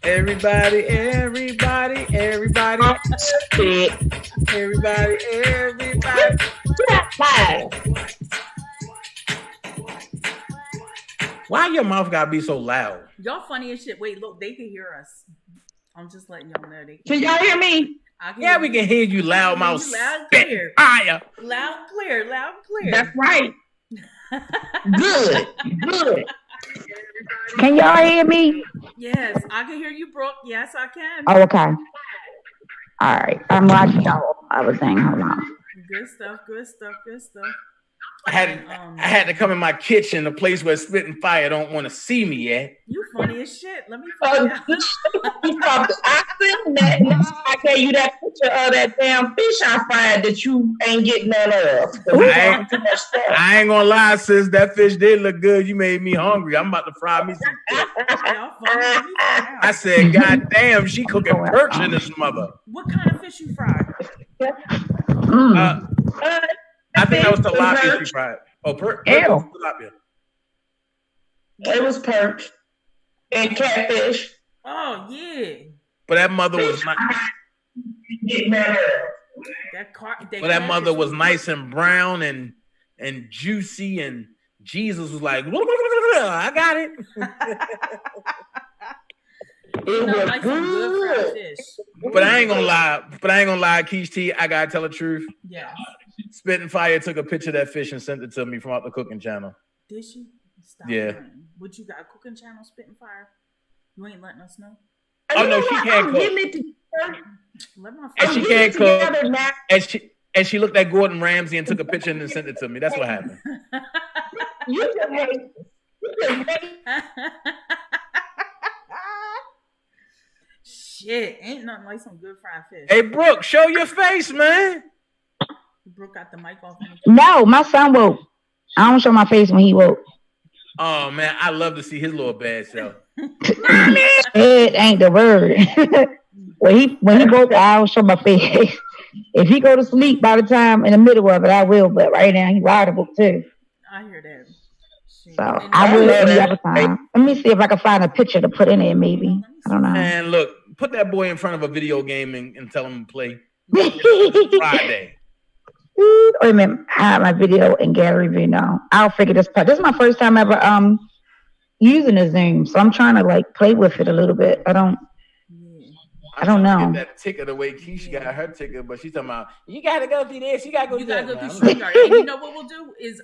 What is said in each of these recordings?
Everybody. Why your mouth gotta be so loud? Y'all funny as shit. Wait, look, they can hear us. I'm just letting y'all know they can y'all hear me? Yeah, we can hear you loud mouth. Loud and clear. Fire. Loud and clear. That's right. Good. Can y'all hear me? Yes, I can hear you, Brooke. Yes, I can. Oh, okay. All right. I'm watching y'all. I was saying, hold on. Good stuff. I had to come in my kitchen, a place where Spit and Fire don't want to see me at. You funny as shit. Let me find out. I seen that. I gave you that picture of that damn fish I fried that you ain't getting none of. I ain't gonna lie, sis. That fish did look good. You made me hungry. I'm about to fry me some fish. I said, God damn, she cooking perch in this mother. What kind of fish you fried? I think that was tilapia she fried. Oh, perch was tilapia. It was perch and catfish. Oh, yeah. But that mother was nice. That mother was nice and brown and juicy, and Jesus was like, I got it. It was like some good fried fish. But I ain't gonna lie, Keish T, I gotta tell the truth. Yeah. Spit and Fire took a picture of that fish and sent it to me from out the cooking channel. Did she? Stop. Yeah. Playing. What you got? A cooking channel, Spit and Fire? You ain't letting us know? Oh no, she can't cook. And she can't cook. And she looked at Gordon Ramsay and took a picture and then sent it to me. That's what happened. You just hate. Shit, ain't nothing like some good fried fish. Hey, Brooke, show your face, man. Brooke got the mic off. No, my son woke. I don't show my face when he woke. Oh, man, I love to see his little bad self. It ain't the word. when he woke, I don't show my face. If he go to sleep by the time in the middle of it, I will. But right now, he's rideable too. I hear that. So I will every other time. Let me see if I can find a picture to put in there, maybe. I don't know. Man, look, put that boy in front of a video game and tell him to play. Friday. Wait a minute. I have my video and gallery view now. I'll figure this part. This is my first time ever using the Zoom, so I'm trying to like play with it a little bit. I don't know. Get that ticket the way Keisha got her ticket, but she's talking about you gotta go through this, you gotta go through that. StreamYard. And you know what we'll do is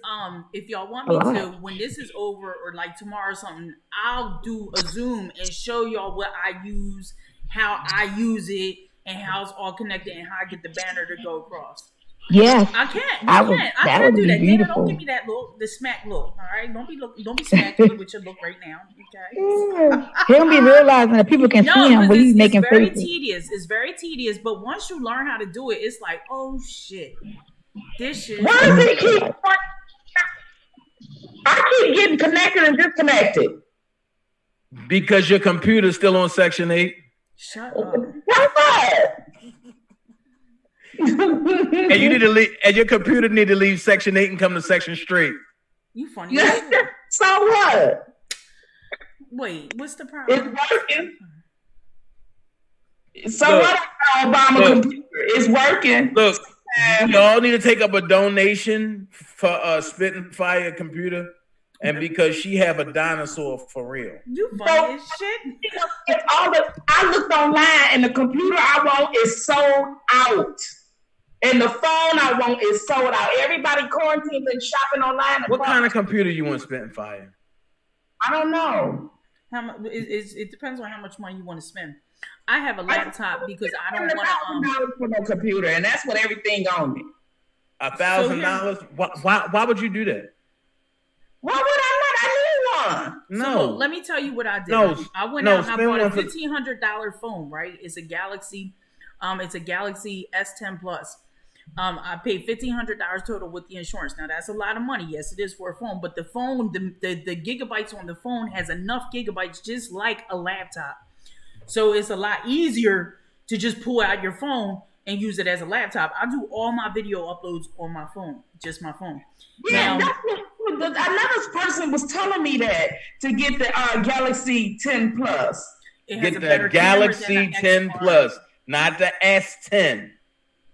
if y'all want me to, when this is over or like tomorrow or something, I'll do a Zoom and show y'all what I use, how I use it, and how it's all connected and how I get the banner to go across. Yes, I can't. I can't do that. Dana, don't give me that look, the smack look. All right, don't be smacking with your look right now. Okay. He don't be realizing that people can see him when he's making faces. It's very tedious, but once you learn how to do it, it's like, oh shit, this shit. Why does it keep? I keep getting connected and disconnected. Because your computer's still on Section 8. Shut up. What's that? And you need to leave, and your computer need to leave Section 8 and come to Section Straight. You funny. So what? Wait, what's the problem? It's working. So what? Obama computer is working. Look, y'all need to take up a donation for Spit and Fire computer, and because she have a dinosaur for real. You funny as shit. I looked online, and the computer I want is sold out. And the phone I want is sold out. Everybody quarantined and shopping online. What kind of computer you want, Spit and Fire? I don't know. How much? It depends on how much money you want to spend. I have a laptop because I don't want $1,000 for no computer, and that's what everything on it. $1,000? Why would you do that? Why would I not? I need one. No. So, let me tell you what I did. No, I went out and I bought a $1,500 phone. Right? It's a Galaxy. It's a Galaxy S10 Plus. I paid $1,500 total with the insurance. Now that's a lot of money. Yes, it is for a phone, but the phone, the gigabytes on the phone has enough gigabytes, just like a laptop. So it's a lot easier to just pull out your phone and use it as a laptop. I do all my video uploads on my phone, just my phone. Yeah, another person was telling me that to get the Galaxy 10 Plus. Get the Galaxy 10 Plus, not the S10.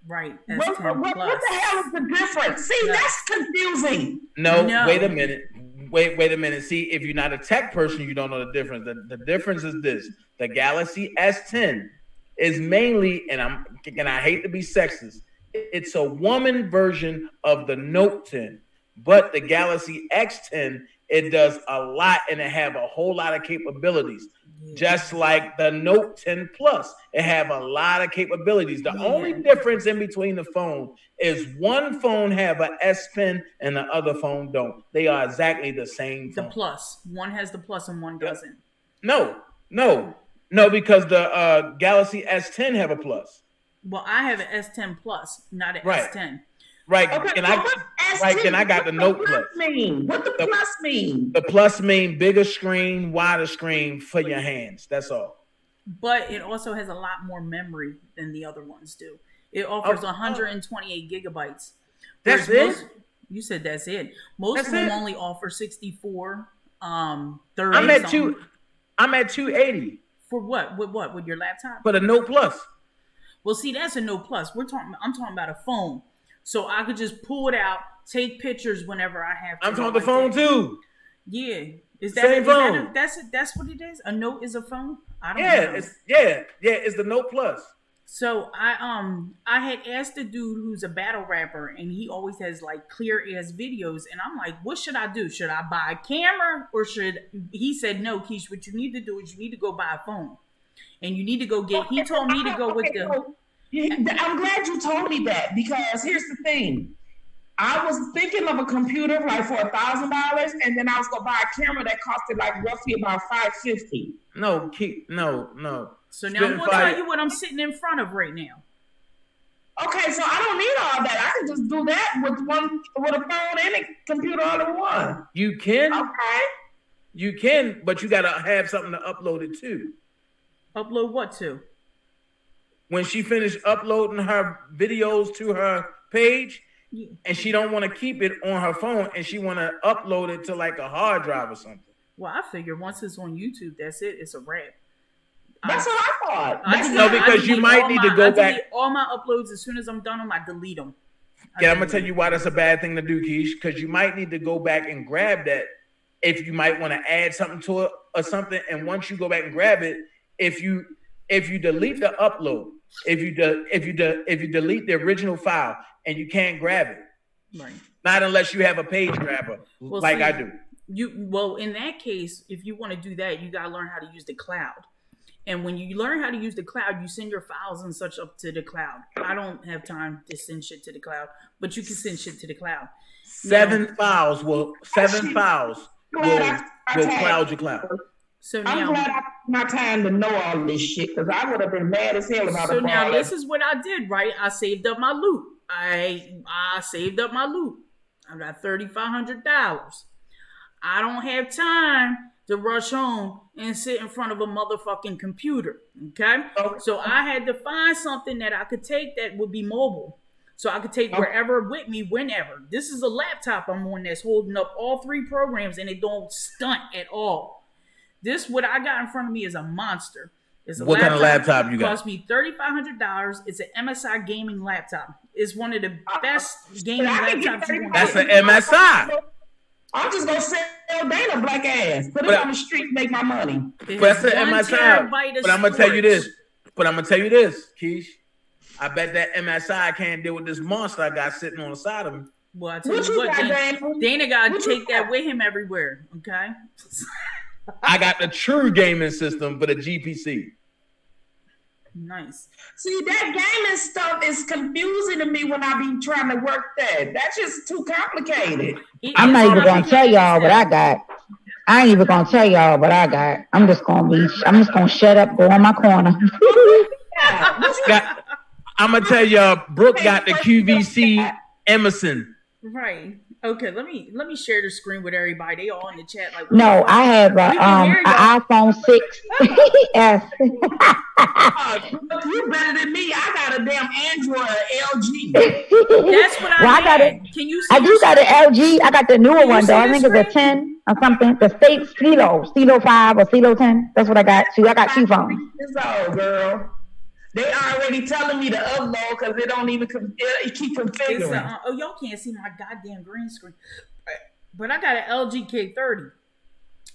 Right. S10 What the hell is the difference? See, that's confusing. No, wait a minute. Wait a minute. See, if you're not a tech person, you don't know the difference. The difference is this: the Galaxy S10 is mainly, and I hate to be sexist, it's a woman version of the Note 10, but the Galaxy X10, it does a lot and it have a whole lot of capabilities. Just like the Note 10 Plus, it have a lot of capabilities. The only difference in between the phone is one phone have an S Pen and the other phone don't. They are exactly the same phone. The Plus. One has the Plus and one doesn't. No, because the Galaxy S10 have a Plus. Well, I have an S10 Plus, not an S10. Right, okay, and I got the Note Plus. What the Plus mean? The Plus mean bigger screen, wider screen for your hands. That's all. But it also has a lot more memory than the other ones do. It offers 128 gigabytes. That's it? You said that's it. Most of them only offer 64, 30. I'm at 280. For what? With what? With your laptop? For the Note Plus. Well, see, that's a Note Plus. I'm talking about a phone. So I could just pull it out, take pictures whenever I have to. I'm talking the phone too. Yeah. Is that same phone? That's what it is? A Note is a phone? I don't know. It's the Note Plus. So I had asked the dude who's a battle rapper, and he always has like clear ass videos, and I'm like, what should I do? Should I buy a camera or he said, no, Keish, what you need to do is you need to go buy a phone. And you need to go he told me to go with I'm glad you told me that, because here's the thing. I was thinking of a computer like for $1,000, and then I was gonna buy a camera that costed like roughly about $550. No. So now I'm gonna tell you what I'm sitting in front of right now. Okay, so I don't need all that. I can just do that with a phone and a computer all in one. You can. Okay. You can, but you gotta have something to upload it to. Upload what to? When she finished uploading her videos to her page, and she don't want to keep it on her phone, and she want to upload it to like a hard drive or something. Well, I figure once it's on YouTube, that's it. It's a wrap. That's what I thought. Because you might need to go back. Delete all my uploads as soon as I'm done them. I delete them. I'm gonna tell you why that's a bad thing to do, Keish. Because you might need to go back and grab that if you might want to add something to it or something. And once you go back and grab it, if you delete the upload, if you delete the original file and you can't grab it, right? Not unless you have a page grabber I do. In that case, if you want to do that, you gotta learn how to use the cloud. And when you learn how to use the cloud, you send your files and such up to the cloud. I don't have time to send shit to the cloud, but you can send shit to the cloud. Seven files will cloud your cloud. So I'm glad I took my time to know all this shit, because I would have been mad as hell about it. So now this is what I did, right? I saved up my loot. I saved up my loot. I got $3,500. I don't have time to rush home and sit in front of a motherfucking computer. Okay? So I had to find something that I could take that would be mobile. So I could take wherever with me, whenever. This is a laptop I'm on that's holding up all three programs, and it don't stunt at all. This, what I got in front of me, is a monster. It's a what kind of laptop you got? It cost me $3,500. It's an MSI gaming laptop. It's one of the best gaming laptops you can get. That's an MSI. I'm just gonna sell Dana black ass. Put it on the street and make my money. That's an MSI. But I'm gonna tell you this. Keish. I bet that MSI can't deal with this monster I got sitting on the side of me. Well, I tell you what, Dana gotta take that with him everywhere. Okay. I got the true gaming system for the GPC. Nice. See, that gaming stuff is confusing to me when I be trying to work that. That's just too complicated. I'm not even gonna tell y'all what I got. I ain't even gonna tell y'all what I got. I'm just gonna shut up, go in my corner. I'm gonna tell y'all, Brooke got the QVC Emerson. Right. Okay, let me share the screen with everybody. They all in the chat. Like, no, I have an iPhone 6s. You better than me. I got a damn Android LG. That's what I got it. Can you see? I do got an LG. I got the newer one though. I think it's a 10 or something. The state Stilo 5 or Stilo 10. That's what I got. So I got 2 phones. Oh, girl. They already telling me to upload because it don't even it keep configuring. Y'all can't see my goddamn green screen. But I got an LG K30.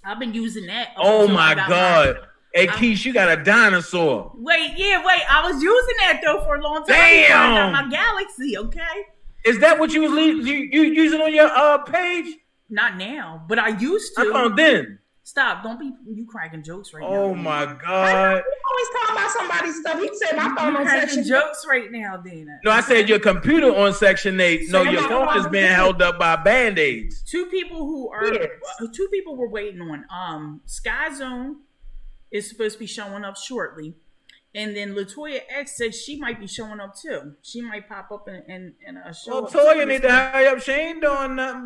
I've been using that. Oh my God. Hey, Keish, you got a dinosaur. Wait. I was using that though for a long time. Damn. I got my Galaxy, okay? Is that what you was you using on your page? Not now, but I used to. How come then? Stop! Don't be you cracking jokes right now. Oh my God! You always talking about somebody's stuff. He said my phone on Section jokes right now, Dana. No, I said your computer on Section 8. No, your phone is being held up by Band-Aids. Two people were waiting on. Sky Zone is supposed to be showing up shortly, and then Latoya X said she might be showing up too. She might pop up in a show. Well, Toya need to hurry up. She ain't doing nothing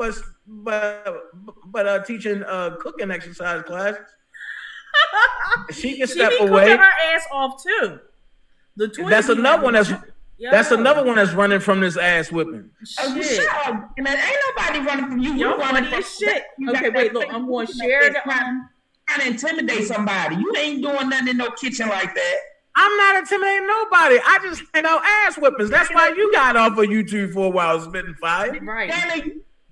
but teaching cooking exercise classes. She can step away. Cooking her ass off too. Latoya that's another one that's another one that's running from this ass whipping. Shit. And ain't nobody running from you. You're running from shit. Okay, wait, look, I'm going to share the trying to intimidate somebody. You ain't doing nothing in no kitchen like that. I'm not intimidating nobody. I just ass whippings. That's why you got off of YouTube for a while spitting fire. Right.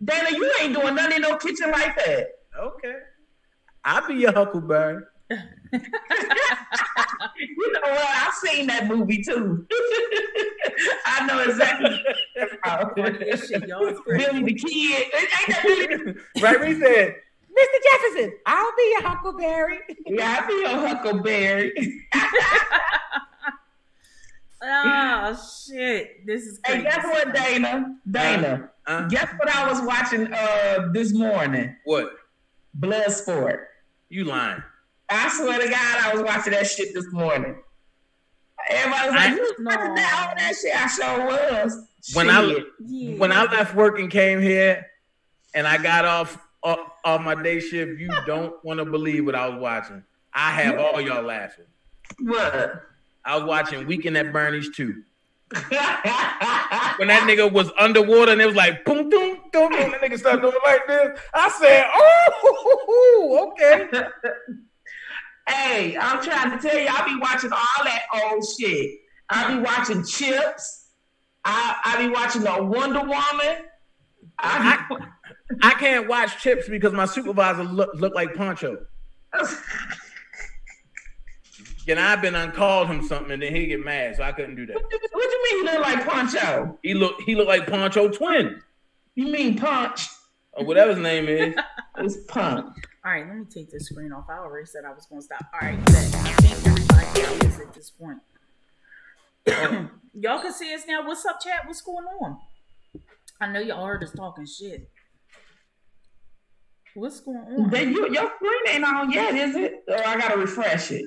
Dana, you ain't doing nothing in no kitchen like that. Okay. I'll be your Huckleberry. You know what? I've seen that movie too. I know exactly. Billy the Kid. Ain't that Billy? Right when he said, Mr. Jefferson, I'll be your Huckleberry. Yeah, I'll be your Huckleberry. Oh shit! This is crazy. Hey, guess what, Dana? Guess what I was watching this morning? What? Bloodsport. You lying? I swear to God, I was watching that shit this morning. Everybody was like, "You was watching all that shit." I sure was. When I left work and came here, and I got off my day shift, you don't want to believe what I was watching. I have all y'all laughing. What? I was watching Weekend at Bernie's 2. When that nigga was underwater and it was like boom, boom, boom, boom, that nigga started doing like this. I said, "Oh, okay." Hey, I'm trying to tell you, I be watching all that old shit. I be watching Chips. I be watching the Wonder Woman. I can't watch Chips because my supervisor look like Poncho. And I've been uncalled him something and then he get mad, so I couldn't do that. What you mean he look like Poncho? He look like Poncho twin. You mean Punch? Or whatever his name is. It's Punch. All right, let me take this screen off. I already said I was going to stop. All right, I think everybody is at this point. Y'all can see us now. What's up, chat? What's going on? I know y'all heard us talking shit. What's going on? Your screen ain't on yet, is it? Or I gotta refresh it.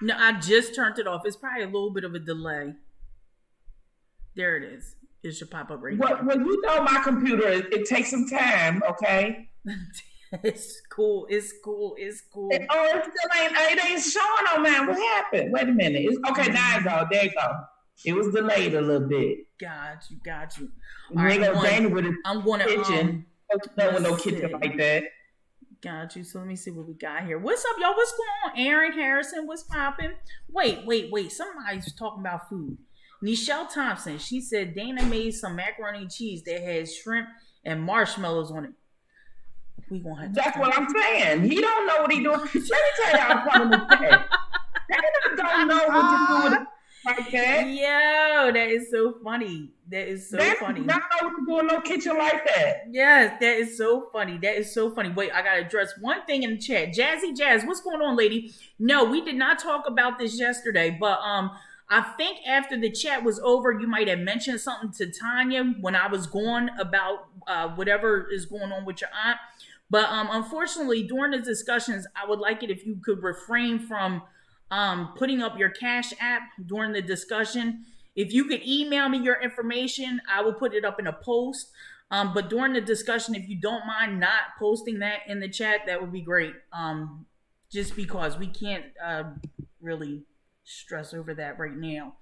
No, I just turned it off. It's probably a little bit of a delay. There it is. It should pop up right now. Well, you know my computer, it takes some time, okay? It's cool. Oh, it still ain't showing on mine. What happened? Wait a minute. Okay, now it go. There you go. It was delayed a little bit. Got you. All right, I'm going to kitchen. No kitchen like that. Got you. So let me see what we got here. What's up, y'all? What's going on? Aaron Harrison, what's popping? Wait. Somebody's talking about food. Nichelle Thompson, she said Dana made some macaroni and cheese that had shrimp and marshmallows on it. We gonna have That's what I'm saying. He don't know what he doing. Let me tell y'all something to say. Dana don't know what to do with it like that. Yo, that is so funny. Funny. Don't know what to do in no kitchen like that. Yes, that is so funny. Wait, I gotta address one thing in the chat. Jazzy Jazz, what's going on, lady? No, we did not talk about this yesterday, but I think after the chat was over, you might have mentioned something to Tanya when I was going about whatever is going on with your aunt. But unfortunately, during the discussions, I would like it if you could refrain from putting up your Cash App during the discussion. If you could email me your information, I will put it up in a post. But during the discussion, if you don't mind not posting that in the chat, that would be great. Just because we can't really stress over that right now.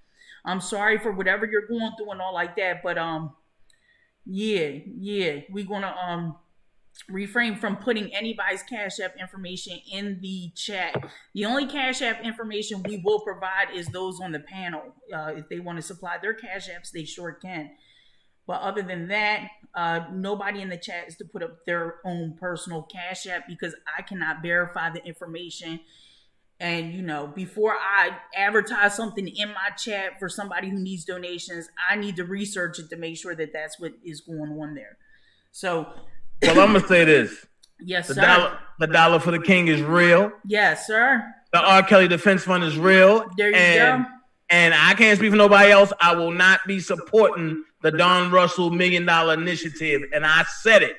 I'm sorry for whatever you're going through and all like that, but yeah, we're gonna refrain from putting anybody's Cash App information in the chat. The only Cash App information we will provide is those on the panel. If they want to supply their Cash Apps, they sure can. But other than that, nobody in the chat is to put up their own personal Cash App because I cannot verify the information. And, you know, before I advertise something in my chat for somebody who needs donations, I need to research it to make sure that that's what is going on there. So, well, I'm going to say this. Yes, sir. The dollar for the king is real. Yes, sir. The R. Kelly Defense Fund is real. There you go. And I can't speak for nobody else. I will not be supporting the Don Russell $1 Million Initiative. And I said it.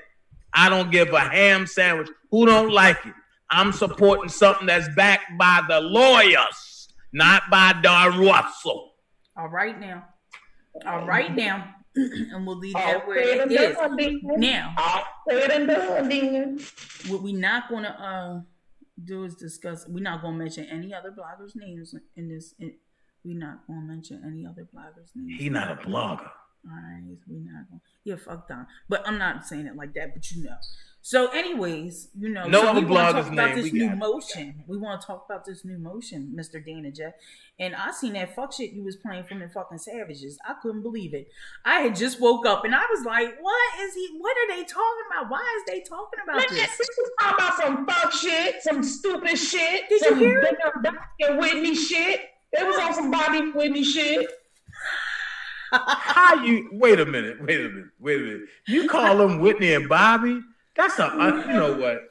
I don't give a ham sandwich. Who don't like it? I'm supporting something that's backed by the lawyers, not by Don Russell. All right now. And we'll leave that where it is. Now, what we're not going to do is discuss. We're not going to mention any other bloggers' names in this. We're not going to mention any other bloggers' names. He's not a blogger. All right, we're not going. Yeah, fuck Don. But I'm not saying it like that. But you know. So, anyways, you know, no so other we want to talk blogger's about name. this new motion. We want to talk about this new motion, Mr. Dana Jet. And I seen that fuck shit you was playing from the fucking Savages. I couldn't believe it. I had just woke up and I was like, what are they talking about? Why is they talking about this? This is talking about some fuck shit, some stupid shit. Did you hear it? Some Whitney shit. They was on some Bobby Whitney shit. How you? Wait a minute. You call them Whitney and Bobby? That's you know what?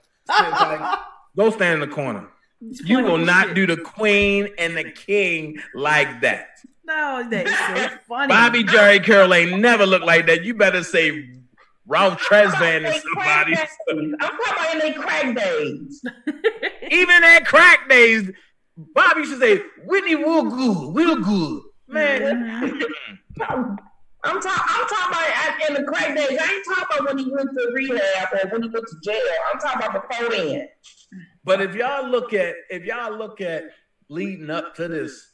Go stand in the corner. You will not do the queen and the king like that. No, that's so funny. Bobby Jerry Curl ain't never looked like that. You better say Ralph Tresvant or somebody. I'm talking about in their crack days. Even at crack days, Bobby should say Whitney real good. Man. I'm talking about in the crack days. I ain't talking about when he went to rehab or when he went to jail. I'm talking about before then. But if y'all look at leading up to this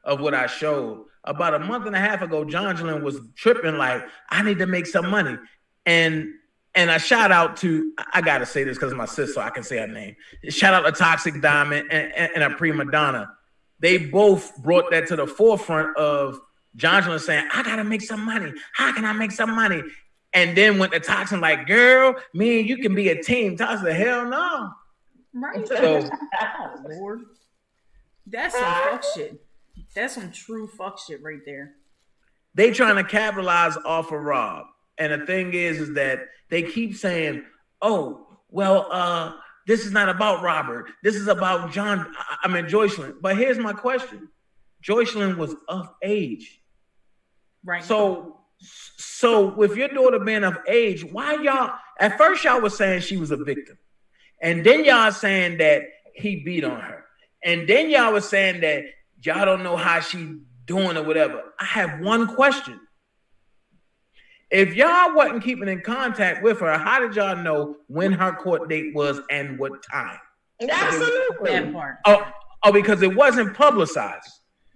of what I showed, about a month and a half ago, Jongelin was tripping like, I need to make some money. And a shout out to, I gotta say this because my sister, so I can say her name. Shout out to Toxic Diamond and a Prima Donna. They both brought that to the forefront of Jongelin saying, I gotta make some money. How can I make some money? And then went to Toxin like, girl, me and you can be a team. Toxin said, hell no. Right. So, oh, Lord. That's some fuck shit. That's some true fuck shit right there. They trying to capitalize off of Rob. And the thing is that they keep saying, oh, well, this is not about Robert. This is about Joycelyn. But here's my question. Joycelyn was of age. Right. So with your daughter being of age, why y'all, at first y'all was saying she was a victim. And then y'all saying that he beat on her. And then y'all was saying that y'all don't know how she doing or whatever. I have one question. If y'all wasn't keeping in contact with her, how did y'all know when her court date was and what time? Absolutely. That part. Oh, because it wasn't publicized.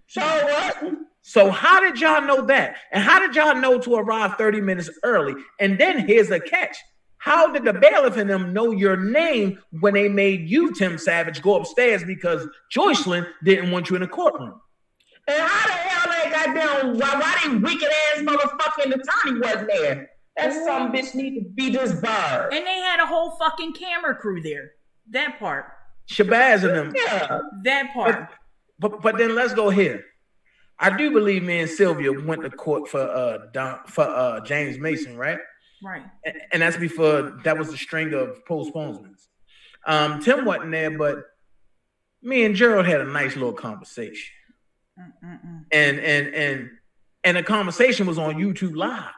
So what? So how did y'all know that? And how did y'all know to arrive 30 minutes early? And then here's the catch. How did the bailiff and them know your name when they made you, Tim Savage, go upstairs because Joycelyn didn't want you in the courtroom? And how the hell they got down? Why they wicked ass motherfucker in the Tony wasn't there? That some bitch need to be disbarred. And they had a whole fucking camera crew there. That part. Shabazz and them. Yeah. That part. But then let's go here. I do believe me and Sylvia went to court for James Mason, right? Right. And that's before that was the string of postponements. Tim wasn't there, but me and Gerald had a nice little conversation. And the conversation was on YouTube Live.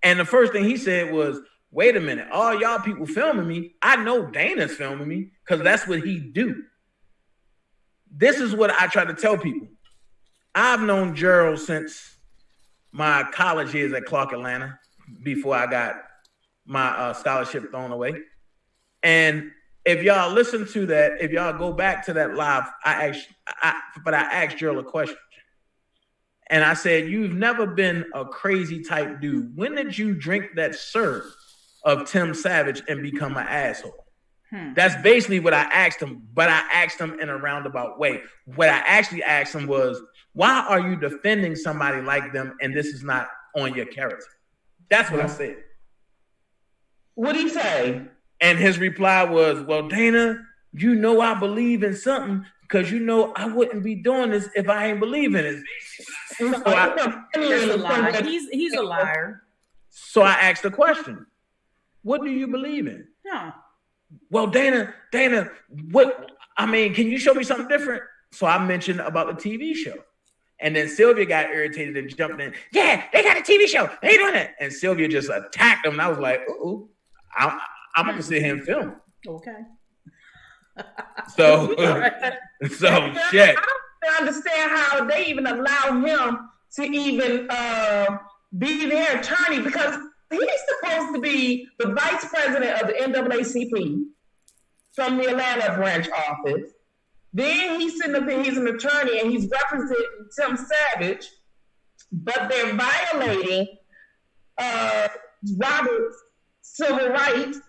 And the first thing he said was, wait a minute, all y'all people filming me. I know Dana's filming me because that's what he do. This is what I try to tell people. I've known Gerald since my college years at Clark Atlanta. before I got my scholarship thrown away. And if y'all listen to that, if y'all go back to that live, I asked Gerald a question. And I said, you've never been a crazy type dude. When did you drink that syrup of Tim Savage and become an asshole? That's basically what I asked him, but I asked him in a roundabout way. What I actually asked him was, why are you defending somebody like them and this is not on your character? That's what I said. What did he say? And his reply was, well, Dana, you know I believe in something because you know I wouldn't be doing this if I ain't believing it. That's a lie. He's a liar. So I asked the question, what do you believe in? Yeah. Well, Dana, what? I mean, can you show me something different? So I mentioned about the TV show. And then Sylvia got irritated and jumped in. Yeah, they got a TV show. They ain't doing it. And Sylvia just attacked him. And I was like, ooh, I'm going to sit here and film. Okay. So shit. I don't understand how they even allow him to even be their attorney because he's supposed to be the vice president of the NAACP from the Atlanta branch office. Then he's sitting up there, he's an attorney, and he's representing Tim Savage, but they're violating Robert's civil rights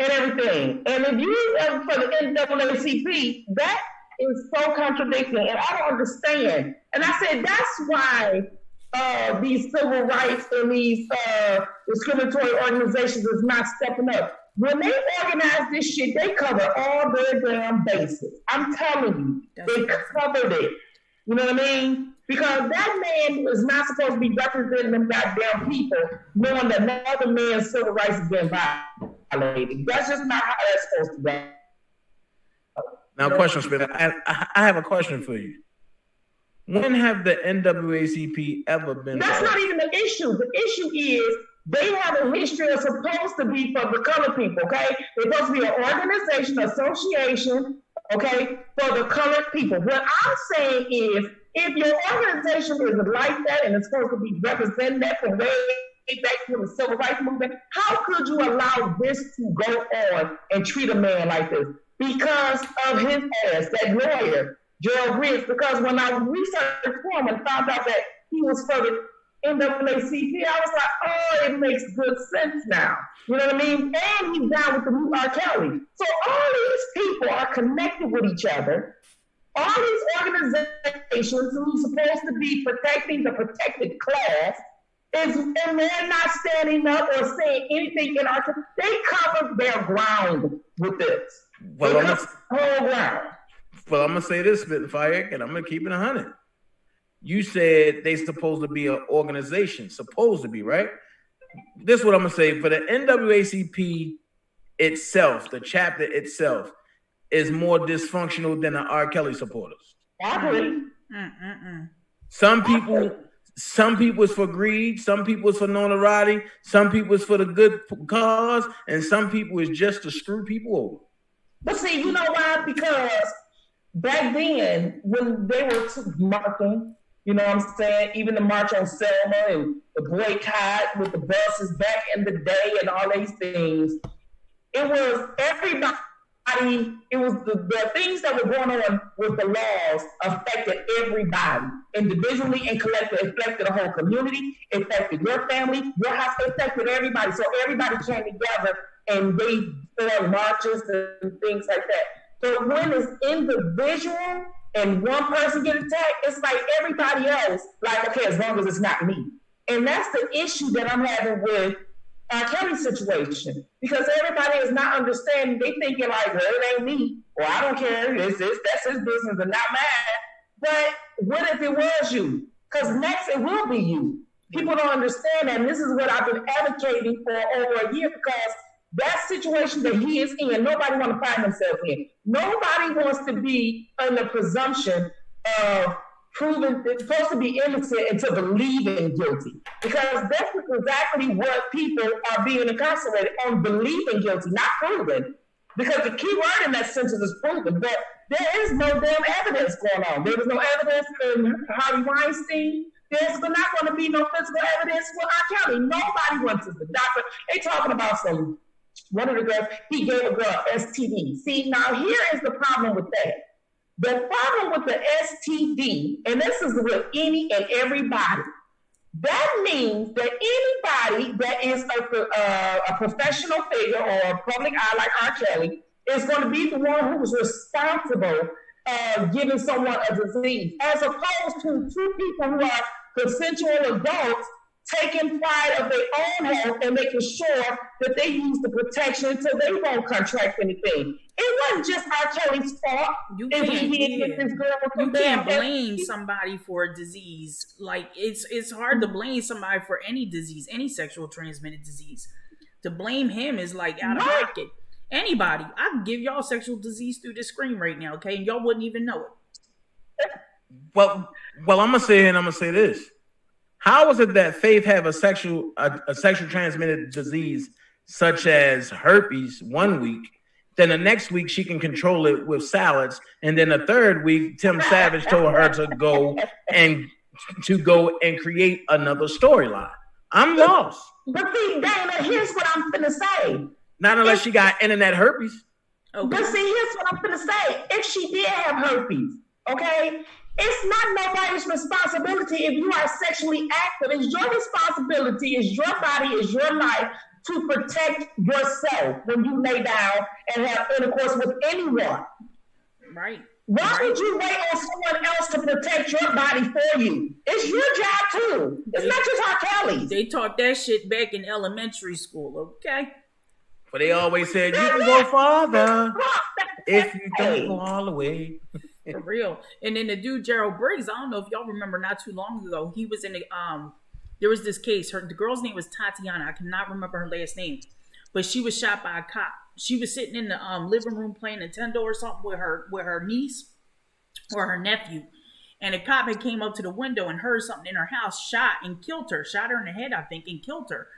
and everything. And if you ever for the NAACP, that is so contradicting, and I don't understand. And I said that's why these civil rights and these discriminatory organizations is not stepping up. When they organize this shit, they cover all their damn bases. I'm telling you, they covered it. You know what I mean? Because that man is not supposed to be representing them goddamn people, knowing that another man's civil rights has been violated. That's just not how that's supposed to be. Now, question, Smith. I have a question for you. When have the NAACP ever been? That's not even the issue. The issue is they have a history of supposed to be for the colored people, okay? They're supposed to be an organization, association, okay, for the colored people. What I'm saying is, if your organization is like that and it's supposed to be representing that from way back from the civil rights movement, how could you allow this to go on and treat a man like this? Because of his ass, that lawyer, Gerald Riggs, because when I researched for him and found out that he was for the NAACP, I was like, oh, it makes good sense now. You know what I mean? And he's down with the new R. Kelly. So all these people are connected with each other. All these organizations who's supposed to be protecting the protected class, and they're not standing up or saying anything in our country. They cover their ground with this. Well, I'm gonna say this, Spitfire, and I'm gonna keep it 100. You said they supposed to be an organization, supposed to be, right? This is what I'm gonna say. For the NAACP itself, the chapter itself is more dysfunctional than the R. Kelly supporters. I agree. Some people is for greed, some people is for notoriety, some people is for the good cause, and some people is just to screw people over. But see, you know why? Because back then, when they were marking, you know what I'm saying, even the March on Selma and the boycott with the buses back in the day and all these things, it was everybody, it was the things that were going on with the laws affected everybody, individually and collectively. It affected the whole community, it affected your family, your house, it affected everybody. So everybody came together and they formed marches and things like that. But when it's individual and one person get attacked, it's like everybody else, like, okay, as long as it's not me. And that's the issue that I'm having with our Kelly situation, because everybody is not understanding. They thinking like, well, it ain't me, or I don't care. That's his business and not mine. But what if it was you? Because next it will be you. People don't understand that. And this is what I've been advocating for over a year, because that situation that he is in, nobody want to find themselves in. Nobody wants to be in the presumption of proven, it's supposed to be innocent until believing guilty. Because that's exactly what people are being incarcerated on, believing guilty, not proven. Because the key word in that sentence is proven, but there is no damn evidence going on. There was no evidence in Harvey Weinstein. There's not going to be no physical evidence with R. Kelly. Nobody went to the doctor. They talking about one of the girls, he gave a girl STD. See, now here is the problem with that. The problem with the STD, and this is with any and everybody, that means that anybody that is a professional figure or a public eye like R. Kelly is going to be the one who is responsible giving someone a disease, as opposed to two people who are consensual adults taking pride of their own health and making sure that they use the protection so they won't contract anything. It wasn't just R. Kelly's fault. You can't blame somebody for a disease. Like it's hard to blame somebody for any disease, any sexual transmitted disease. To blame him is like out of pocket. Anybody, I can give y'all sexual disease through this screen right now, okay, and y'all wouldn't even know it. Well, I'm gonna say it, and I'm gonna say this. How is it that Faith have a sexual transmitted disease such as herpes 1 week, then the next week she can control it with salads, and then the third week Tim Savage told her to go and create another storyline? I'm lost. But see, Dana, here's what I'm finna say. Not unless she got internet herpes. Okay. But see, here's what I'm finna say. If she did have herpes, okay, it's not nobody's responsibility if you are sexually active. It's your responsibility, it's your body, it's your life to protect yourself when you lay down and have intercourse with anyone. Right. Why would you wait on someone else to protect your body for you? It's your job too. It's not just R. Kelly's. They taught that shit back in elementary school, okay? But they always said, you can go farther if you don't go all the way. For real. And then the dude, Gerald Briggs, I don't know if y'all remember not too long ago, he was in there was this case. The girl's name was Tatiana. I cannot remember her last name. But she was shot by a cop. She was sitting in the living room playing Nintendo or something with her niece or her nephew. And a cop had came up to the window and heard something in her house, shot and killed her. Shot her in the head, I think, and killed her.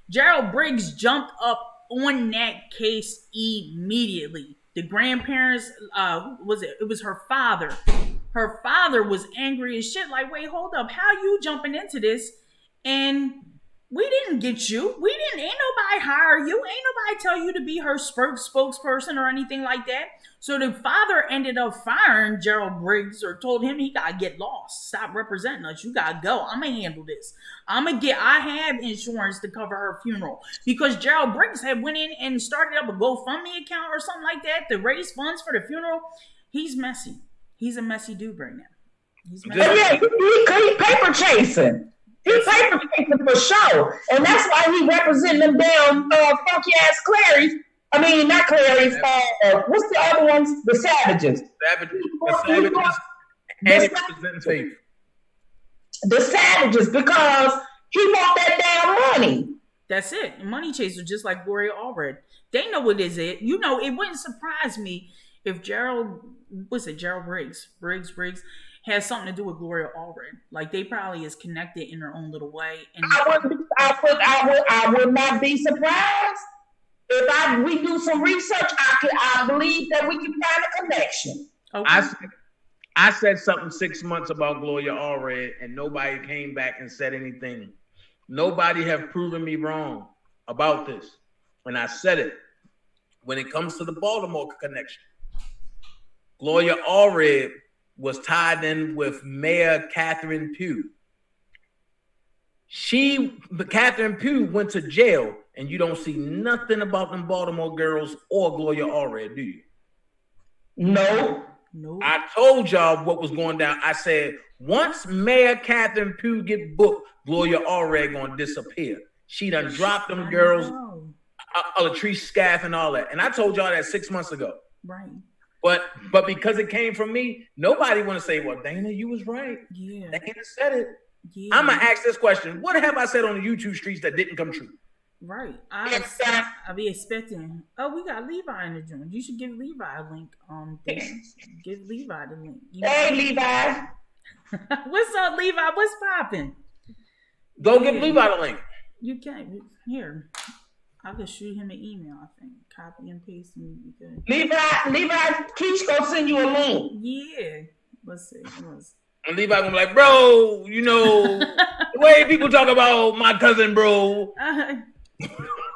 Gerald Briggs jumped up on that case immediately. The grandparents, it was her father. Her father was angry as shit. Like, wait, hold up. How you jumping into this? And we didn't get you. Ain't nobody hire you. Ain't nobody tell you to be her spokesperson or anything like that. So the father ended up firing Gerald Briggs or told him he gotta get lost. Stop representing us. You gotta go. I'm gonna handle this. I have insurance to cover her funeral because Gerald Briggs had went in and started up a GoFundMe account or something like that to raise funds for the funeral. He's messy. He's a messy dude right now. He's messy. Yeah, he paper chasing. He's paper chasing for sure. And that's why he representing them damn funky ass Clary's. I mean, not Clary's. What's the other ones? The Savages. The Savages, because he want that damn money. That's it. Money chaser, just like Gloria Allred. They know what is it. You know, it wouldn't surprise me if Gerald Briggs has something to do with Gloria Allred. Like, they probably is connected in their own little way. And I would not be surprised. If we do some research, I believe that we can find a connection. Okay. I said something 6 months about Gloria Allred, and nobody came back and said anything. Nobody have proven me wrong about this. And I said it. When it comes to the Baltimore connection, Gloria Allred was tied in with Mayor Catherine Pugh. Catherine Pugh went to jail, and you don't see nothing about them Baltimore girls or Gloria Allred, do you? No. I told y'all what was going down. I said, once Mayor Catherine Pugh get booked, Gloria Allred gonna disappear. She done dropped them girls, Latrice Scaff and all that. And I told y'all that 6 months ago. Right. But because it came from me, nobody want to say, well, Dana, you was right. Yeah. Dana said it. Yeah. I'm going to ask this question. What have I said on the YouTube streets that didn't come true? Right. I'll be expecting. Oh, we got Levi in the joint. You should give Levi a link. Give Levi the link. Hey, Levi. What's up, Levi? What's popping? Go give Levi the link. You can. Here. I'll just shoot him an email, I think. Copy and paste and be good. Levi, Keish gonna send you a link. Yeah. Let's see. And Levi gonna be like, bro, the way people talk about my cousin, bro.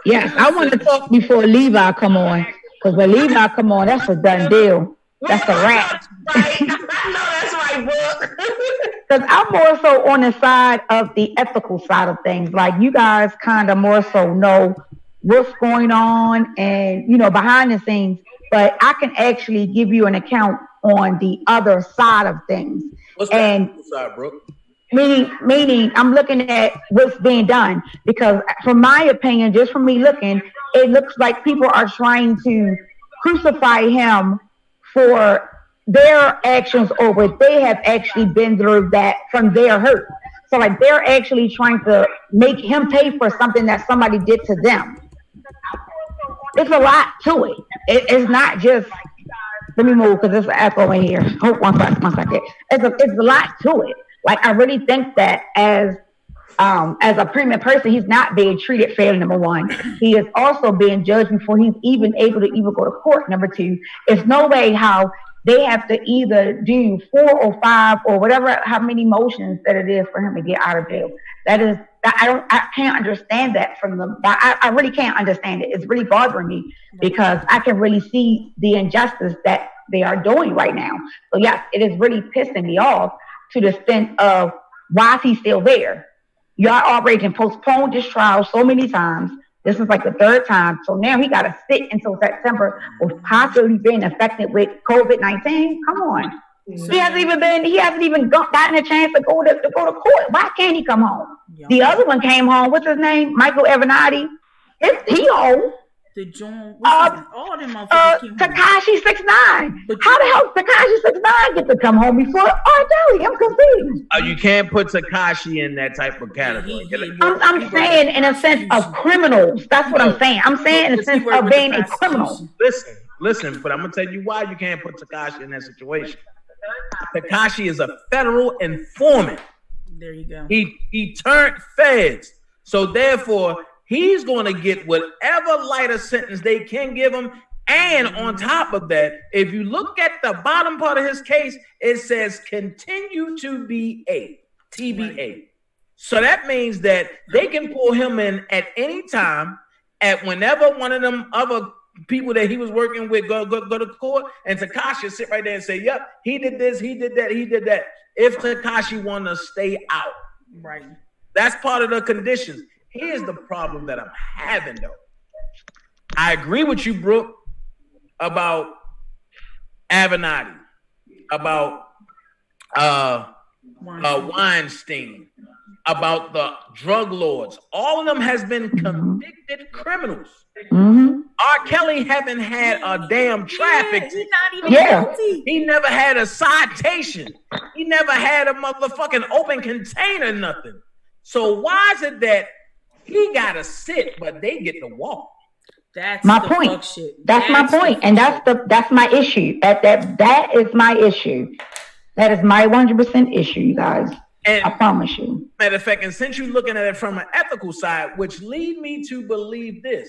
Yes, I want to talk before Levi come on. Because when Levi come on, that's a done deal. That's a wrap. Right. I know that's right, book. Because I'm more so on the side of the ethical side of things. Like you guys kind of more so know what's going on and, behind the scenes. But I can actually give you an account on the other side of things. What's the ethical side, bro? Meaning I'm looking at what's being done. Because from my opinion, just from me looking, it looks like people are trying to crucify him for their actions or what they have actually been through that from their hurt. So like they're actually trying to make him pay for something that somebody did to them. It's a lot to it. It's not just let me move because there's an echo in here. Hold one second. It's a lot to it. Like I really think that as a premium person, he's not being treated fairly, number one. He is also being judged before he's even able to even go to court, number two. There's no way how they have to either do 4 or 5 or whatever, how many motions that it is for him to get out of jail. I can't understand that from them. I really can't understand it. It's really bothering me because I can really see the injustice that they are doing right now. So yes, it is really pissing me off to the extent of why is he still there? Y'all already postponed this trial so many times. This is like the 3rd time. So now he got to sit until September of possibly being affected with COVID-19. Come on. He hasn't even gotten a chance to go to court. Why can't he come home? The other one came home. What's his name? Michael Avenatti. He home. The John, all them motherfuckers came home. Tekashi 6ix9ine. How the hell Tekashi 6ix9ine get to come home before R. Kelly? I'm confused. You can't put Tekashi in that type of category. I'm saying in a sense of criminals. That's what I'm saying. I'm saying in a sense of being a criminal. Listen, but I'm gonna tell you why you can't put Tekashi in that situation. Tekashi is a federal informant. There you go. He turned feds, so therefore he's going to get whatever lighter sentence they can give him. And on top of that, if you look at the bottom part of his case, it says continue to be a TBA. So that means that they can pull him in at any time, at whenever one of them other people that he was working with go to court, and Tekashi sit right there and say, yep, he did this, he did that, he did that. If Tekashi want to stay out. Right. That's part of the conditions. Here's the problem that I'm having, though. I agree with you, Brooke, about Avenatti, about Weinstein, about the drug lords. All of them has been convicted criminals. Mm-hmm. R. Kelly haven't had a damn traffic. He's not even guilty. He never had a citation. He never had a motherfucking open container, nothing. So why is it that he gotta sit, but they get to walk? That's my point. That's my point, and that's my issue. That is my issue. That is my 100% issue, you guys. And I promise you. Matter of fact, and since you're looking at it from an ethical side, which lead me to believe this,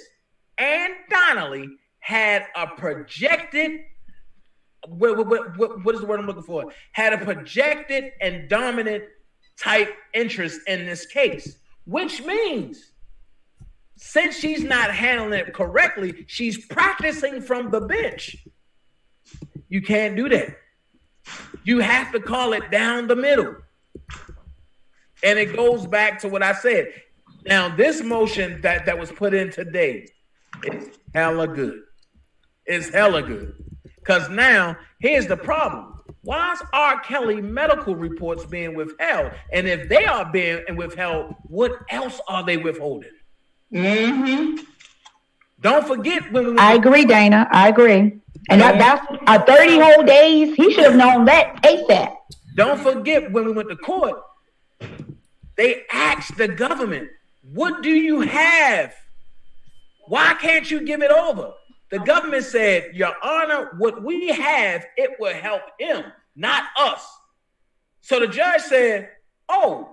Ann Donnelly had a projected. What is the word I'm looking for? Had a projected and dominant type interest in this case. Which means, since she's not handling it correctly, she's practicing from the bench. You can't do that. You have to call it down the middle. And it goes back to what I said. Now, this motion that was put in today is hella good. It's hella good. Because now, here's the problem. Why is R. Kelly medical reports being withheld? And if they are being withheld, what else are they withholding? Mm-hmm. Don't forget when I agree, Dana. I agree. And that's 30 whole days. He should have known that ASAP. Don't forget when we went to court, they asked the government, what do you have? Why can't you give it over? The government said, Your Honor, what we have, it will help him, not us. So the judge said, oh,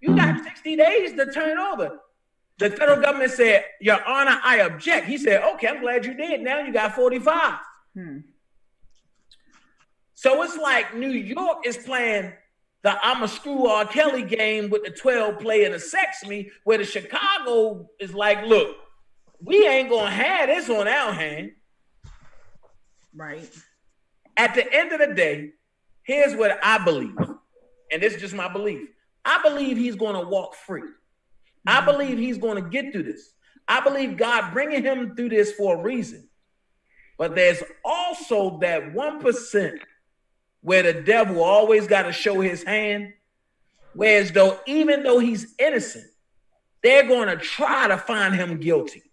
you got 60 days to turn it over. The federal government said, Your Honor, I object. He said, okay, I'm glad you did. Now you got 45. So it's like New York is playing the I'm a screw R. Kelly game with the 12 play and the sex me, where the Chicago is like, look, we ain't gonna have this on our hand. Right. At the end of the day, here's what I believe, and this is just my belief. I believe he's gonna walk free. I believe he's gonna get through this. I believe God bringing him through this for a reason. But there's also that 1% where the devil always got to show his hand, whereas though even though he's innocent, they're going to try to find him guilty.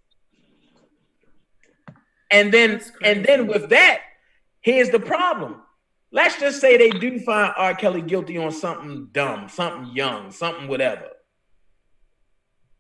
And then with that, here's the problem. Let's just say they do find R. Kelly guilty on something dumb, something young, something whatever.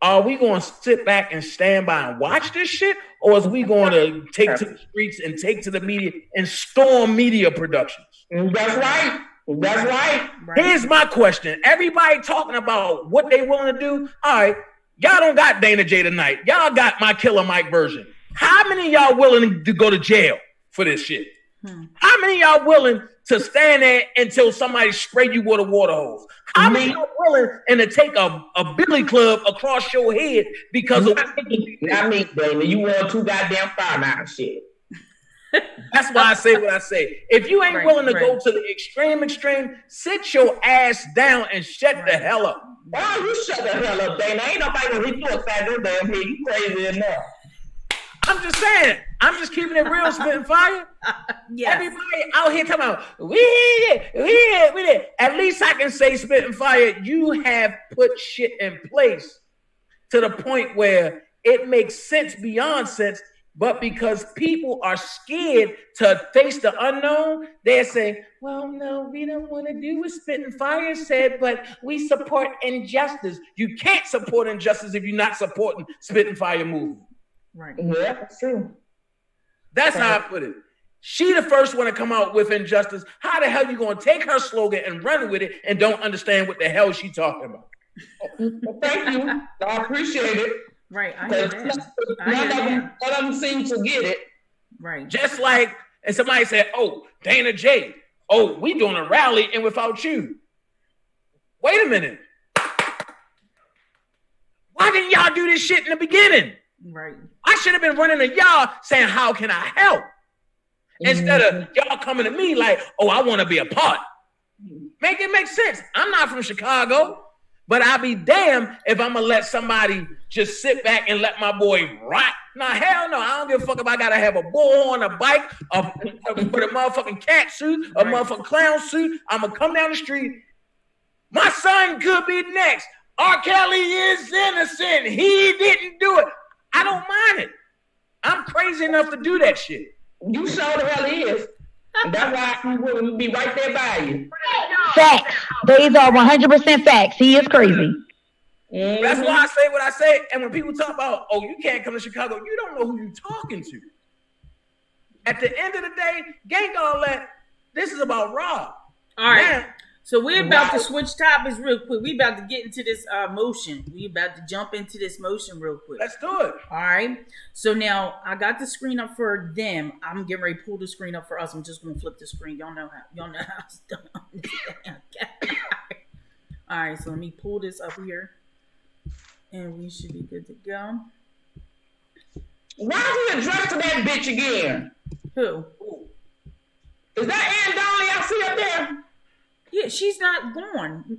Are we going to sit back and stand by and watch this shit? Or is we going to take to the streets and take to the media and storm media productions? That's right. That's right. Here's my question. Everybody talking about what they willing to do. All right, y'all don't got Dana J tonight. Y'all got my Killer Mike version. How many of y'all willing to go to jail for this shit? How many of y'all willing to stand there until somebody spray you with a water hose? How many of y'all willing and to take a billy club across your head because of not me, baby. You want too goddamn far now, shit. That's why I say what I say. If you ain't willing to go to the extreme, sit your ass down and shut the hell up. Oh, you shut the hell up, Dana. Ain't nobody gonna hit you upside your damn head. You crazy enough. I'm just saying. I'm just keeping it real, spitting fire. Yes. Everybody out here talking about, we did. At least I can say, spitting fire, you have put shit in place to the point where it makes sense beyond sense, but because people are scared to face the unknown, they're saying, well, no, we don't want to do what Spitting Fire said, but we support injustice. You can't support injustice if you're not supporting Spitting Fire movement. Right. Yeah, that's true. That's how I put it. She the first one to come out with injustice. How the hell you gonna take her slogan and run with it and don't understand what the hell she talking about? Thank you. I appreciate it. Right. I hear that. None of them seem to get it. Right. Just like, and somebody said, oh, Dana J, oh, we doing a rally and without you. Wait a minute. Why didn't y'all do this shit in the beginning? Right. I should have been running to y'all saying, how can I help? Instead of y'all coming to me like, oh, I want to be a part. Make it make sense. I'm not from Chicago, but I'll be damned if I'm going to let somebody just sit back and let my boy rot. Nah, hell no. I don't give a fuck if I got to have a bullhorn, a bike, with a motherfucking cat suit, a motherfucking clown suit. I'm going to come down the street. My son could be next. R. Kelly is innocent. He didn't do it. I don't mind it. I'm crazy enough to do that shit. You sure the hell is. And that's why I will be right there by you. Facts. These are 100% facts. He is crazy. Mm-hmm. That's why I say what I say. And when people talk about, oh, you can't come to Chicago, you don't know who you're talking to. At the end of the day, gang all that, this is about Rob. All right. Now, so we're about to switch topics real quick. We about to get into this motion. We about to jump into this motion real quick. Let's do it. All right. So now I got the screen up for them. I'm getting ready to pull the screen up for us. I'm just gonna flip the screen. Y'all know how it's done. All right. So let me pull this up here, and we should be good to go. Why you address to that bitch again? Who? Is that Ann Donnelly I see up there? Yeah, she's not gone.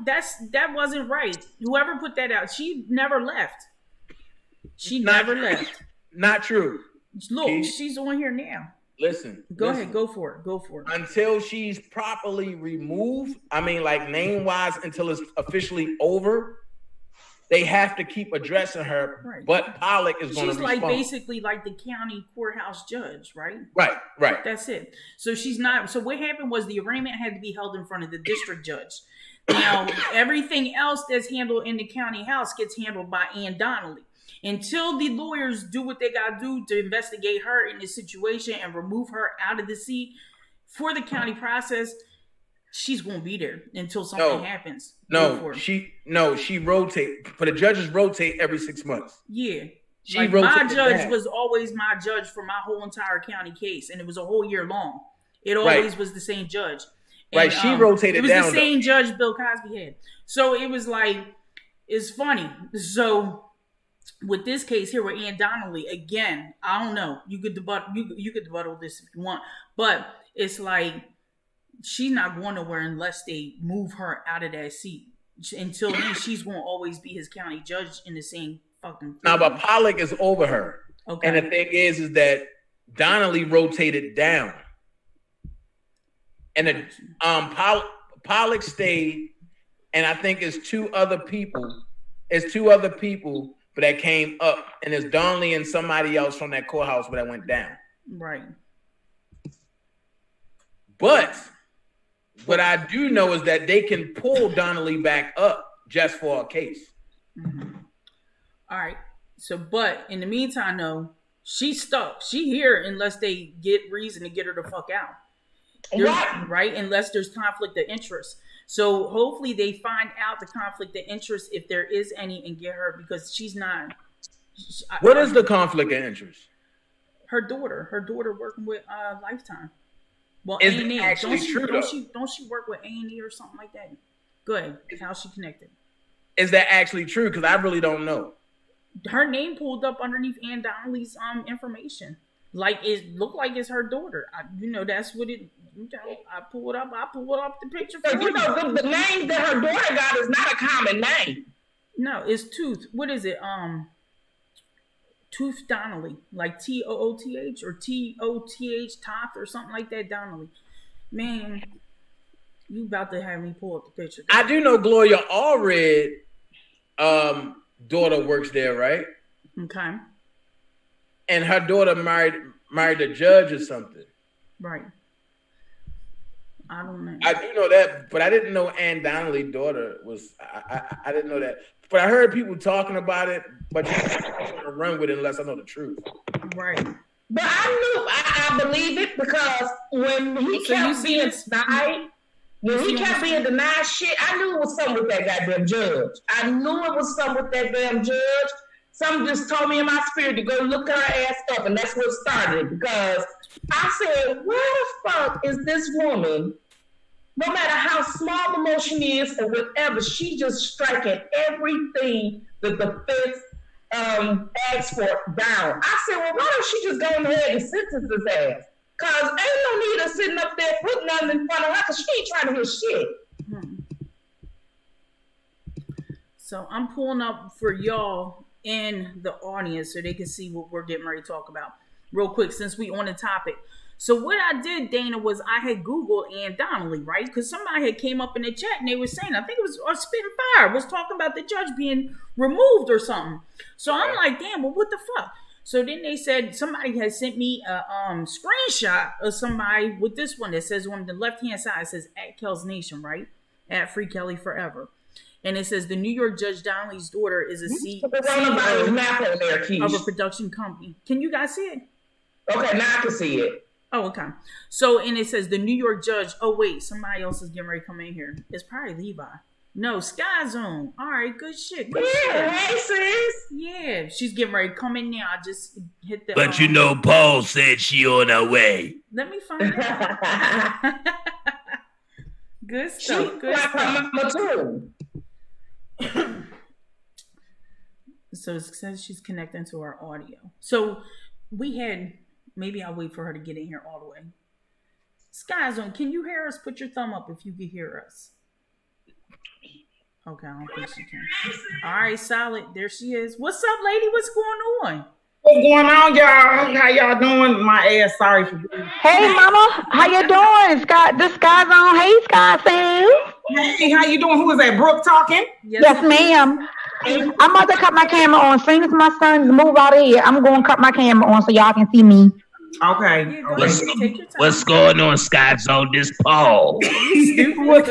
That wasn't right. Whoever put that out, she never left. She never left. Not true. Look, she's on here now. Listen. Go ahead, go for it. Until she's properly removed, I mean, like name-wise, until it's officially over, they have to keep addressing her. Right. But Pollock is going to respond. She's like basically like the county courthouse judge, right? Right. That's it. So she's not. So what happened was the arraignment had to be held in front of the district judge. Now everything else that's handled in the county house gets handled by Ann Donnelly. Until the lawyers do what they got to do to investigate her in this situation and remove her out of the seat for the county process, she's going to be there until something happens. She rotate. For the judges rotate every 6 months. Yeah. Like my judge was always my judge for my whole entire county case, and it was a whole year long. It always was the same judge. Right, she rotated down. It was the same judge Bill Cosby had. So it was like, it's funny. So with this case here with Ann Donnelly, again, I don't know. You could debuttal this if you want, but it's like she's not going nowhere unless they move her out of that seat. Until then, she's going to always be his county judge in the same fucking. Now, but Pollock is over her. Okay. And the thing is that Donnelly rotated down. And Pollock stayed, and I think it's two other people. But that came up, and it's Donnelly and somebody else from that courthouse where that went down. Right. But what I do know is that they can pull Donnelly back up just for a case. Mm-hmm. All right. So, but in the meantime, though, she's stuck. She here unless they get reason to get her the fuck out. Right? Unless there's conflict of interest. So hopefully they find out the conflict of interest if there is any and get her because she's not. What is the conflict of interest? Her daughter working with Lifetime. Well, is A&E. It actually true? Don't she work with A&E or something like that? Go ahead. How's she connected? Is that actually true? Because I really don't know. Her name pulled up underneath Ann Donnelly's information. Like it looked like it's her daughter. That's what it. I pulled up the picture for you. The name that her daughter got is not a common name. No, it's Tooth. What is it? Tooth Donnelly, like Tooth or Toth Toth or something like that. Donnelly, man, you about to have me pull up the picture. I do know Gloria Allred, daughter works there, right? Okay. And her daughter married a judge or something. Right. I don't know. I do know that, but I didn't know Ann Donnelly's daughter was. I didn't know that, but I heard people talking about it. But you can't run with it unless I know the truth. Right. But I believe it because when he kept being denied shit, I knew it was something with that goddamn judge. I knew it was something with that damn judge. Something just told me in my spirit to go look her ass up, and that's what started it. Because I said, where the fuck is this woman? No matter how small the motion is or whatever, she just striking everything the defense asked for down. I said, well, why don't she just go ahead and sentence his ass? Because ain't no need of sitting up there putting nothing in front of her because she ain't trying to hear shit. So I'm pulling up for y'all in the audience so they can see what we're getting ready to talk about real quick since we on the topic. So what I did, Dana, was I had Googled Ann Donnelly, right? Because somebody had came up in the chat and they were saying, I think it was Spitting Fire, was talking about the judge being removed or something. So I'm like, damn, well, what the fuck? So then they said somebody had sent me a screenshot of somebody with this one that says on the left-hand side, it says at Kel's Nation, right? At Free Kelly Forever. And it says the New York Judge Donnelly's daughter is a CEO of a production company. Can you guys see it? Okay, now I can see it. Oh, okay. So, and it says the New York judge. Oh, wait, somebody else is getting ready to come in here. It's probably Levi. No, Sky Zone. All right, good shit. Good shit. Hey, sis. Yeah, she's getting ready to come in now. I just hit the. But Paul said she on her way. Let me find out. Good stuff. Good stuff. So it says she's connecting to our audio. So we had. Maybe I'll wait for her to get in here all the way. Sky Zone, can you hear us? Put your thumb up if you can hear us. Okay, I don't think she can. All right, solid. There she is. What's up, lady? What's going on? What's going on, y'all? How y'all doing? My ass, sorry for doing. Hey, mama. How you doing? This Sky Zone. Hey, Sky Zone. Hey, how you doing? Who is that? Brooke talking? Yes, ma'am. I'm about to cut my camera on. As soon as my son move out of here, I'm going to cut my camera on so y'all can see me. Okay. Yeah, what's going on, Sky Zone? This Paul. What's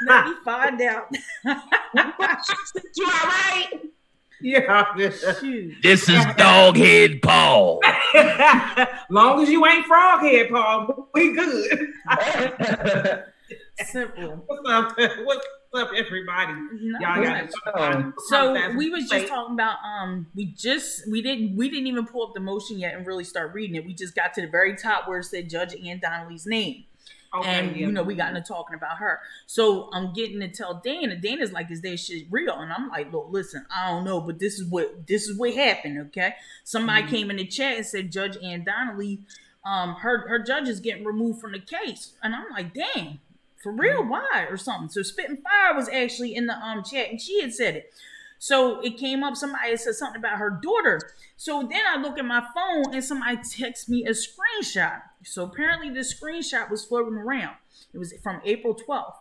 Let me find out. You all right? Yeah. Shoot. This is Doghead Paul. Long as you ain't Froghead, Paul, we good. Simple. What's up? What's up, everybody? No, Y'all right. got So we was just talking about we didn't even pull up the motion yet and really start reading it. We just got to the very top where it said Judge Ann Donnelly's name. Okay, and we got into talking about her. So I'm getting to tell Dana. Dana's like, "Is that shit real?" And I'm like, "Look, listen, I don't know, but this is what happened." Okay, somebody came in the chat and said Judge Ann Donnelly, her judge is getting removed from the case, and I'm like, "Damn, for real? Why?" or something. So Spitting Fire was actually in the chat, and she had said it. So it came up. Somebody said something about her daughter. So then I look at my phone and somebody texts me a screenshot. So apparently the screenshot was floating around. It was from April 12th.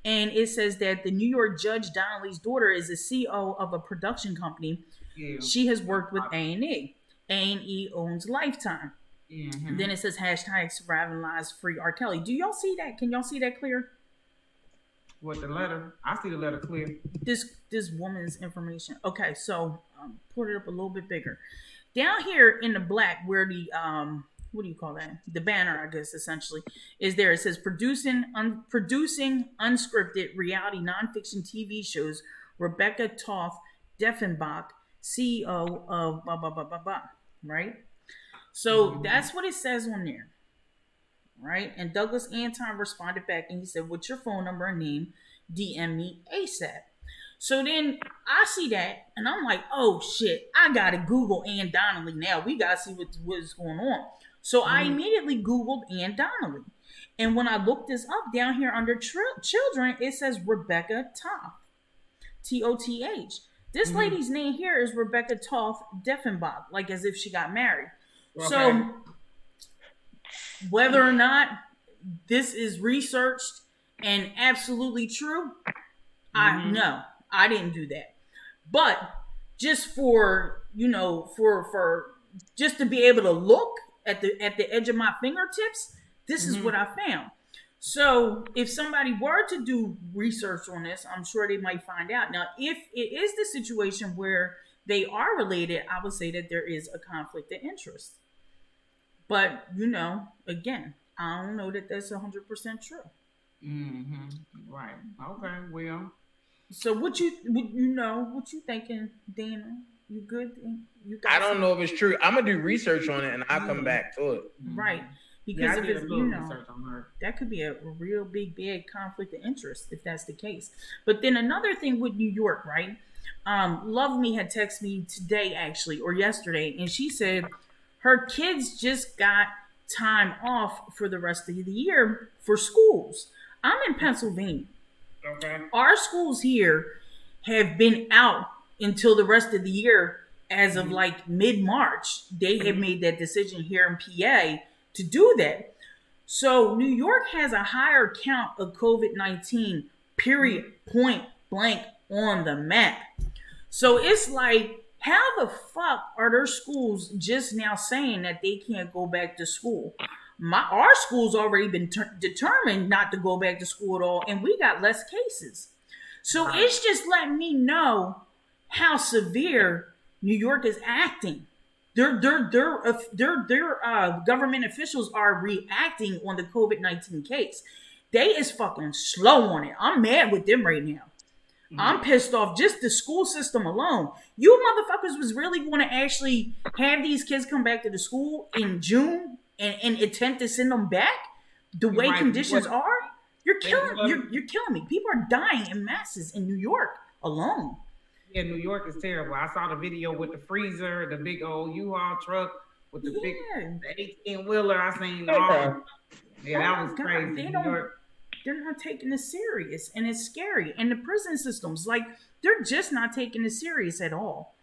And it says that the New York Judge Donnelly's daughter is the CEO of a production company. Yeah. She has worked with A&E. A&E owns Lifetime. Mm-hmm. And then it says hashtag surviving lives free R. Kelly. Do y'all see that? Can y'all see that clear? What, the letter? I see the letter clear. This woman's information. Okay, so put it up a little bit bigger. Down here in the black where the what do you call that? The banner, I guess, essentially, is there. It says producing unscripted reality nonfiction TV shows, Rebecca Toth Deffenbach, CEO of blah, blah, blah, blah, blah, right? So that's what it says on there, right? And Douglas Anton responded back and he said, "What's your phone number and name? DM me ASAP." So then I see that and I'm like, "Oh shit, I gotta Google Ann Donnelly now. We gotta see what's going on." So I immediately Googled Ann Donnelly. And when I looked this up down here under children, it says Rebecca Toth. Toth. This lady's name here is Rebecca Toth Deffenbach, like as if she got married. Okay. So whether or not this is researched and absolutely true, I didn't do that. But just for, for just to be able to look at the edge of my fingertips, this is what I found. So if somebody were to do research on this, I'm sure they might find out. Now, if it is the situation where they are related, I would say that there is a conflict of interest. But, again, I don't know that that's 100% true. Mm-hmm. Right. Okay, well. So what you thinking, Dana? You good? I don't know if it's true. I'm gonna do research on it and I'll come back to it. Right. Because if it's, that could be a real big conflict of interest if that's the case. But then another thing with New York, right? Love Me had texted me today actually, or yesterday, and she said her kids just got time off for the rest of the year for schools. I'm in Pennsylvania. Okay. Our schools here have been out until the rest of the year as of like mid-March. They have made that decision here in PA to do that. So New York has a higher count of COVID-19, period, point blank on the map. So it's like, how the fuck are their schools just now saying that they can't go back to school? Our school's already been determined not to go back to school at all, and we got less cases. So it's just letting me know how severe New York is acting. Their government officials are reacting on the COVID-19 case. They is fucking slow on it. I'm mad with them right now. I'm pissed off just the school system alone. You motherfuckers was really going to actually have these kids come back to the school in June and attempt to send them back the way conditions are? You're killing me. People are dying in masses in New York alone. Yeah, New York is terrible. I saw the video with the freezer, the big old U-Haul truck with the big 18-wheeler. I seen all. Yeah, that was crazy. They're not taking it serious, and it's scary. And the prison systems, like, they're just not taking it serious at all.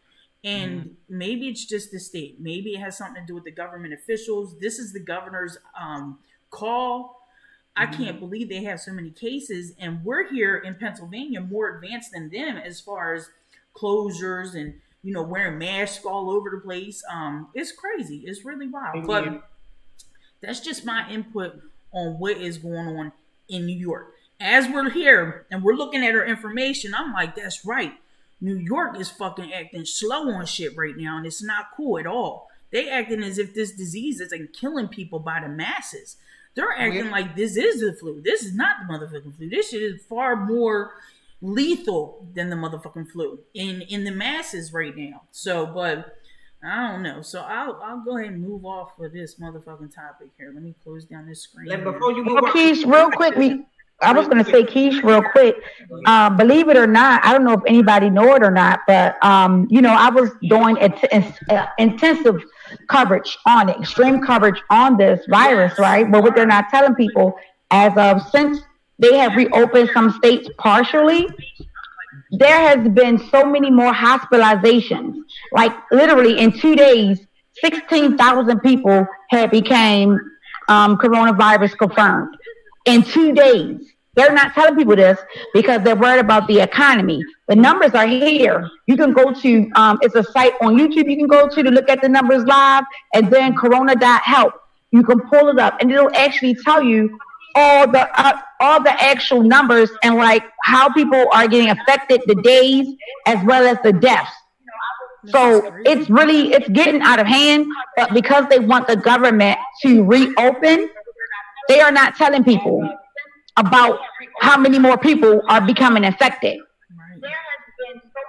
And maybe it's just the state. Maybe it has something to do with the government officials. This is the governor's call. I can't believe they have so many cases, and we're here in Pennsylvania more advanced than them as far as closures and wearing masks all over the place. It's crazy. It's really wild. But that's just my input on what is going on in New York. As we're here and we're looking at our information, I'm like, that's right. New York is fucking acting slow on shit right now, and it's not cool at all. They acting as if this disease is like killing people by the masses. They're acting like this is the flu. This is not the motherfucking flu. This shit is far more lethal than the motherfucking flu in the masses right now. So, but I don't know. So I'll go ahead and move off of this motherfucking topic here. Let me close down this screen. Before you move on, Keish, real quick, I was going to say, Keish, real quick. Believe it or not, I don't know if anybody know it or not, but I was doing intensive coverage on it, extreme coverage on this virus, right? But what they're not telling people, since they have reopened some states partially, there has been so many more hospitalizations. Like literally in 2 days, 16,000 people had became coronavirus confirmed in 2 days. They're not telling people this because they're worried about the economy. The numbers are here. You can go to, it's a site on YouTube you can go to look at the numbers live, and then corona.help. You can pull it up and it'll actually tell you all the actual numbers and like how people are getting affected, the days as well as the deaths. So it's getting out of hand, but because they want the government to reopen, they are not telling people about how many more people are becoming infected.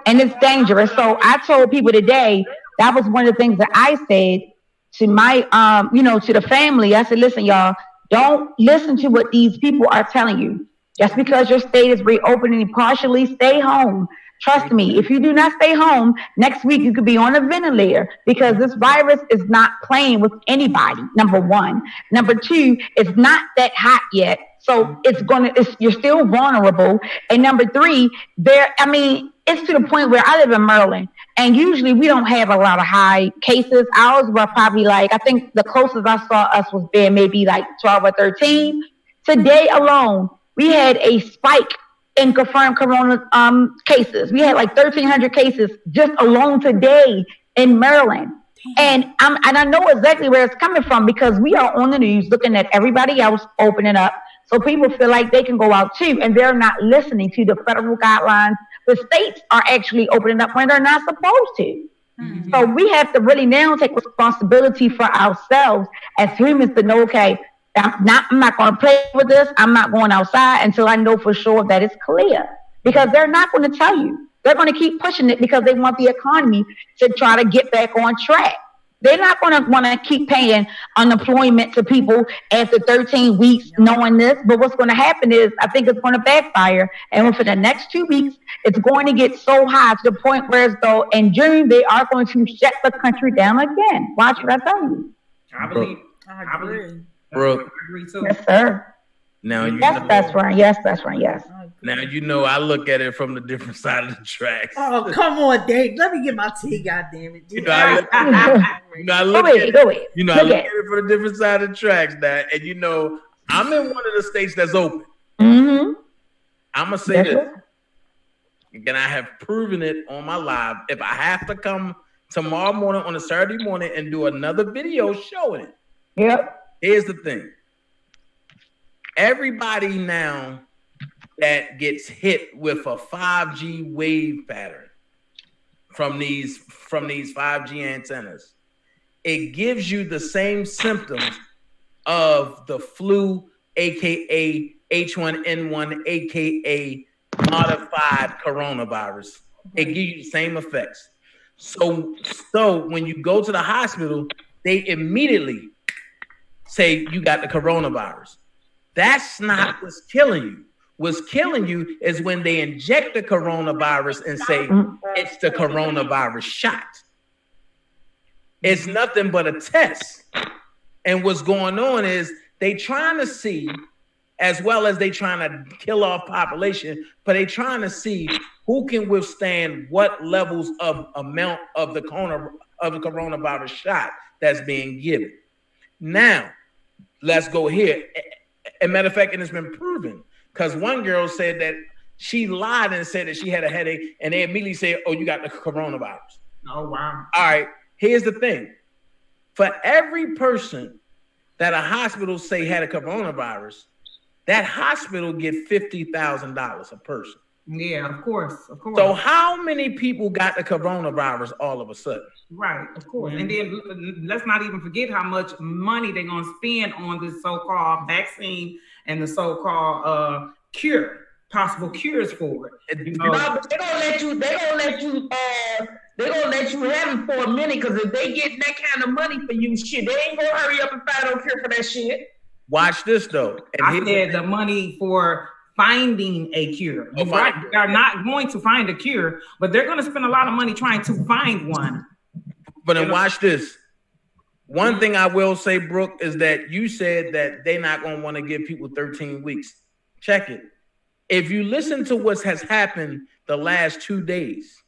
And it's dangerous. So I told people today, that was one of the things that I said to my, to the family. I said, listen, y'all, don't listen to what these people are telling you. Just because your state is reopening partially, stay home. Trust me, if you do not stay home, next week you could be on a ventilator because this virus is not playing with anybody, number one. Number two, it's not that hot yet. So you're still vulnerable. And number three, it's to the point where I live in Maryland, and usually we don't have a lot of high cases. Ours were probably I think the closest I saw us was being maybe 12 or 13. Today alone, we had a spike in confirmed corona cases. We had 1,300 cases just alone today in Maryland. And I know exactly where it's coming from because we are on the news looking at everybody else opening up. So people feel like they can go out too, and they're not listening to the federal guidelines. The states are actually opening up when they're not supposed to. Mm-hmm. So we have to really now take responsibility for ourselves as humans to know, okay, I'm not going to play with this. I'm not going outside until I know for sure that it's clear. Because they're not going to tell you. They're going to keep pushing it because they want the economy to try to get back on track. They're not going to want to keep paying unemployment to people after 13 weeks knowing this. But what's going to happen is I think it's going to backfire. And for the next 2 weeks, it's going to get so high to the point where as though in June, they are going to shut the country down again. Watch what I tell you. I believe. Brooke. Yes, sir. Now that's right. Yes, that's right. Yes. Now I look at it from the different side of the tracks. Oh, come on, Dave. Let me get my tea, goddamn it. I look at it from the different side of the tracks now, and I'm in one of the states that's open. Mm-hmm. I'm gonna say this, and I have proven it on my live. If I have to come tomorrow morning on a Saturday morning and do another video showing it. Yep. Here's the thing. Everybody now that gets hit with a 5G wave pattern from these 5G antennas, it gives you the same symptoms of the flu, aka H1N1, aka modified coronavirus. It gives you the same effects. So when you go to the hospital, they immediately say you got the coronavirus. That's not what's killing you. What's killing you is when they inject the coronavirus and say it's the coronavirus shot. It's nothing but a test. And what's going on is they trying to see, as well as they trying to kill off population, but they trying to see who can withstand what levels of amount of the coronavirus shot that's being given. Now, let's go here. As a matter of fact, and it's been proven, because one girl said that she lied and said that she had a headache, and they immediately said, oh, you got the coronavirus. Oh, wow. All right, here's the thing. For every person that a hospital say had a coronavirus, that hospital get $50,000 a person. Yeah, of course. So how many people got the coronavirus all of a sudden? Right, of course. Mm-hmm. And then let's not even forget how much money they're going to spend on this so-called vaccine and the so-called cure. possible cures for it. You know? No, but they're gonna let you have it for a minute, because if they get that kind of money for you, shit, they ain't gonna hurry up and find no cure for that shit. Watch this though. And I said the money for finding a cure. You're right. They're not going to find a cure, but they're going to spend a lot of money trying to find one. But then watch this. One thing I will say, Brooke, is that you said that they're not going to want to give people 13 weeks. Check it. If you listen to what has happened the last 2 days,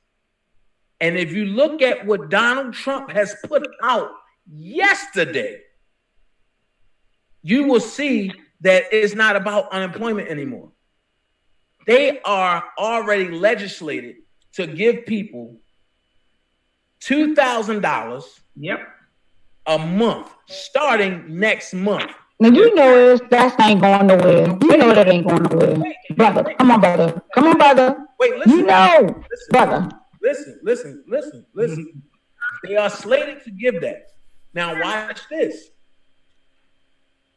and if you look at what Donald Trump has put out yesterday, you will see that it's not about unemployment anymore. They are already legislated to give people $2,000 a month starting next month. Now you know that ain't going nowhere. You know that ain't going nowhere. Brother, come on, brother. Come on, brother. Wait, listen. You know, brother. Listen. They are slated to give that. Now watch this.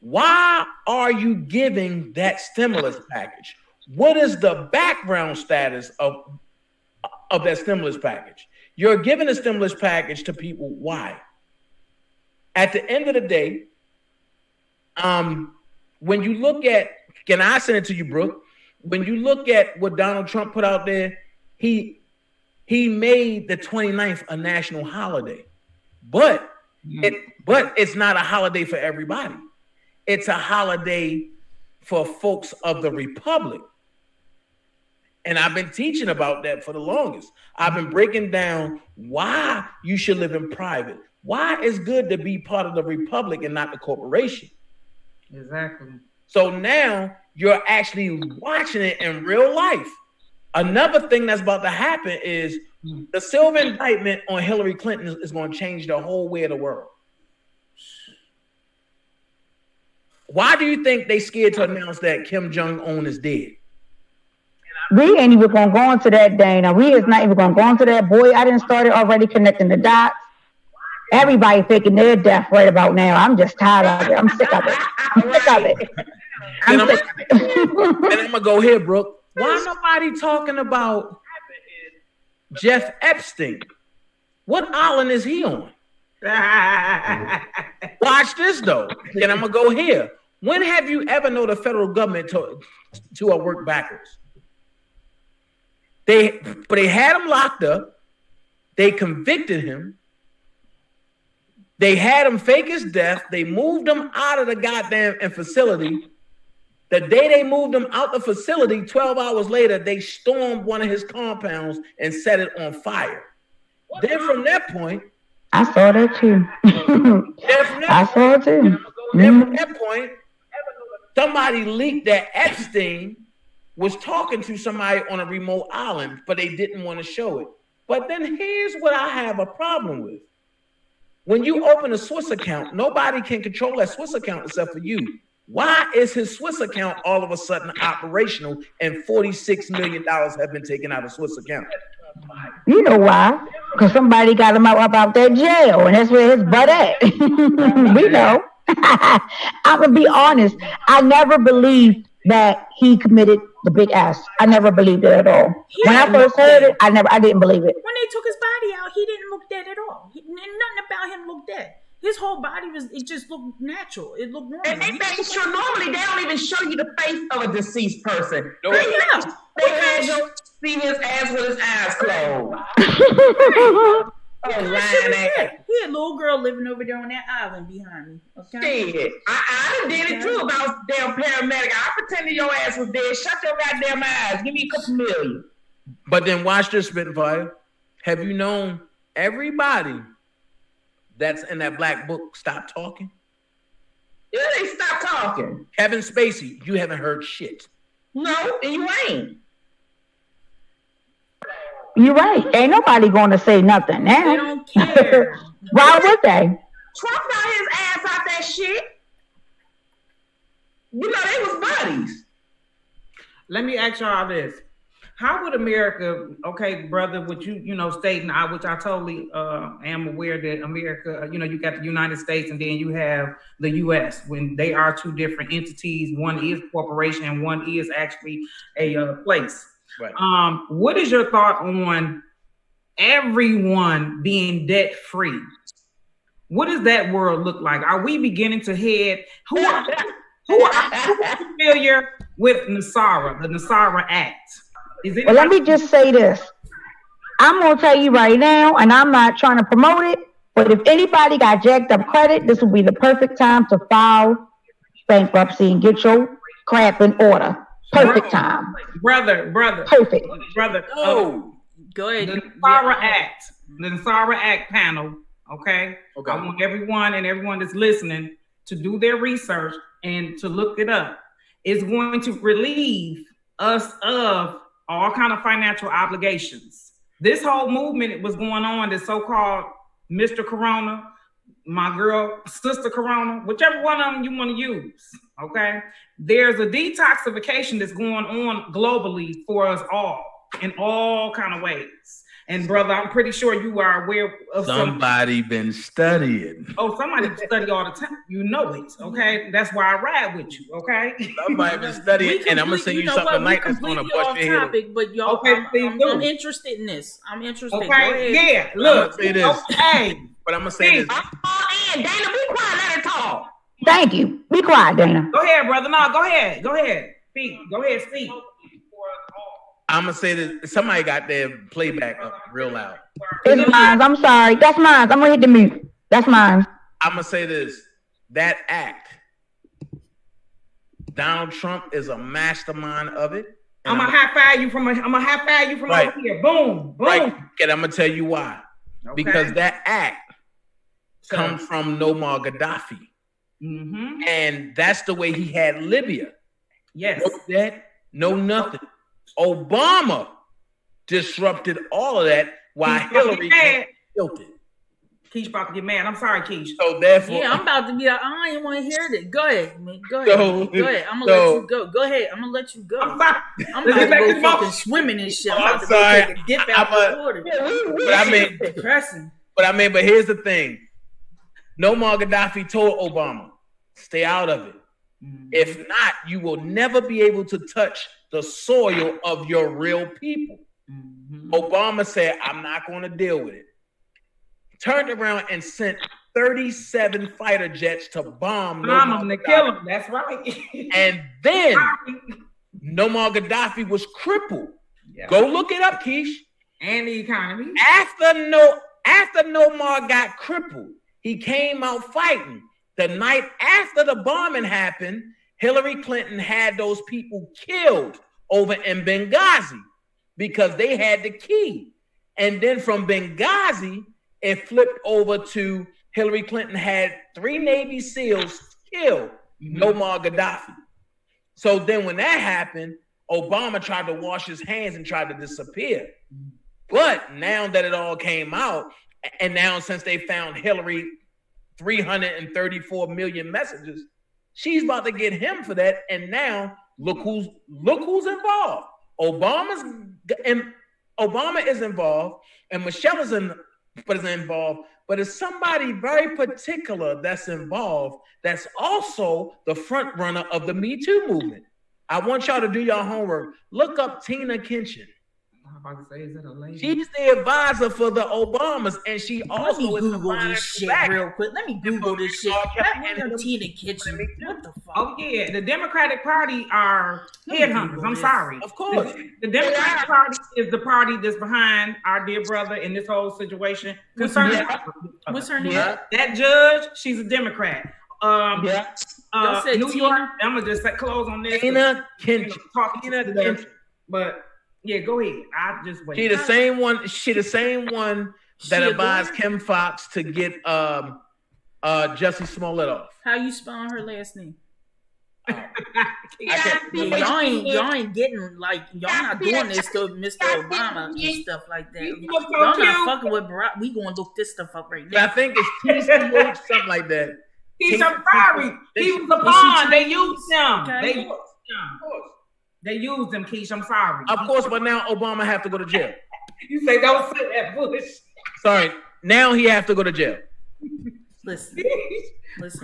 Why are you giving that stimulus package? What is the background status of that stimulus package? You're giving a stimulus package to people. Why? At the end of the day, when you look at, can I send it to you, Brooke? When you look at what Donald Trump put out there, he made the 29th a national holiday, but it's not a holiday for everybody. It's a holiday for folks of the Republic. And I've been teaching about that for the longest. I've been breaking down why you should live in private. Why it's good to be part of the Republic and not the corporation. Exactly. So now you're actually watching it in real life. Another thing that's about to happen is the silver indictment on Hillary Clinton is going to change the whole way of the world. Why do you think they scared to announce that Kim Jong-un is dead? We ain't even gonna go into that, Dana. We is not even gonna go into that. Boy, I didn't start it already connecting the dots. Everybody faking their death right about now. I'm just tired of it. I'm sick of it. And I'm gonna go here, Brooke. Why nobody talking about Jeff Epstein? What island is he on? Watch this though, and I'm gonna go here. When have you ever known the federal government to work backwards? They had him locked up. They convicted him. They had him fake his death. They moved him out of the goddamn facility. The day they moved him out the facility, 12 hours later, they stormed one of his compounds and set it on fire. Then from that point, I saw that too. I saw it too. Then from that point, somebody leaked that Epstein was talking to somebody on a remote island, but they didn't want to show it. But then here's what I have a problem with. When you open a Swiss account, nobody can control that Swiss account except for you. Why is his Swiss account all of a sudden operational and $46 million have been taken out of Swiss account? You know why? Because somebody got him out about that jail, and that's where his butt at. We know. I'm going to be honest. I never believed that he committed the big ass. I never believed it at all. When I first heard it, I didn't believe it. When they took his body out, he didn't look dead at all. Nothing about him looked dead. His whole body it just looked natural. It looked normal. And normally they don't even show you the face of a deceased person. No. They had you see his ass with his eyes closed. He had a little girl living over there on that island behind me. Okay. Shit. I did it too about damn paramedic. I pretended your ass was dead. Shut your goddamn eyes. Give me a couple million. But then watch this, Spitfire. Have you known everybody that's in that black book stop talking? Yeah, they stopped talking. Kevin Spacey, you haven't heard shit. No, and you ain't. You're right. Ain't nobody going to say nothing now. They don't care. Why would they? Trump got his ass out that shit. You know, they was buddies. Let me ask y'all this. How would America, okay, brother, what you know, stating, which I totally am aware that America, you got the United States and then you have the U.S. when they are two different entities. One is corporation and one is actually a place. Right. What is your thought on everyone being debt free? What does that world look like? Are we beginning to head? Who are familiar with NASARA, the NASARA Act? Well, let me just say this. I'm going to tell you right now, and I'm not trying to promote it, but if anybody got jacked up credit, this would be the perfect time to file bankruptcy and get your crap in order. Perfect time. Brother. Perfect. Brother. Go ahead. The NASARA Act panel, okay? I want everyone that's listening to do their research and to look it up. It's going to relieve us of all kind of financial obligations. This whole movement was going on, this so-called Mr. Corona, my girl, Sister Corona, whichever one of them you want to use, okay? There's a detoxification that's going on globally for us all in all kind of ways. And brother, I'm pretty sure you are aware of somebody been studying. Oh, somebody study all the time. You know it, okay? That's why I ride with you, okay? Somebody been studying, and I'm gonna send you something tonight that's gonna bust your head. Topic, but y'all, okay, I'm interested in this. I'm interested. Okay, yeah. Look, say this. Okay, but I'm gonna say this. Dana, be quiet. Let her talk. Thank you. Be quiet, Dana. Go ahead, brother. No, go ahead. Speak. Go ahead, speak. I'm gonna say this. Somebody got their playback up real loud. It's mine. I'm sorry. That's mine. I'm gonna hit the mute. That's mine. I'm gonna say this. That act, Donald Trump is a mastermind of it. I'm gonna high five you from right. Over here. Boom, boom. Right. And I'm gonna tell you why. Okay. Because that act comes from Muammar Gaddafi. Mm-hmm. And that's the way he had Libya. Yes. No debt, no nothing. Obama disrupted all of that while Hillary built it. Keish about to get mad. I'm sorry, Keish. So therefore, I'm about to be like, I ain't want to hear that. Go ahead, man. Go ahead. I'm gonna let you go. Go ahead. I'm gonna let you go. I'm about to go fucking swimming and shit. I'm about to go take a dip out the water. But I mean, depressing. But here's the thing. Muammar Gaddafi told Obama, stay out of it. Mm-hmm. If not, you will never be able to touch the soil of your real people. Mm-hmm. Obama said, I'm not going to deal with it. Turned around and sent 37 fighter jets to bomb them to kill him. That's right. And then Muammar Gaddafi was crippled. Yeah. Go look it up, Keish. And the economy. After Muammar got crippled, he came out fighting. The night after the bombing happened, Hillary Clinton had those people killed over in Benghazi because they had the key. And then from Benghazi, it flipped over to Hillary Clinton had 3 Navy SEALs kill Muammar Gaddafi. So then when that happened, Obama tried to wash his hands and tried to disappear. But now that it all came out, and now since they found Hillary 334 million messages, she's about to get him for that. And now look who's involved. Obama is involved, and Michelle is involved, but it's somebody very particular that's involved that's also the front runner of the Me Too movement. I want y'all to do your homework. Look up Tina Kinchin. I'm about to say, is it a lady? She's the advisor for the Obamas, and she also is Google this shit real quick. Let me Google this shit. Tina Kinchin. What the fuck? Oh yeah, the Democratic Party are headhunters. I'm sorry. Of course, the Democratic Party is the party that's behind our dear brother in this whole situation. What's her name? That judge, she's a Democrat. New York. I'm gonna just close on this. Tina Kinchin. But yeah, go ahead. I just wait. She the same one that advised Kim Fox to get Jussie Smollett off. How you spelling her last name? Y'all ain't getting like y'all not doing this to Mr. Obama and stuff like that. Y'all not fucking with Barack. We gonna look this stuff up right now. I think it's TCH, something like that. He's a Ferrari. He was a pawn. They used him. They used him. They used them, Keish. I'm sorry. Of course, but now Obama have to go to jail. You say don't say that bullshit. Sorry, now he have to go to jail. Listen,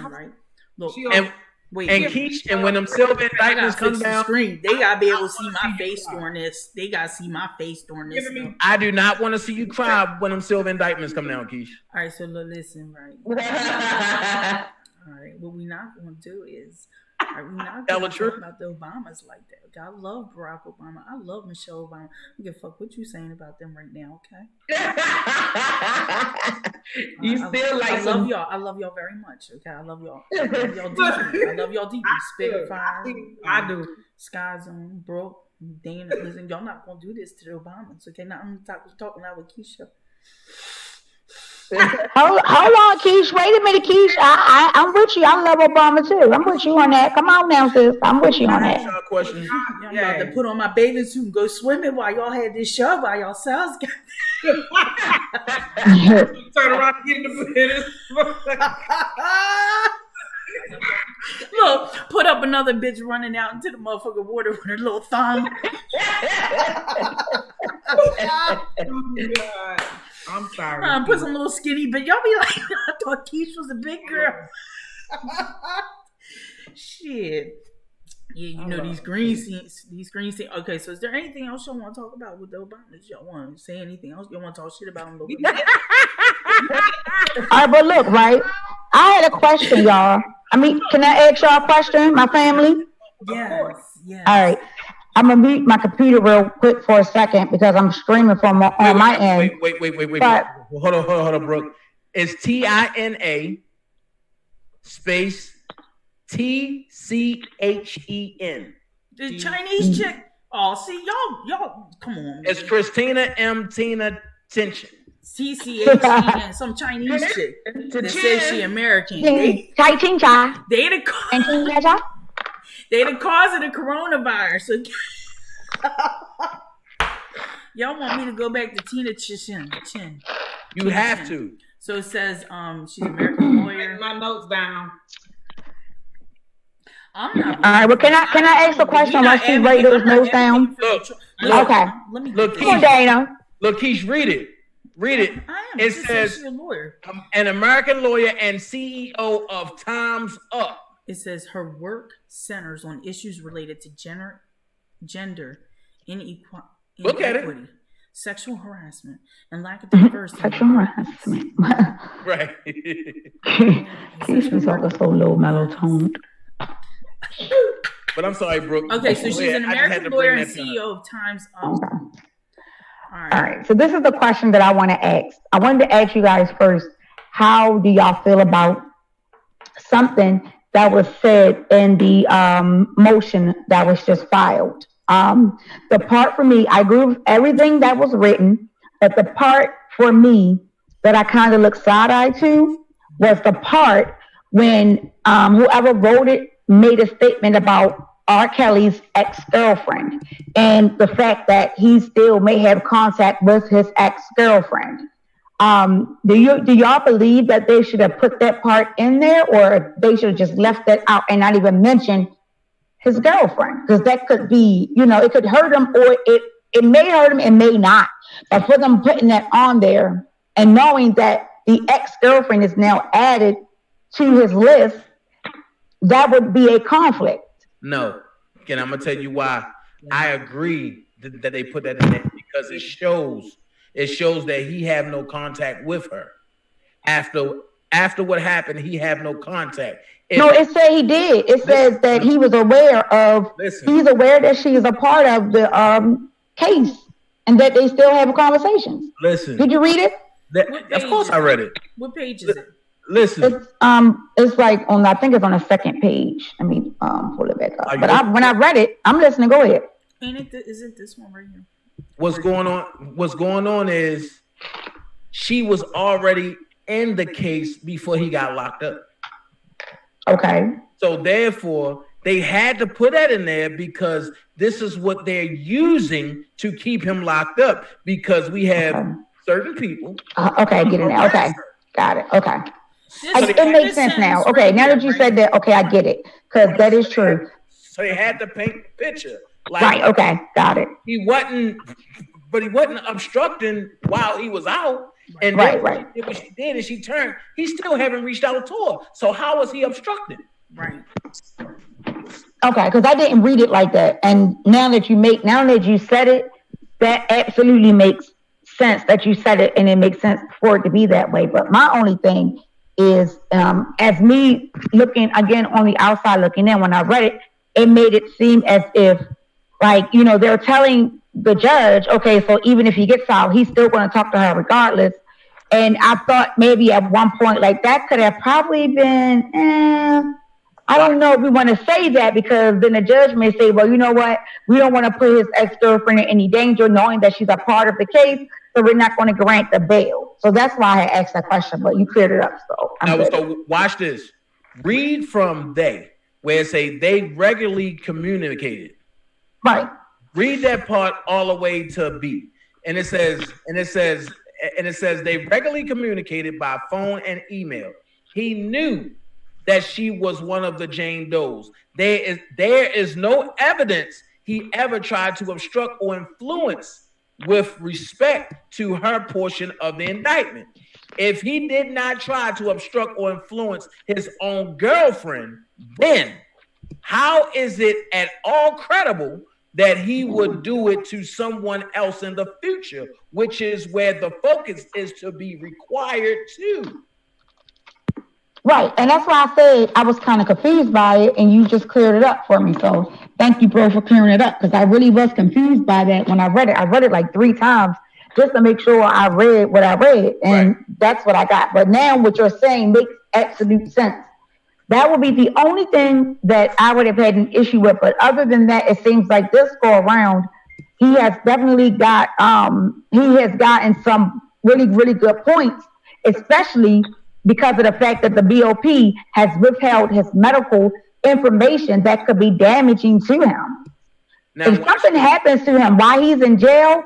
right? Look, and Keish, and when them silver indictments come down, screen, they gotta be able to see my face during this. They gotta see my face during this. I do not want to see you cry when them silver indictments come down, Keish. All right, so listen, right? All right, what we not gonna do is. We're not going to talk about the Obamas like that. Okay? I love Barack Obama. I love Michelle Obama. I don't give a fuck what you saying about them right now, okay? I love y'all. I love y'all very much, okay? I love y'all. I love y'all deeply. I love y'all deeply. Spitfire. I do. Sky Zone, Brooke, Dana. Listen, y'all not going to do this to the Obamas, okay? Now I'm talking now with Keisha. Hold on, Keish. Wait a minute, Keish. I'm with you. I love Obama too. I'm with you on that. Come on now, sis. I'm with you on that. I'm about to put on my bathing suit and go swimming while y'all had this show by yourselves. Turn around and get in the bed. Look, put up another bitch running out into the motherfucking water with her little thumb. Oh, God. I'm sorry. Put some little skinny, but y'all be like, I thought Keish was a big girl. Shit. Yeah, you know these green scenes. Okay, so is there anything else y'all want to talk about with the Obamas? Y'all want to say anything else? Y'all want to talk shit about them? All right, but look, right? I had a question, y'all. I mean, can I ask y'all a question, my family? Yes. All right. I'm going to mute my computer real quick for a second because I'm streaming from on my end. Wait. But, hold on, Brooke. It's TINA space TCHEN. The Chinese chick. Oh, see, y'all, come on. It's Christina M. Tina Tension. TCHEN, some Chinese chick that says she American. They the cause of the coronavirus. Y'all want me to go back to Tina Chin? You have to. So it says she's an American lawyer. Write my notes down. I'm not. All right. Well, can I ask a question while she write those notes down? Okay. Look, come on, Dana. Look, Keish, read it. It says an American lawyer and CEO of Time's Up. It says her work centers on issues related to gender inequity, sexual harassment, and lack of diversity. Sexual harassment. Right. She's talking so low, mellow-toned. But I'm sorry, Brooke. Okay, so she's an American lawyer and CEO of Time's Up. Okay. All right. So this is the question that I want to ask. I wanted to ask you guys first, how do y'all feel about something that was said in the motion that was just filed? The part for me, I agree with everything that was written, but the part for me that I kind of looked side-eye to was the part when whoever wrote it made a statement about R. Kelly's ex-girlfriend and the fact that he still may have contact with his ex-girlfriend. Do y'all believe that they should have put that part in there, or they should have just left that out and not even mention his girlfriend? Because that could be, it could hurt him, or it may hurt him, it may not. But for them putting that on there and knowing that the ex-girlfriend is now added to his list, that would be a conflict. No, and I'm gonna tell you why. I agree that they put that in there because it shows that he have no contact with her. After what happened, he have no contact. No, it said he did. It says that he was aware of. He's aware that she is a part of the case, and that they still have conversations. Listen, did you read it? Of course, I read it. What page is it? Listen, it's like I think it's on the second page. Let me pull it back up. But when I read it, I'm listening. Go ahead. Is it this one right here? What's going on is she was already in the case before he got locked up. Okay. So therefore, they had to put that in there because this is what they're using to keep him locked up, because we have certain people. Okay, get in there. Okay, got it. Okay. It makes sense now. Okay, now that you said that, okay, I get it, because that is true. So they had to paint the picture Like, right. Okay. Got it. He wasn't obstructing while he was out. And right, then what she did is she turned. He still haven't reached out to her. So how was he obstructing? Right. Okay, because I didn't read it like that. And now that you said it, that absolutely makes sense that you said it, and it makes sense for it to be that way. But my only thing is, as me looking again on the outside looking in, when I read it, it made it seem as if, like, they're telling the judge, okay, so even if he gets out, he's still going to talk to her regardless. And I thought maybe at one point, like, that could have probably been, I don't know if we want to say that, because then the judge may say, well, you know what? We don't want to put his ex-girlfriend in any danger knowing that she's a part of the case, so we're not going to grant the bail. So that's why I asked that question, but you cleared it up. So watch this. Read from they, where it say they regularly communicated. Right. Read that part all the way to B. And it says they regularly communicated by phone and email. He knew that she was one of the Jane Does. There is no evidence he ever tried to obstruct or influence with respect to her portion of the indictment. If he did not try to obstruct or influence his own girlfriend, then how is it at all credible that he would do it to someone else in the future, which is where the focus is to be required to? Right, and that's why I said I was kind of confused by it, and you just cleared it up for me. So thank you, bro, for clearing it up, because I really was confused by that when I read it. I read it like 3 times just to make sure I read what I read, and that's what I got. But now what you're saying makes absolute sense. That would be the only thing that I would have had an issue with. But other than that, it seems like this go around, he has definitely got he has gotten some really, really good points, especially because of the fact that the BOP has withheld his medical information that could be damaging to him. Now, if something happens to him while he's in jail,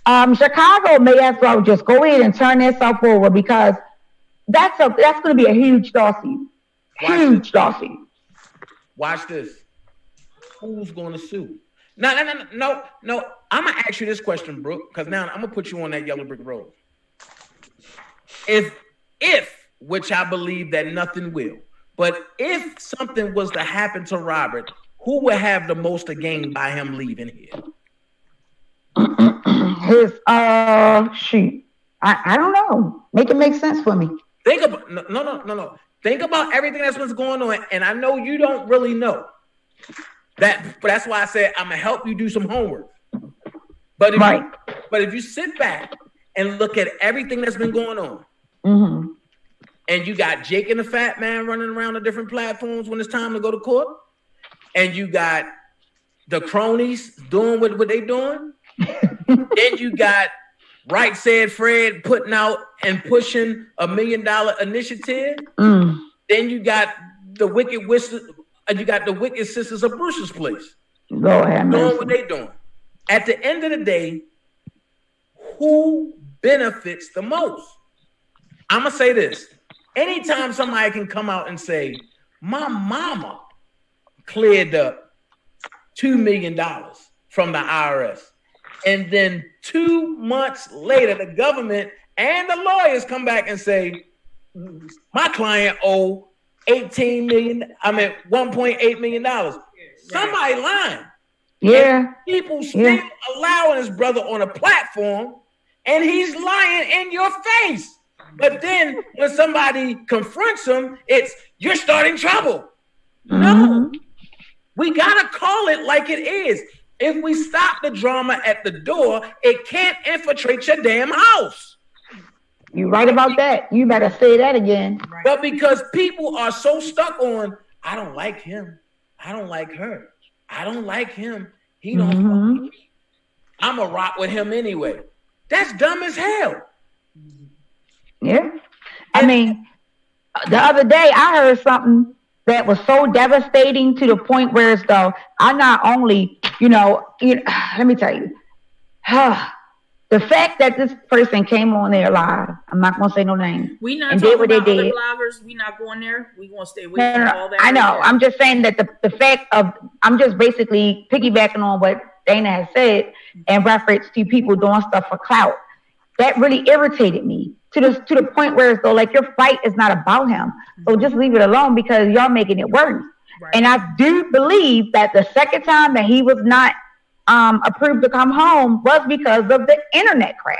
Chicago may as well just go ahead and turn themselves over, because that's going to be a huge lawsuit. Huge lawsuit. Watch this. Who's going to sue? No. I'm going to ask you this question, Brooke, because now I'm going to put you on that yellow brick road. If, which I believe that nothing will, but if something was to happen to Robert, who would have the most to gain by him leaving here? His, shoot. I don't know. Make it make sense for me. Think about, no. Think about everything that's what's going on, and I know you don't really know that, but that's why I said I'm going to help you do some homework. But if you sit back and look at everything that's been going on, and you got Jake and the Fat Man running around the different platforms when it's time to go to court, and you got the cronies doing what they doing, then you got Right Said Fred putting out and pushing $1 million initiative. Then you got the Wicked Sisters of Bruce's Place. Go ahead, doing what they doing. At the end of the day, who benefits the most? I'm gonna say this. Anytime somebody can come out and say, my mama cleared up $2 million from the IRS, and then 2 months later, the government and the lawyers come back and say, my client owe $1.8 million. Somebody lying. Yeah. And people still allowing his brother on a platform, and he's lying in your face. But then when somebody confronts him, it's, you're starting trouble. No, we got to call it like it is. If we stop the drama at the door, it can't infiltrate your damn house. You're right about that. You better say that again. But because people are so stuck on, I don't like him, I don't like her, I don't like him, he don't fuck with me, I'm going to rock with him anyway. That's dumb as hell. Yeah. I mean, the other day I heard something that was so devastating to the point where it's though, I not only, let me tell you, The fact that this person came on there live, I'm not gonna say no name. We not talking about other bloggers. We not going there. We gonna stay away from all that. I know. I'm just saying that the fact of I'm just basically piggybacking on what Dana has said in reference to people doing stuff for clout. That really irritated me to the point where it's though like your fight is not about him. So just leave it alone because y'all making it worse. Right. And I do believe that the second time that he was not approved to come home was because of the internet crap.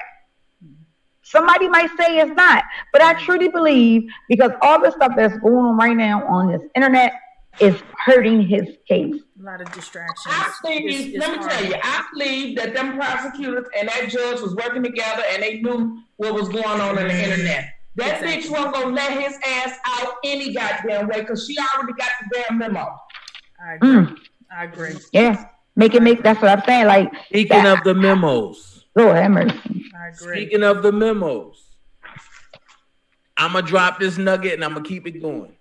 Somebody might say it's not, but I truly believe because all the stuff that's going on right now on this internet is hurting his case. A lot of distractions. Let me tell you, I believe that them prosecutors and that judge was working together and they knew what was going on the internet. That bitch wasn't gonna let his ass out any goddamn way because she already got the damn memo. I agree. Yeah. That's what I'm saying. Like speaking of the memos. Lord have mercy. I agree. Speaking of the memos, I'm gonna drop this nugget and I'm gonna keep it going.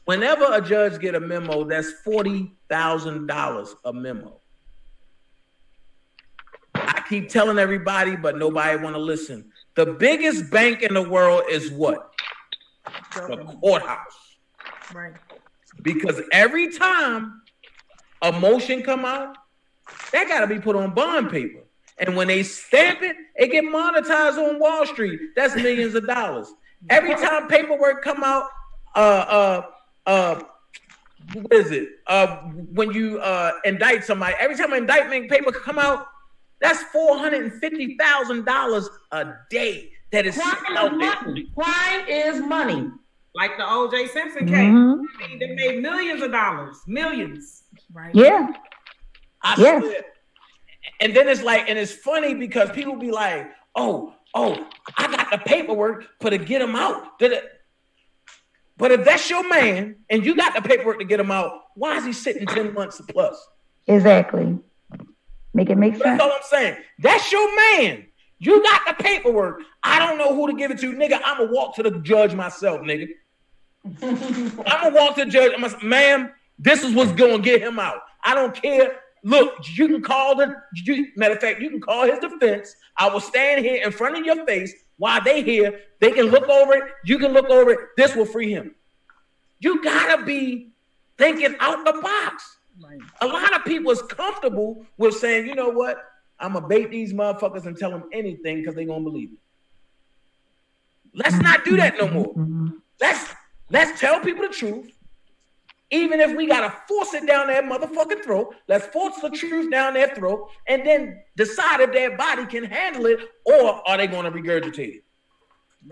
Whenever a judge get a memo, that's $40,000 a memo. I keep telling everybody, but nobody want to listen. The biggest bank in the world is what? The courthouse. Right. Because every time a motion come out, that got to be put on bond paper. And when they stamp it, it get monetized on Wall Street. That's millions of dollars. Every time paperwork come out, what is it? When you indict somebody, every time an indictment paper come out, that's $450,000 a day. That is out there. Crime is money. Like the O.J. Simpson case. I mean, they made millions of dollars. Millions. Right. Yeah. I swear. And then it's like, and it's funny because people be like, oh, I got the paperwork for to get him out. But if that's your man and you got the paperwork to get him out, why is he sitting 10 months plus? Exactly. Make it make sense. That's all I'm saying. That's your man. You got the paperwork. I don't know who to give it to. Nigga, I'm going to walk to the judge myself, nigga. I'm going to walk to the judge. Ma'am, this is what's going to get him out. I don't care. Look, you can call matter of fact, you can call his defense. I will stand here in front of your face while they here. They can look over it. You can look over it. This will free him. You got to be thinking out the box. Right. A lot of people is comfortable with saying, you know what? I'm going to bait these motherfuckers and tell them anything because they're going to believe it. Let's not do that no more. Let's tell people the truth. Even if we got to force it down their motherfucking throat, let's force the truth down their throat and then decide if their body can handle it or are they going to regurgitate it.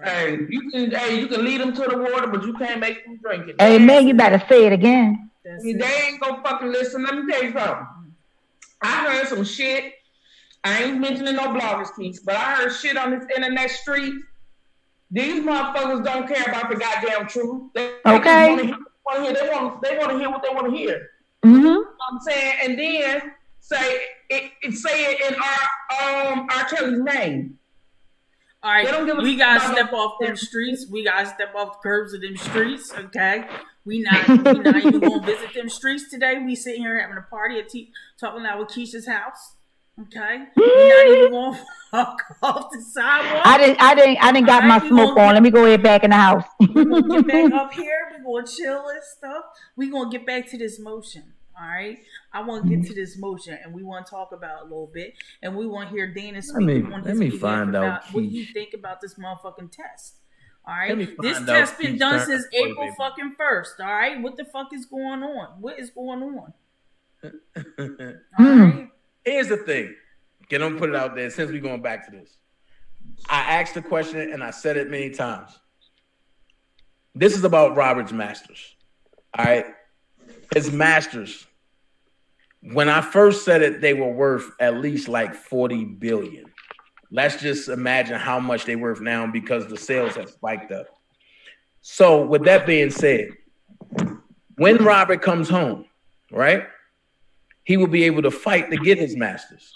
Hey, you can lead them to the water, but you can't make them drink it. Hey, man, you better say it again. They ain't gonna fucking listen. Let me tell you something. I heard some shit. I ain't mentioning no bloggers piece, but I heard shit on this internet street. These motherfuckers don't care about the goddamn truth. They want to hear what they want to hear. Mm-hmm. You know what I'm saying? And then say it in our Kelly's name. All right, we gotta step off them streets. We gotta step off the curbs of them streets. Okay, we not even gonna visit them streets today. We sitting here having a party at Talking Loud with Keisha's house. Okay, we not even gonna walk off the sidewalk. I didn't got my smoke on. Let me go ahead back in the house. We're gonna get back up here. We're gonna chill and stuff. We're gonna get back to this motion. All right, I want to get to this motion, and we want to talk about it a little bit, and we want to hear Dana speak on his behalf about what he think about this motherfucking test. All right, this test been done since April fucking 1st. All right, what the fuck is going on? What is going on? All right. Here's the thing. I'm gonna put it out there since we're going back to this. I asked the question and I said it many times. This is about Robert's masters. All right. His masters. When I first said it, they were worth at least like 40 billion. Let's just imagine how much they're worth now because the sales have spiked up. So with that being said, when Robert comes home, right, he will be able to fight to get his masters.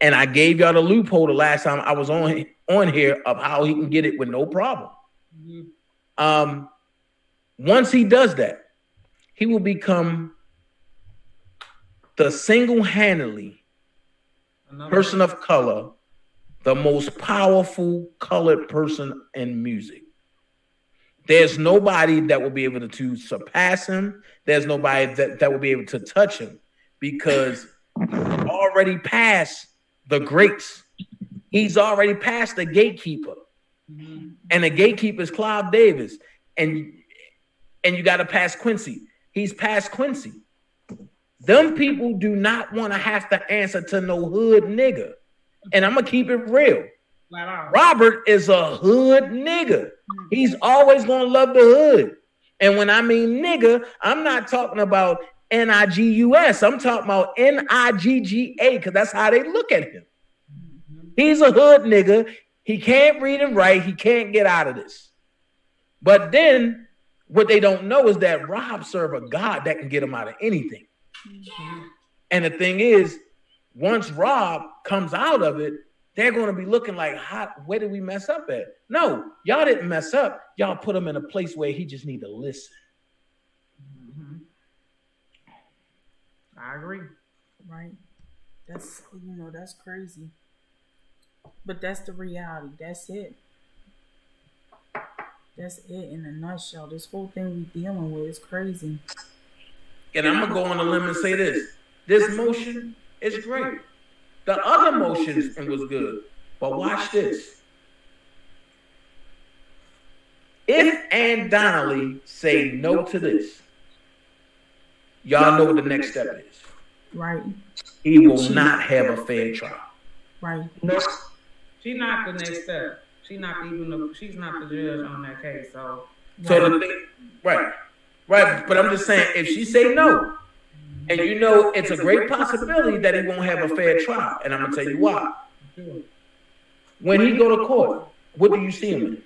And I gave y'all the loophole the last time I was on here of how he can get it with no problem. Mm-hmm. Once he does that, he will become the single-handedly person of color the most powerful colored person in music. There's nobody that will be able to surpass him. There's nobody that will be able to touch him because he's already past the greats. He's already past the gatekeeper. Mm-hmm. And the gatekeeper is Clive Davis. And you got to pass Quincy. He's past Quincy. Them people do not want to have to answer to no hood nigga. And I'm going to keep it real. Robert is a hood nigga. He's always going to love the hood. And when I mean nigga, I'm not talking about N-I-G-U-S. I'm talking about N-I-G-G-A because that's how they look at him. He's a hood nigga. He can't read and write. He can't get out of this. But then what they don't know is that Rob served a God that can get him out of anything. And the thing is, once Rob comes out of it, they're going to be looking like, where did we mess up at? No, y'all didn't mess up. Y'all put him in a place where he just need to listen. Mm-hmm. I agree. Right. That's, that's crazy. But that's the reality. That's it. That's it in a nutshell. This whole thing we dealing with is crazy. And I'm going to go on a limb and say this. This motion is great. The other motions was good. But watch this. If Ann Donnelly say no to this, y'all know what the next step is. Right. He will not have a fair trial. Right. No. She's not the next step. She's not the judge on that case. So the thing, right. But I'm just saying, if she say no, and it's a great possibility that he won't have a fair trial, and I'm gonna tell you why. When he go to court, what do you see him in?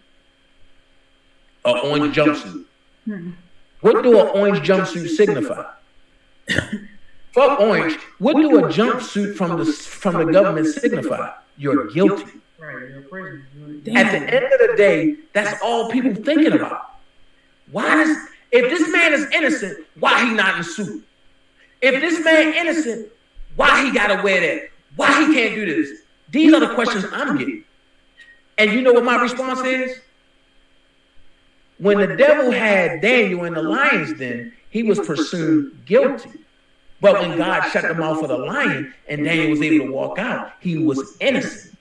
An orange jumpsuit. What do an orange jumpsuit signify? Fuck orange. What do a jumpsuit from the government signify? You're guilty. Right, you're prison. At the end of the day, that's all people thinking about. If this man is innocent, why he not in a suit? If this man innocent, why he gotta wear that? Why he can't do this? These are the questions I'm getting. And you know what my response is? When the devil had Daniel in the lion's den, he was presumed guilty. But when God shut the mouth of the lion and Daniel was able to walk out, he was innocent.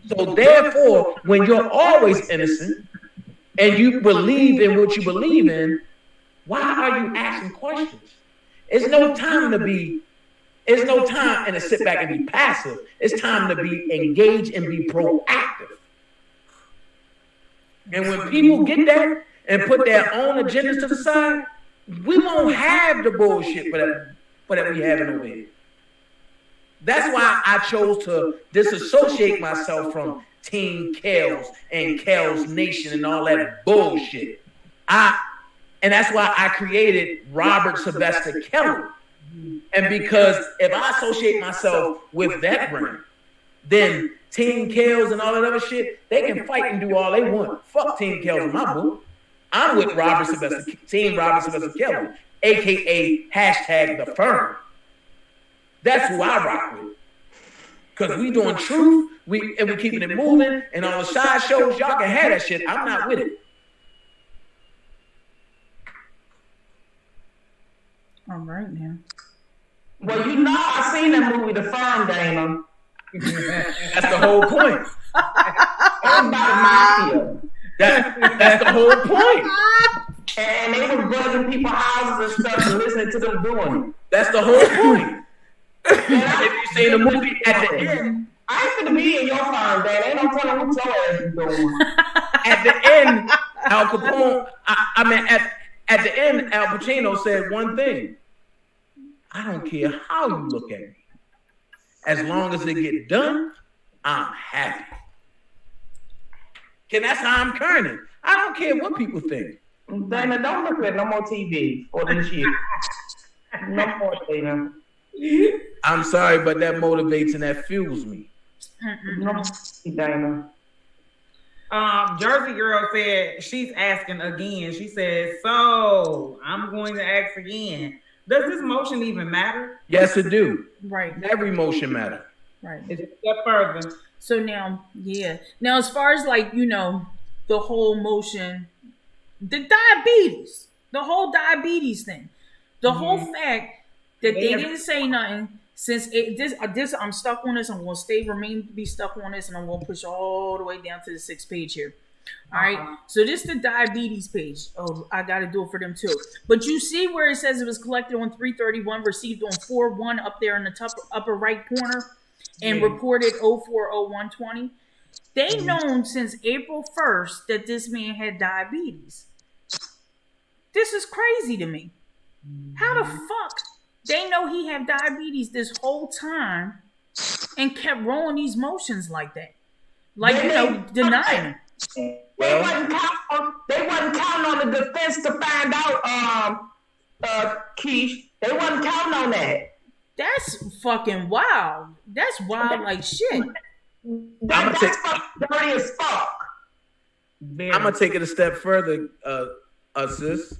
So therefore, when you're always innocent and you believe in what you believe in, why are you asking questions? It's no time to sit back and be passive. It's time to be engaged and be proactive. And when people get that and put their own agendas to the side, we won't have the bullshit that we having over here. That's why I chose to disassociate myself from Team Kels and Kels Nation and all that bullshit. And that's why I created Robert Sylvester Kelly. And because if I associate myself with that brand, then Team Kels and all that other shit, they can fight and do all they want. Fuck Team Kels in my book. I'm with Team Robert Sylvester Kelly, a.k.a. #the firm. That's who I rock with. Because we doing truth, we keeping it moving, and on the side shows, y'all can have that shit. I'm not with it. All right, now. Well, I seen that movie, The Firm, Dana. That's the whole point. Mafia. That's the whole point. And they were buzzing people's houses and stuff and listening to them doing it. That's the whole point. If you seen the movie at the end, I ain't gonna be in your firm, Dana. Ain't no telling what your ass is doing. At the end, Al Capone. At the end, Al Pacino said one thing. I don't care how you look at me. As long as it get done, I'm happy. And that's how I'm current. I don't care what people think. Dana, don't look at no more TV for this year. No more, Dana. I'm sorry, but that motivates and that fuels me. No, Dana. Jersey Girl said she's asking again. She says, so I'm going to ask again. Does this motion even matter? Yes, it do. Right. Every motion matter. Right. It's a step further. So now, now as far as like the whole motion, the whole diabetes thing, the whole fact that they didn't say nothing since this I'm stuck on this. I'm going to be stuck on this, and I'm going to push all the way down to the 6th page here. All right, so this is the diabetes page. Oh, I got to do it for them too. But you see where it says it was collected on 3/31, received on 4/1 up there in the upper right corner, and reported 04/01/20. They known since April 1st that this man had diabetes. This is crazy to me. How the fuck they know he had diabetes this whole time and kept rolling these motions like that? Like, denying him. They wasn't counting on the defense to find out, Keish. They wasn't counting on that. That's fucking wild. That's wild like shit. That's fucking dirty as fuck. I'm gonna take it a step further, sis.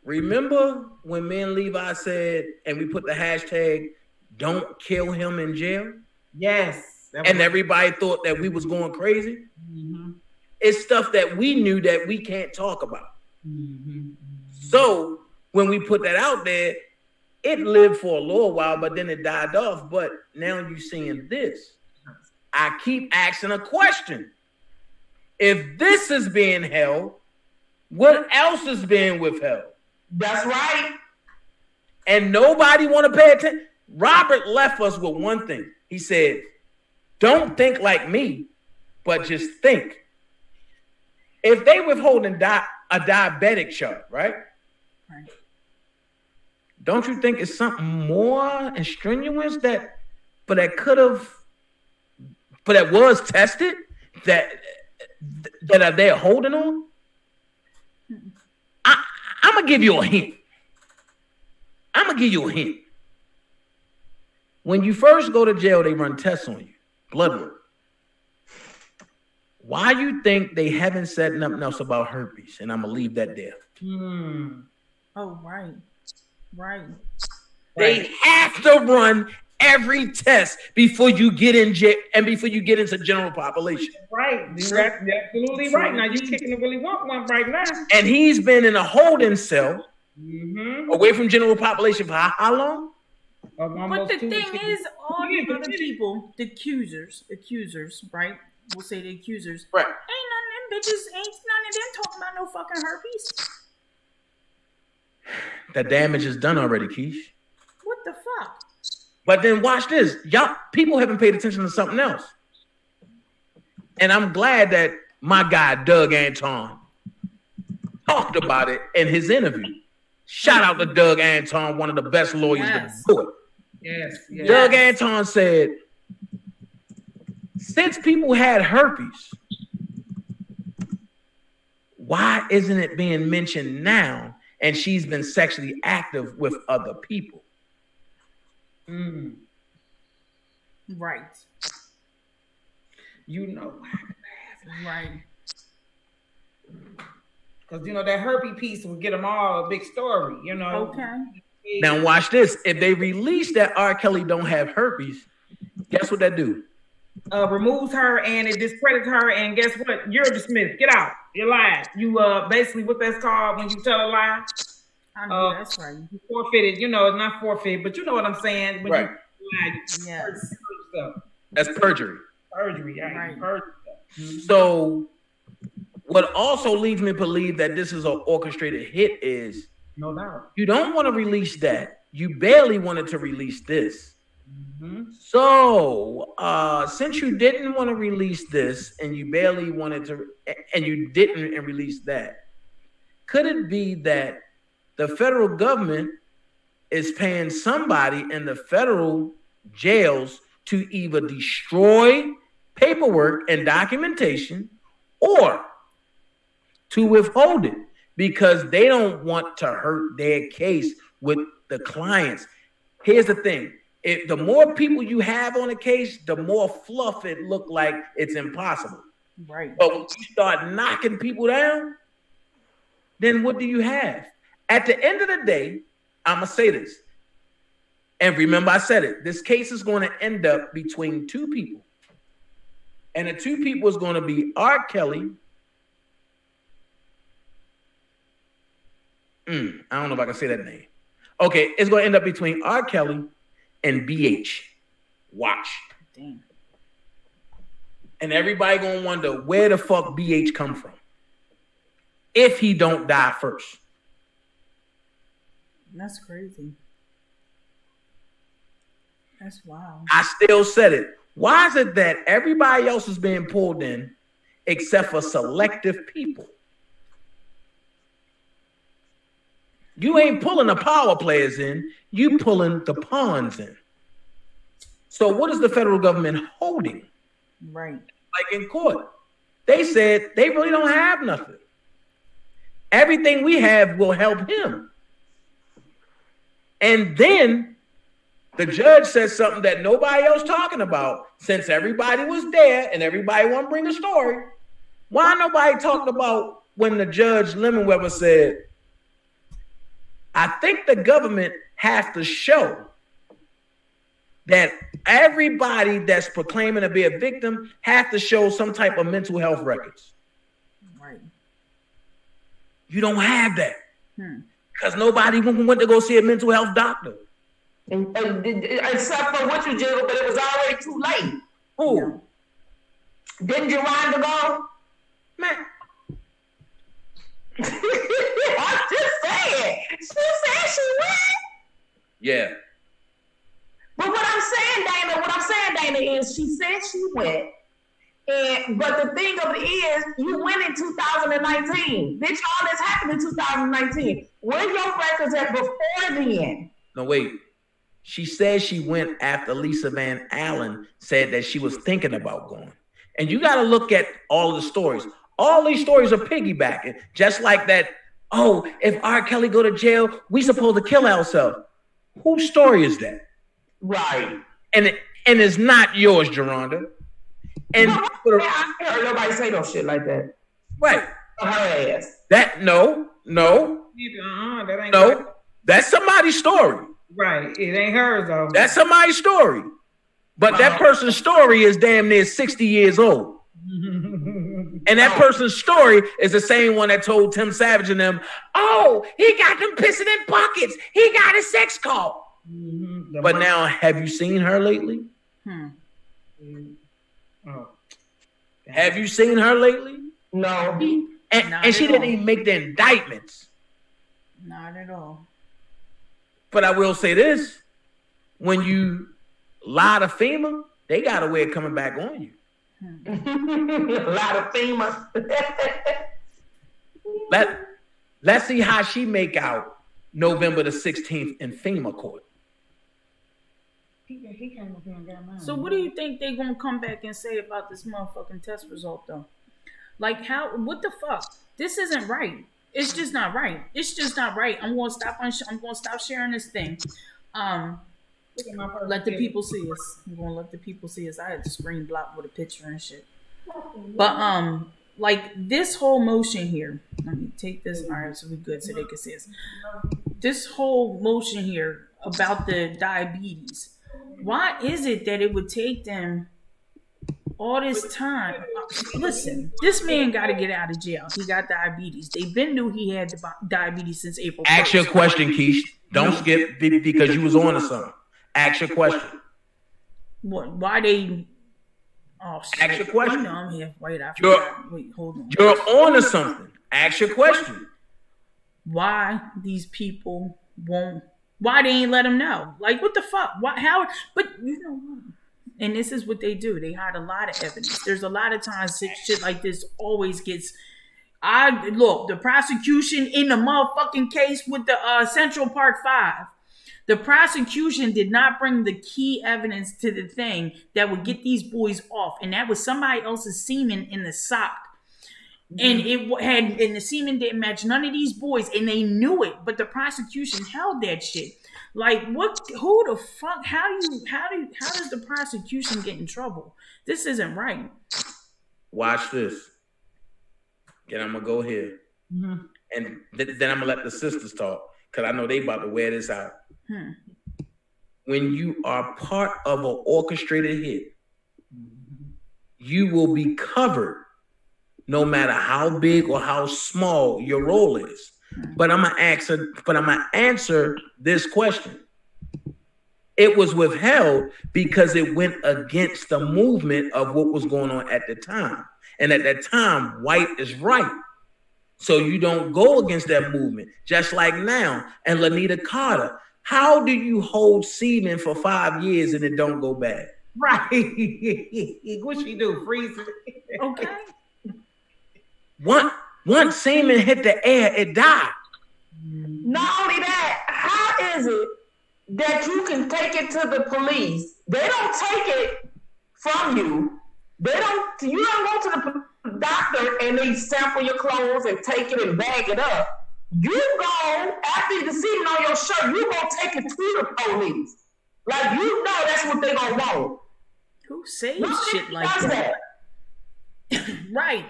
Remember when me and Levi said, and we put the hashtag "Don't kill him in jail"? Yes. And everybody thought that we was going crazy. Mm-hmm. It's stuff that we knew that we can't talk about. Mm-hmm. So when we put that out there, it lived for a little while, but then it died off. But now you're seeing this. I keep asking a question. If this is being held, what else is being withheld? That's right. And nobody want to pay attention. Robert left us with one thing. He said, don't think like me, but just think. If they withholding a diabetic chart, right? Don't you think it's something more strenuous that was tested that are they holding on? I'm gonna give you a hint. When you first go to jail, they run tests on you, blood work. Why you think they haven't said nothing else about herpes? And I'm gonna leave that there. Oh, right. They have to run every test before you get in jail and before you get into general population. Right. You're absolutely right. Now you're kicking the really want one right now. And he's been in a holding cell away from general population for how long? But the thing is, all the other people, the accusers, right? We'll say the accusers. Right. Ain't none of them talking about no fucking herpes. The damage is done already, Keish. What the fuck? But then watch this. Y'all, people haven't paid attention to something else. And I'm glad that my guy, Doug Anton, talked about it in his interview. Shout out to Doug Anton, one of the best lawyers to do it. Yes. Doug Anton said, since people had herpes, why isn't it being mentioned now? And she's been sexually active with other people. Right. You know. Right. Because, that herpes piece will get them all a big story, Okay. Now watch this. If they release that R. Kelly don't have herpes, guess what that do? Removes her and it discredits her, and guess what? You're dismissed. Get out. You're lying. You basically what that's called when you tell a lie. I know that's right. You forfeited. It's not forfeit, but you know what I'm saying. When right. Yes. That's perjury. Perjury. Right. Perjury. So what also leads me to believe that this is an orchestrated hit is no doubt. You don't want to release that. You barely wanted to release this. So since you didn't want to release this and you barely wanted to, and you didn't release that, could it be that the federal government is paying somebody in the federal jails to either destroy paperwork and documentation or to withhold it because they don't want to hurt their case with the clients? Here's the thing. If the more people you have on a case, the more fluff it look like it's impossible. Right. But when you start knocking people down, then what do you have? At the end of the day, I'm going to say this. And remember, I said it. This case is going to end up between two people. And the two people is going to be R. Kelly. I don't know if I can say that name. Okay, it's going to end up between R. Kelly and BH. Watch. Damn. And everybody going to wonder where the fuck BH come from if he don't die first. That's crazy. That's wild. I still said it. Why is it that everybody else is being pulled in except for selective people? You ain't pulling the power players in, you pulling the pawns in. So what is the federal government holding? Right. Like in court. They said they really don't have nothing. Everything we have will help him. And then the judge said something that nobody else talking about. Since everybody was there and everybody want to bring a story, why nobody talking about when the judge Lemonweber said, I think the government has to show that everybody that's proclaiming to be a victim have to show some type of mental health records. Right. You don't have that. Because nobody went to go see a mental health doctor. Except for what you did, but it was already too late. Who? Didn't Yolanda go? Man. I'm just saying. She said she went. Yeah. But what I'm saying, Dana, is she said she went. But the thing of it is, you went in 2019. Bitch, all this happened in 2019. Where your records at before then? No, wait. She said she went after Lisa Van Allen said that she was thinking about going. And you got to look at all of the stories. All these stories are piggybacking. Just like that, oh, if R. Kelly go to jail, we supposed to kill ourselves. Whose story is that? Right. And it's not yours, Geronda. And I heard nobody say no shit like that. Right. Her ass. That no. That ain't no. right. That's somebody's story. Right. It ain't hers though. That's somebody's story. But that person's story is damn near 60 years old. And that person's story is the same one that told Tim Savage and them, oh, he got them pissing in buckets. He got a sex call. But now, have you seen her lately? Oh. Have you seen her lately? No. And she didn't even make the indictments. Not at all. But I will say this. When you lie to FEMA, they got a way of coming back on you. A lot of FEMA. Let's see how she make out November the 16th in FEMA court. So what do you think they're gonna come back and say about this motherfucking test result though? Like what the fuck? This isn't right. It's just not right. It's just not right. I'm gonna stop sharing this thing. Let the people see us. I'm gonna let the people see us. I had the screen blocked with a picture and shit. But like this whole motion here. Let me take this. All right, so we good so they can see us. This whole motion here about the diabetes. Why is it that it would take them all this time? Listen, this man got to get out of jail. He got diabetes. They been knew he had diabetes since April 1st. Ask your question, Keish. Don't skip because you was on to something. Ask your question. What? Why they? Oh shit! Ask your question. No, I'm here. Wait, I forgot. Wait, hold on. You're on to something. Ask your question. Why these people won't? Why they ain't let them know? Like, what the fuck? Why? How? But you know what? And this is what they do. They hide a lot of evidence. There's a lot of times shit like this always gets. The prosecution in the motherfucking case with the Central Park 5. The prosecution did not bring the key evidence to the thing that would get these boys off, and that was somebody else's semen in the sock. And and the semen didn't match none of these boys, and they knew it, but the prosecution held that shit. Like, what? Who the fuck? How does the prosecution get in trouble? This isn't right. Watch this. And I'm gonna go here, and then I'm gonna let the sisters talk because I know they about to wear this out. when you are part of an orchestrated hit, you will be covered no matter how big or how small your role is. But I'm gonna answer this question. It was withheld because it went against the movement of what was going on at the time. And at that time, white is right. So you don't go against that movement. Just like now, and Lanita Carter, how do you hold semen for 5 years and it don't go bad? Right. What she do? Freeze it. Okay. Once semen hit the air, it died. Not only that, how is it that you can take it to the police? They don't take it from you. You don't go to the doctor and they sample your clothes and take it and bag it up. You go, after you see it on your shirt, you gonna take it to the police. Like, you know that's what they gonna want. Who says shit like that? Right.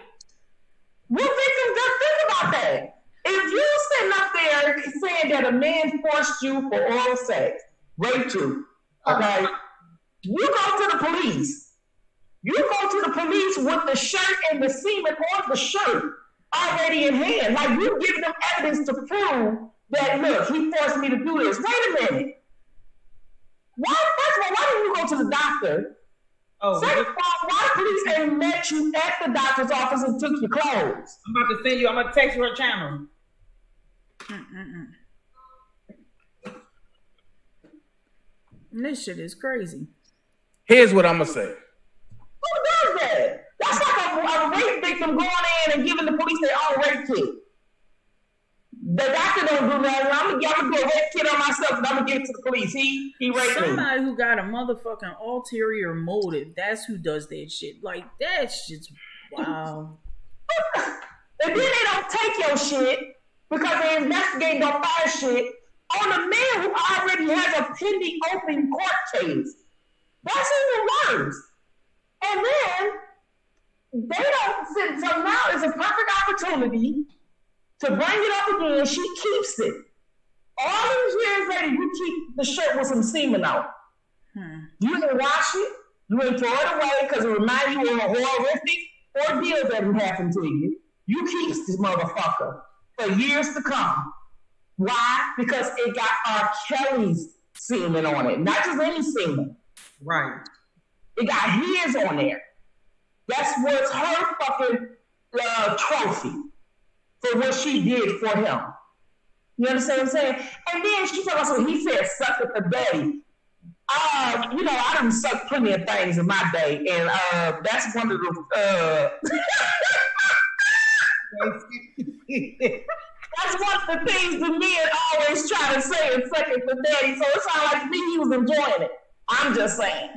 What victims just think about that? If you sitting up there saying that a man forced you for oral sex, raped you, okay, you go to the police. You go to the police with the shirt and the semen on the shirt already in hand. Like, you give them evidence to prove that, look, he forced me to do this. Wait a minute. First of all, why didn't you go to the doctor? Second of all, why the police ain't met you at the doctor's office and took your clothes? I'm about to text you her channel. This shit is crazy. Here's what I'm gonna say. Who does that? That's like a rape victim going in and giving the police their own rape kit. The doctor don't do that. I'm gonna do a rape kit on myself and I'm gonna give it to the police. He raped me. Somebody who got a motherfucking ulterior motive, that's who does that shit. Like, that shit's wow. And then they don't take your shit because they investigate no fire shit on a man who already has a pending open court case. That's even worse. And then they don't sit. So now is a perfect opportunity to bring it up again. She keeps it. All these years later, you keep the shirt with some semen on. You didn't wash it. You ain't throw it away because it reminds you of a horrific ordeal that happened to you. You keep this motherfucker for years to come. Why? Because it got R. Kelly's semen on it, not just any semen. Right. It got his on there. That's what's her fucking trophy for what she did for him. You understand what I'm saying? And then she told us, he said, suck at the day. I done sucked plenty of things in my day, and that's one of the that's one of the things the men always try to say and suck at the daddy. So it sounded like to me he was enjoying it. I'm just saying.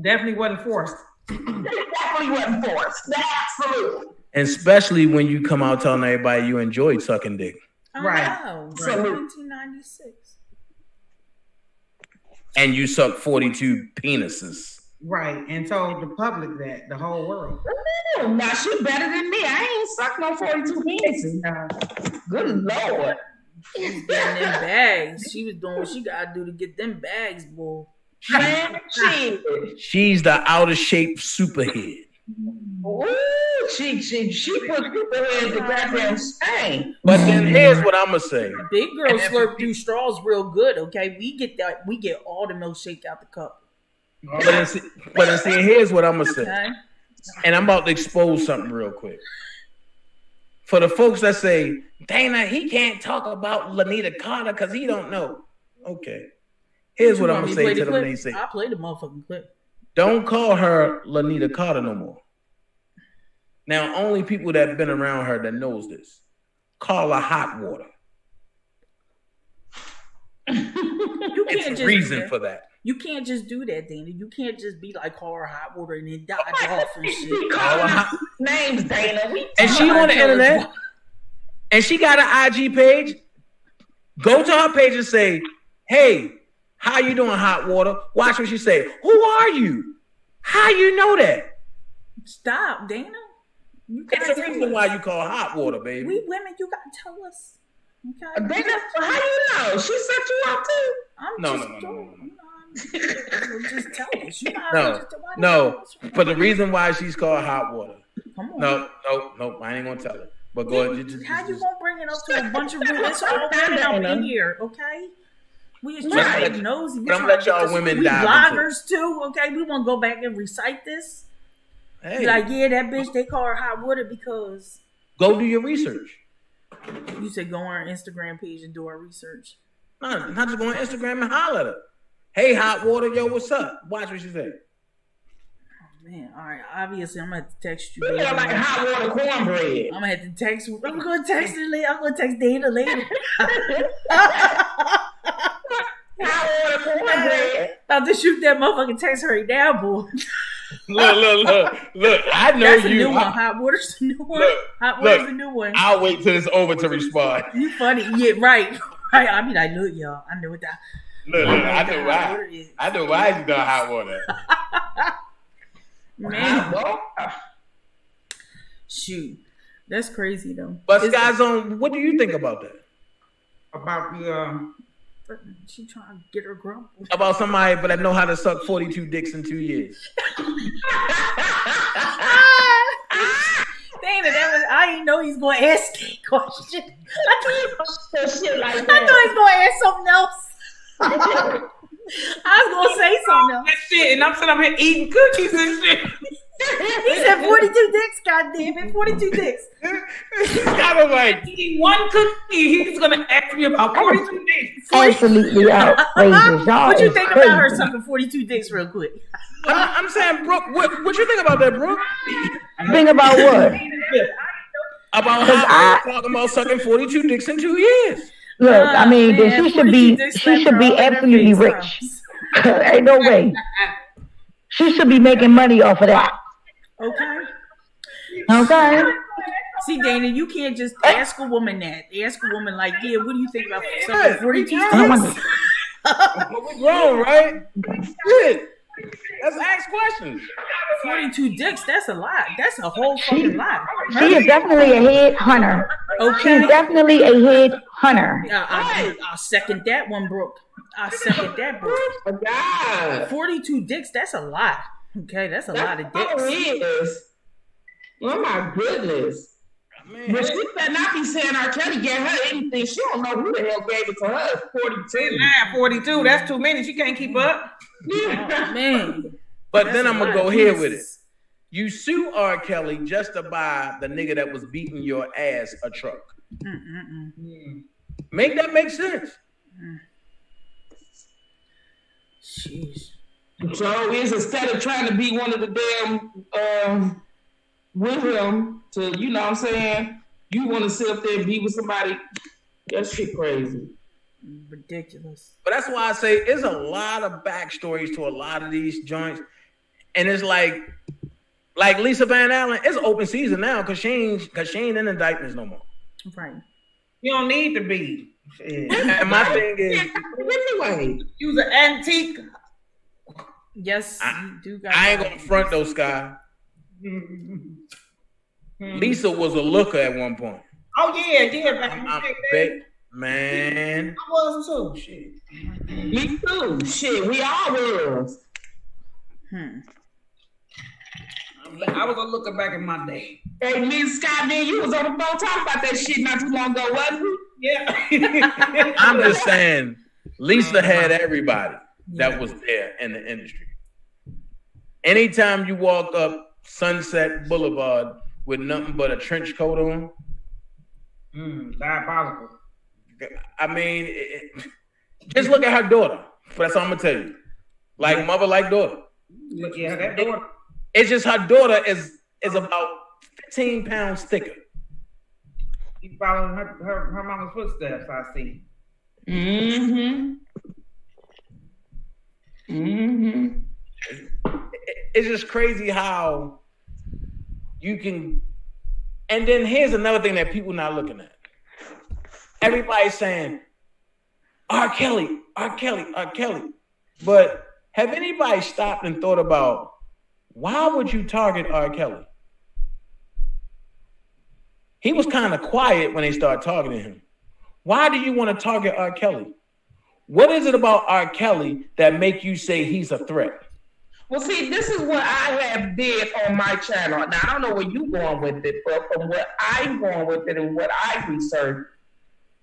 Definitely wasn't forced. It definitely wasn't forced. Absolutely. And especially when you come out telling everybody you enjoyed sucking dick. Right. Wow. 1996. And you suck 42 penises. Right. And told the public that, the whole world. Ooh, now she better than me. I ain't sucked no 42 penises. Good Lord. She was getting them bags. She was doing what she gotta do to get them bags, boy. She's the out of shape superhead. Ooh, she put superhead to goddamn shame. But then here's what I'm gonna say. Big girls slurp through straws real good, okay? We get all the milkshake out the cup. But see, here's what I'm gonna say. Okay. And I'm about to expose something real quick. For the folks that say, Dana, he can't talk about Lanita Carter because he don't know. Okay. Here's what I'm gonna say to them when they say, I played the motherfucking clip. Don't call her Lanita Carter no more. Now, only people that have been around her that knows this. Call her hot water. You can't it's just reason for that. You can't just do that, Dana. You can't just be like call her hot water and then dodge off and shit. Call her names, Dana. And she on the internet. And she got an IG page. Go to her page and say, hey, how you doing, hot water? Watch what she say. Who are you? How you know that? Stop, Dana. It's a reason why you call hot water, baby. We women, you gotta tell us. Okay. Dana, how you know? She set you up too. No. Just tell us. You No. But the reason why she's called hot water. Come on. No. I ain't gonna tell her. But go ahead. How you gonna bring it up to a bunch of women? It's all women up in here, okay? We just trying to get nosy. I'm gonna let y'all women dive bloggers too, okay? We want to go back and recite this. Hey. Like, yeah, that bitch, they call her hot water because. Go do your research. You said go on our Instagram page and do our research. No, not just go on Instagram and holler at her. Hey, hot water, yo, what's up? Watch what she say. Oh, man, all right. Obviously, I'm gonna have to text you. You got like hot water cornbread. I'm gonna have to text. I'm gonna text her later. I'm gonna text Dana later. Hot water cornbread. About to shoot that motherfucking text right now, boy. Look. I know that's you. That's a new one. Hot water's the new one. Hot water's the new one. I'll wait till it's over to respond. You funny. Yeah, right. I mean, I look, y'all. I know what that. Look. I know why. I know why you done hot water. Man. Shoot. That's crazy, though. But Sky Zone, what do you think about that? About the... She trying to get her grump. About somebody that know how to suck 42 dicks in 2 years. Damn it, I didn't know he's going to ask a question. I thought he was going to ask something else. I was going to say something else. That shit, and I'm sitting up here eating cookies and shit. He said 42 dicks, goddamn it, 42 dicks. I was like, eating one cookie, he's gonna ask me about 42 dicks. Absolutely outrageous. What you think about her sucking 42 dicks real quick? I'm saying, Brooke, what you think about that, Brooke? Think about what? About how talking about sucking 42 dicks in 2 years. Look, I mean, then she should be absolutely rich. Ain't no way. She should be making money off of that. Okay. See, Dana, you can't just ask a woman that. Ask a woman like, yeah, what do you think about sucking 42 dicks? We're grown, right? Shit. Let's ask questions. 42 dicks, that's a lot. That's a whole fucking lot. She is definitely a head hunter. Okay. She's definitely a head hunter. I'll second that one, Brooke. I'll second that, Brooke. Oh, God. 42 dicks, that's a lot. Okay, that's a lot of dicks. Oh, my goodness. But she better not be saying R. Kelly gave her anything. She don't know who the hell gave it to her. 42. 42, that's too many. She can't keep up. Oh, man. But then I'm going to go here with it. You sue R. Kelly just to buy the nigga that was beating your ass a truck. Make that make sense. Jeez. So is instead of trying to be one of the damn with him to, you know what I'm saying, you want to sit up there and be with somebody, that shit crazy. Ridiculous. But that's why I say there's a lot of backstories to a lot of these joints. And it's like Lisa Van Allen, it's open season now because she ain't in indictments no more. Right. You don't need to be. And my thing is, anyway, use an antique. Yes, you do got I ain't gonna front those, Sky. Lisa was a looker at one point. Oh yeah. Man. I was too. Shit. Me too. Shit, we all was. I was a looker back in my day. Hey, Miss Scott, man, you was on the phone talking about that shit not too long ago, wasn't you? Yeah. I'm just saying, Lisa had everybody that was there in the industry. Anytime you walk up Sunset Boulevard with nothing but a trench coat on, diabolical. I mean, just look at her daughter. That's all I'm gonna tell you. Like mother, like daughter. Yeah, that daughter. It's just her daughter is about 15 pounds thicker. She's following her mama's footsteps, I see. It's just crazy how you can. And then here's another thing that people not looking at. Everybody's saying, R. Kelly. But have anybody stopped and thought about, why would you target R. Kelly? He was kind of quiet when they started targeting him. Why do you want to target R. Kelly? What is it about R. Kelly that make you say he's a threat? Well, see, this is what I have did on my channel. Now, I don't know where you're going with it, but from what I'm going with it and what I researched,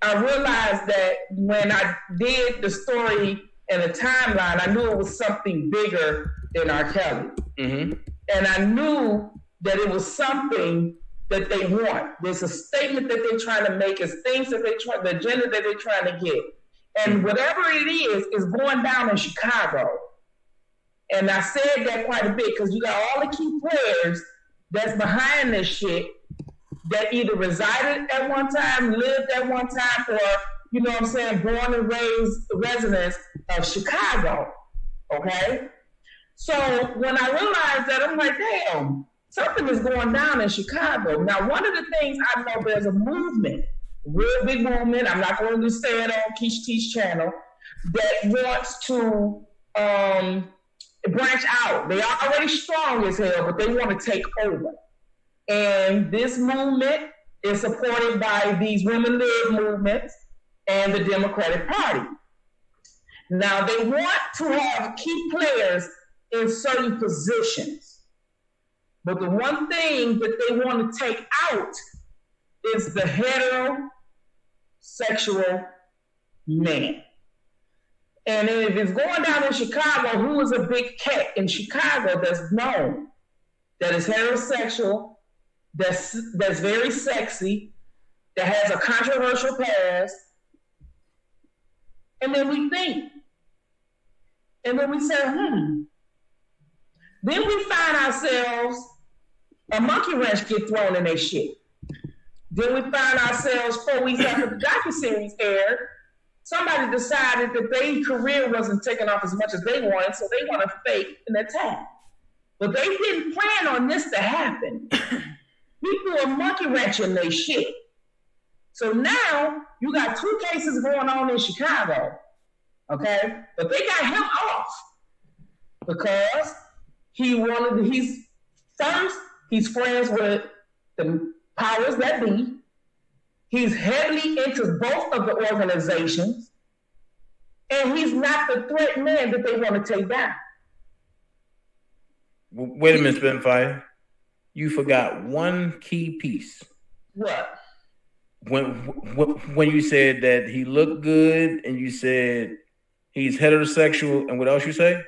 I realized that when I did the story and the timeline, I knew it was something bigger than R. Kelly. Mm-hmm. And I knew that it was something that they want. There's a statement that they're trying to make. It's things that the agenda that they're trying to get. And whatever it is going down in Chicago. And I said that quite a bit because you got all the key players that's behind this shit that either resided at one time, lived at one time, or, you know what I'm saying, born and raised residents of Chicago. Okay? So when I realized that, I'm like, damn, something is going down in Chicago. Now, one of the things I know, there's a movement, real big movement, I'm not going to say it on Keish T's channel, that wants to branch out. They're already strong as hell, but they want to take over. And this movement is supported by these women live movements and the Democratic Party. Now, they want to have key players in certain positions. But the one thing that they want to take out is the heterosexual man. And if it's going down in Chicago, who is a big cat in Chicago that's known, that is heterosexual, that's very sexy, that has a controversial past? And then we think. And then we say, Then we find ourselves, a monkey wrench get thrown in their shit. Then we find ourselves 4 weeks after the docuseries aired, somebody decided that their career wasn't taking off as much as they wanted, so they want to fake an attack. But they didn't plan on this to happen. People are monkey wrenching their shit. So now you got 2 cases going on in Chicago, okay? But they got him off because he's friends with the powers that be. He's heavily into both of the organizations, and he's not the threat man that they want to take down. Wait a minute, Spitfire. You forgot one key piece. What? When you said that he looked good, and you said he's heterosexual, and what else you say?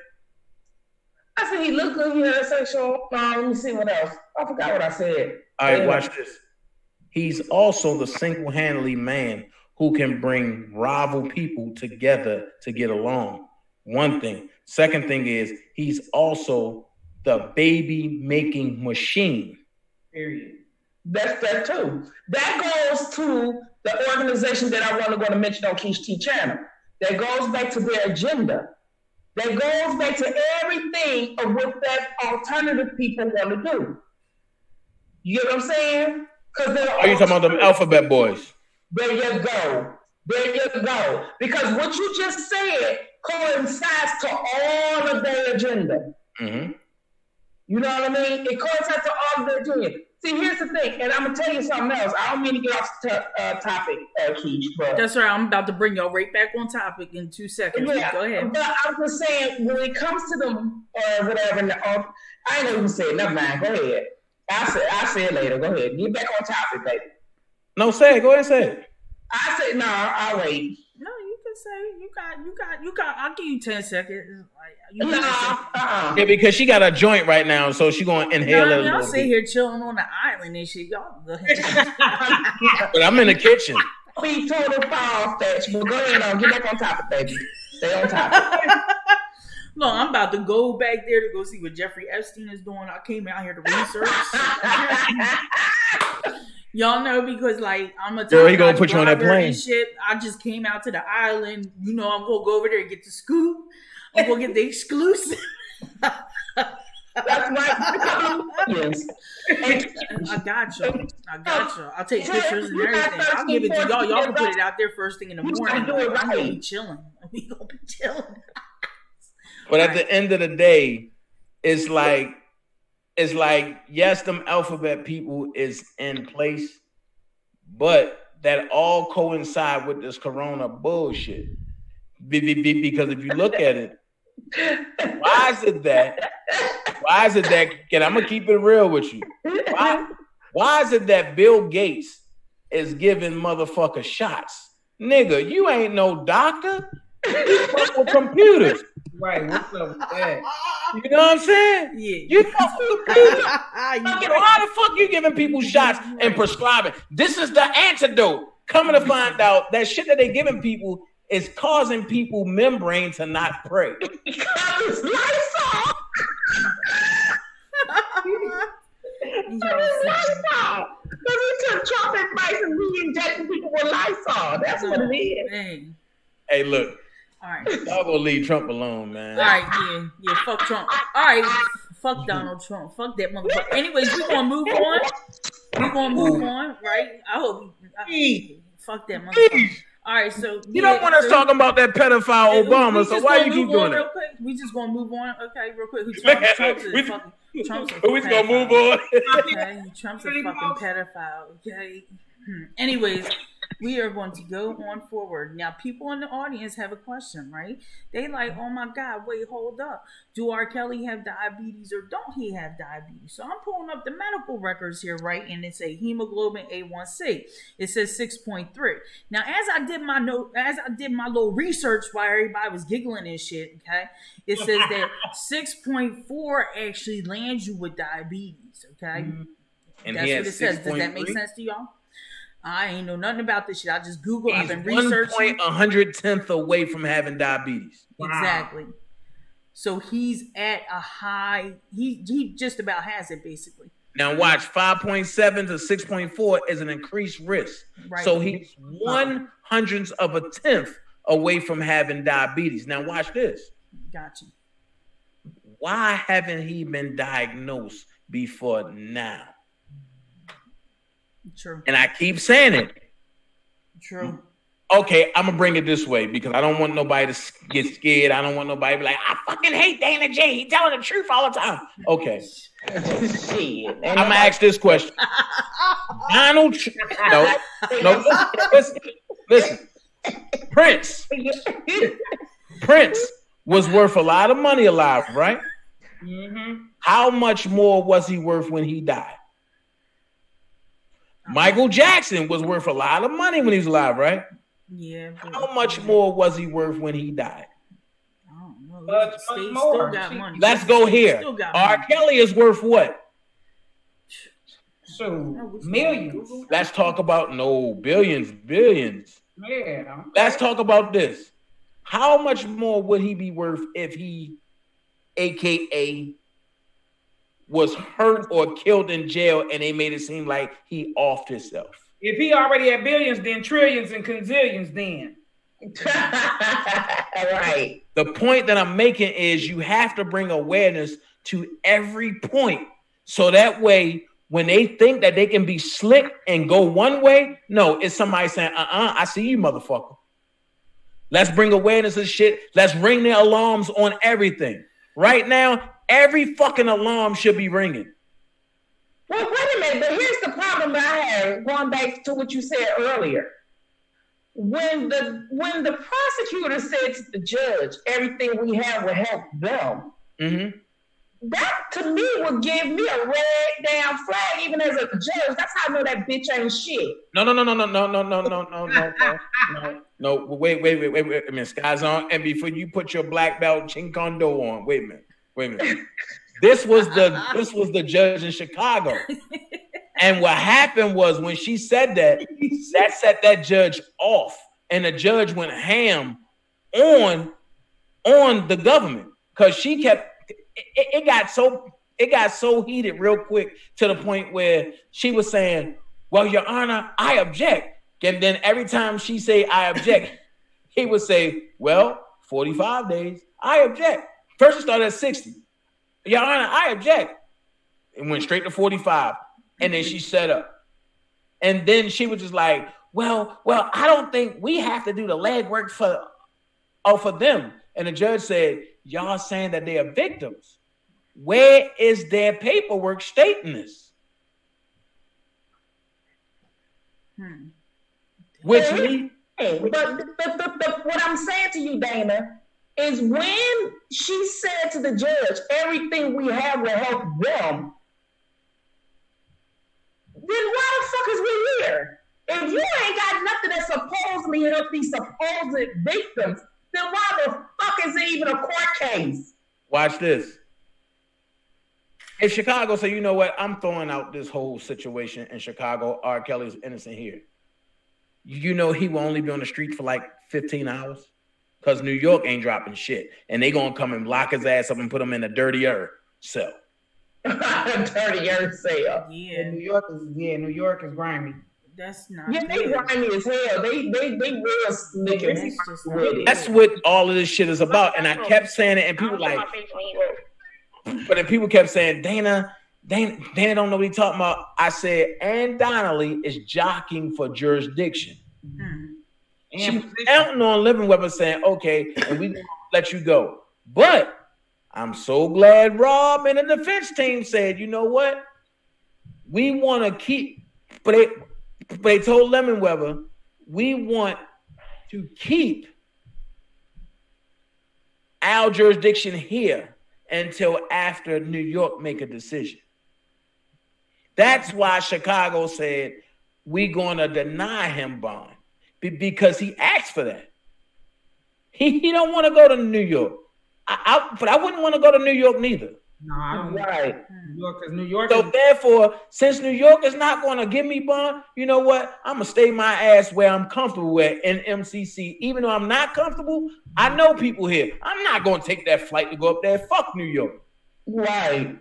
I said he looked good, he's heterosexual. Let me see what else. I forgot what I said. All right, watch this. He's also the single-handedly man who can bring rival people together to get along. One thing. Second thing is he's also the baby-making machine. Period. That's that too. That goes to the organization that I want to mention on Keish T channel. That goes back to their agenda. That goes back to everything of what that alternative people want to do. You get what I'm saying? Are you talking about them alphabet boys? There you go. Because what you just said coincides to all of their agenda. Mm-hmm. You know what I mean? It coincides to all of their agenda. See, here's the thing, and I'm going to tell you something else. I don't mean to get off topic, Keish, but... That's right. I'm about to bring y'all right back on topic in 2 seconds. Yeah, go ahead. But I'm just saying, when it comes to them, whatever, I ain't even say it. Never mind. Go ahead. I'll say it later. Go ahead. Get back on topic, baby. No, say it. Go ahead and say it. I said, no, I'll wait. No, you can say, you got, I'll give you 10 seconds. Yeah, because she got a joint right now, so she going to inhale it. Y'all sit here chilling on the island and shit. Y'all go ahead. But I'm in the kitchen. Be total far-fetched, but go ahead on. Get back on topic, baby. Stay on topic. No, I'm about to go back there to go see what Jeffrey Epstein is doing. I came out here to research. Y'all know, because like I'm a girl, he gonna put you on that plane. Shit, I just came out to the island. You know, I'm gonna go over there and get the scoop. I'm gonna get the exclusive. That's right. Yes. I got you. I'll take pictures and everything. I'll give it to y'all. Y'all can put it out there first thing in the morning. I'm gonna be chilling. We gonna be chilling. But at the end of the day, it's like, yes, them alphabet people is in place, but that all coincide with this corona bullshit. Because if you look at it, why is it that? And I'm gonna keep it real with you. Why is it that Bill Gates is giving motherfucker shots? Nigga, you ain't no doctor. You fuck with computers. Right, what's up with that? You know what I'm saying? Yeah. You fuck with computers. How the fuck you giving people shots and prescribing? This is the antidote. Coming to find out that shit that they giving people is causing people membrane to not pray. Because Lysol. Lysol. Because he took Trump advice and we injecting people with Lysol. That's what it is. Dang. Hey, look. All right. Y'all gonna leave Trump alone, man. All right, yeah, fuck Trump. All right, fuck Donald Trump. Fuck that motherfucker. Anyways, we're gonna move on. Right? I hope. Fuck that motherfucker. All right, so you don't want us talking about that pedophile Obama, so why you keep doing it? We just gonna move on, okay, real quick. Trump's a we just gonna move on. Okay, Trump's a fucking pedophile. Okay. Anyways, we are going to go on forward. Now, people in the audience have a question, right? They like, oh my God, wait, hold up. Do R. Kelly have diabetes or don't he have diabetes? So I'm pulling up the medical records here, right? And it's a hemoglobin A1C. It says 6.3. Now, as I did my little research while everybody was giggling and shit, okay, it says that 6.4 actually lands you with diabetes, okay? Mm-hmm. And that's what it says. Does that make sense to y'all? I ain't know nothing about this shit. I just Googled. I've been researching. 1/110th away from having diabetes. Wow. Exactly. So he's at a high. He just about has it basically. Now watch 5.7 to 6.4 is an increased risk. Right. So he's 1/100th of a tenth away from having diabetes. Now watch this. Gotcha. Why haven't he been diagnosed before now? True. And I keep saying it. True. Okay, I'm gonna bring it this way because I don't want nobody to get scared. I don't want nobody to be like, I fucking hate Dana J. He telling the truth all the time. Okay. I'm gonna ask this question. Donald Trump. No. Listen. Prince was worth a lot of money alive, right? Mm-hmm. How much more was he worth when he died? Michael Jackson was worth a lot of money when he was alive, right? Yeah. How much more was he worth when he died? I don't know. Still got money. Let's go here. R. Kelly is worth what? So millions. Let's talk about billions. Yeah. Let's talk about this. How much more would he be worth if he, AKA, was hurt or killed in jail and they made it seem like he offed himself? If he already had billions, then trillions and gazillions then. Right. The point that I'm making is you have to bring awareness to every point. So that way, when they think that they can be slick and go one way, no, it's somebody saying, I see you, motherfucker. Let's bring awareness to shit. Let's ring the alarms on everything. Right now, every fucking alarm should be ringing. Well, wait a minute, but here's the problem that I have, going back to what you said earlier. When the prosecutor said to the judge, everything we have will help them, mm-hmm. That to me would give me a red damn flag, even as a judge. That's how I know that bitch ain't shit. No. Wait. I mean, Sky's on. And before you put your black belt Ching Kondo on, wait a minute. This was the judge in Chicago. And what happened was when she said that set that judge off. And the judge went ham on the government. Because she kept it got so heated real quick to the point where she was saying, well, Your Honor, I object. And then every time she say, I object, he would say, well, 45 days, I object. First it started at 60. Your Honor, I object. It went straight to 45. And then she set up. And then she was just like, well, I don't think we have to do the legwork for them. And the judge said, y'all saying that they are victims. Where is their paperwork stating this? Which But what I'm saying to you, Dana, is when she said to the judge, everything we have will help them, then why the fuck is we here? If you ain't got nothing that supposedly help these supposed victims, then why the fuck is it even a court case? Watch this. If Chicago say, you know what, I'm throwing out this whole situation in Chicago, R. Kelly's innocent here. You know he will only be on the street for like 15 hours? Because New York ain't dropping shit. And they gonna come and lock his ass up and put him in a dirtier cell. Dirtier cell. Yeah. New York is grimy. That's not. Yeah, they grimy as hell. They real slick with it. That's what all of this shit is about. And I kept saying it, and people like, but then people kept saying, Dana don't know what he's talking about. I said, Ann Donnelly is jockeying for jurisdiction. Mm-hmm. She's counting on Living Weapon saying, okay, and we gonna let you go. But I'm so glad Rob and the defense team said, you know what? We want to keep, but they told Lemon Webber, we want to keep our jurisdiction here until after New York make a decision. That's why Chicago said, we're going to deny him bond because he asked for that. He don't want to go to New York. But I wouldn't want to go to New York neither. No, I don't. Right. New York. So therefore, since New York is not going to give me bond, you know what? I'm going to stay my ass where I'm comfortable at in MCC. Even though I'm not comfortable, I know people here. I'm not going to take that flight to go up there. Fuck New York. Right.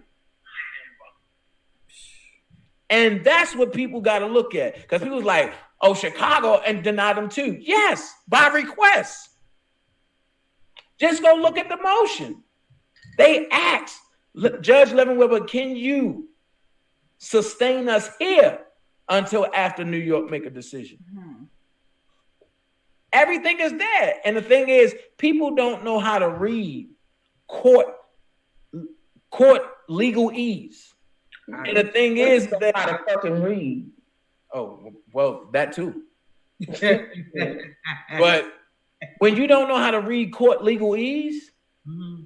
And that's what people got to look at. Because people's like, oh, Chicago, and deny them too. Yes, by request. Just go look at the motion. They asked, Judge Levin Weber, can you sustain us here until after New York make a decision? Mm-hmm. Everything is there. And the thing is, people don't know how to read court legalese. And the thing is that how to fucking read. Oh, well, that too. But when you don't know how to read court legalese, mm-hmm.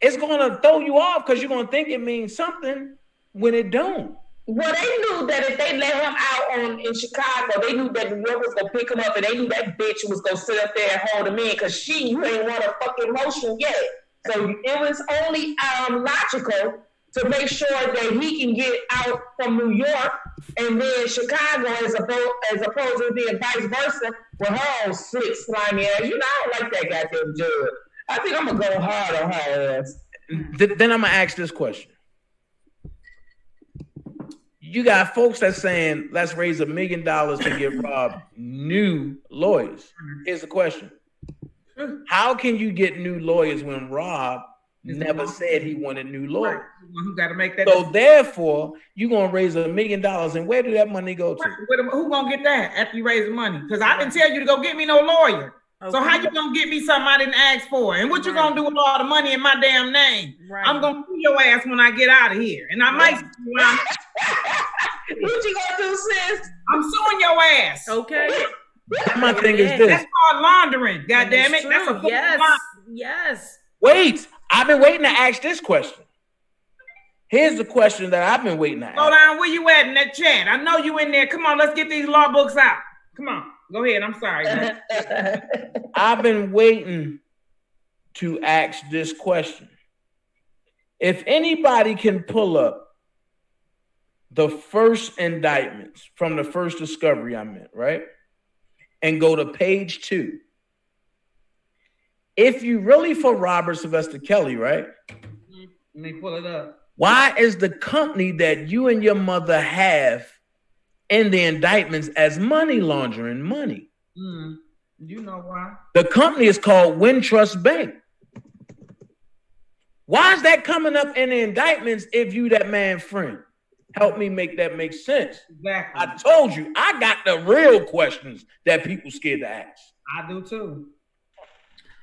it's going to throw you off because you're going to think it means something when it don't. Well, they knew that if they let him out in Chicago, they knew that New York was going to pick him up, and they knew that bitch was going to sit up there and hold him in because you ain't won a fucking motion yet. So it was only logical to make sure that he can get out from New York and then Chicago as opposed to being vice versa with her own slick, slimy ass. You know, I don't like that goddamn judge. I think I'm going to go hard on her ass. Then I'm going to ask this question. You got folks that's saying, let's raise $1 million to give Rob new lawyers. Here's the question. How can you get new lawyers when Rob never said he wanted new lawyers? You got to make that. So therefore, you're going to raise $1 million, and where did that money go to? Who going to get that after you raise the money? Because I didn't tell you to go get me no lawyer. Okay. So how you going to get me something I didn't ask for? And what you going to do with all the money in my damn name? Right. I'm going to sue your ass when I get out of here. And I might what you going to do, sis? I'm suing your ass. Okay. My thing is this. That's called laundering. God damn it. That's a yes. Wait. I've been waiting to ask this question. Here's the question that I've been waiting to ask. Hold on, where you at in that chat? I know you in there. Come on, let's get these law books out. Come on, go ahead. I'm sorry. I've been waiting to ask this question. If anybody can pull up the first indictments from the first discovery I'm in, right? And go to page 2. If you really for Robert Sylvester Kelly, right? Let me pull it up. Why is the company that you and your mother have in the indictments as money laundering money? You know why? The company is called Wintrust Bank. Why is that coming up in the indictments if you that man's friend? Help me make that make sense. Exactly. I told you, I got the real questions that people scared to ask. I do too.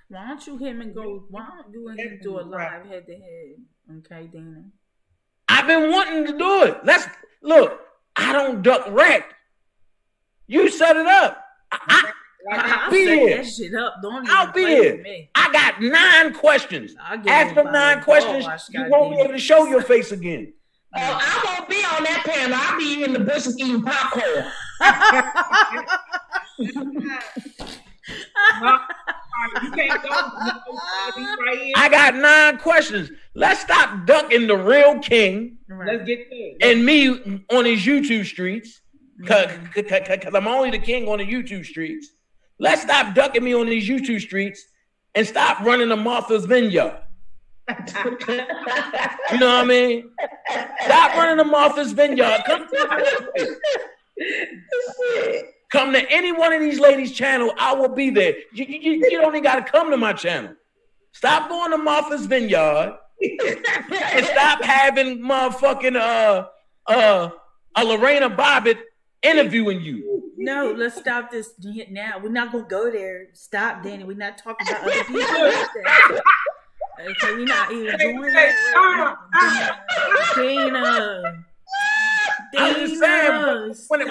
Why don't you him and go? Why don't you and him do a live head to head? Okay, Dana. I've been wanting to do it. Let's look. I don't duck wreck. You set it up. I'll be set here. that shit up. Don't I'll even be play here. with me. I got 9 questions. After 9 questions, you won't be able to show your face again. I won't be on that panel. I'll be in the bushes eating popcorn. You can't go. I got 9 questions. Let's stop ducking the real king. Let's get there. And me on these YouTube streets. Cause I'm only the king on the YouTube streets. Let's stop ducking me on these YouTube streets and stop running to Martha's Vineyard. You know what I mean? Stop running to Martha's Vineyard. Come to any one of these ladies' channel. I will be there. You don't even got to come to my channel. Stop going to Martha's Vineyard and stop having motherfucking a Lorena Bobbitt interviewing you. No, let's stop this now. We're not gonna go there. Stop, Danny. We're not talking about other people like that. Okay, we're not even doing that right now. Dana. I'm just saying, when it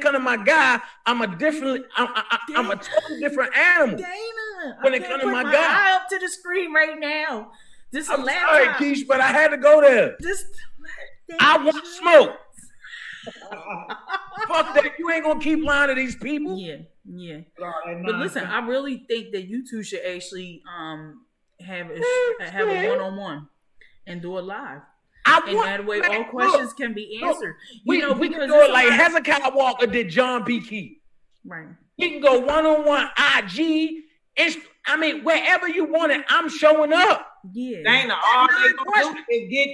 comes to my guy, I'm a totally different animal. Dana, when it comes to my guy, eye up to the screen right now. This is a laptop. Sorry, Keish, but I had to go there. I want smoke. Fuck that. You ain't gonna keep lying to these people. Yeah. But listen, I really think that you two should actually have a one-on-one and do it live. And that way all questions can be answered. We can do it like Hezekiah Walker did John P. Key. Right. You can go one-on-one IG. Wherever you want it, I'm showing up. Yeah. Dana, all they gonna do is get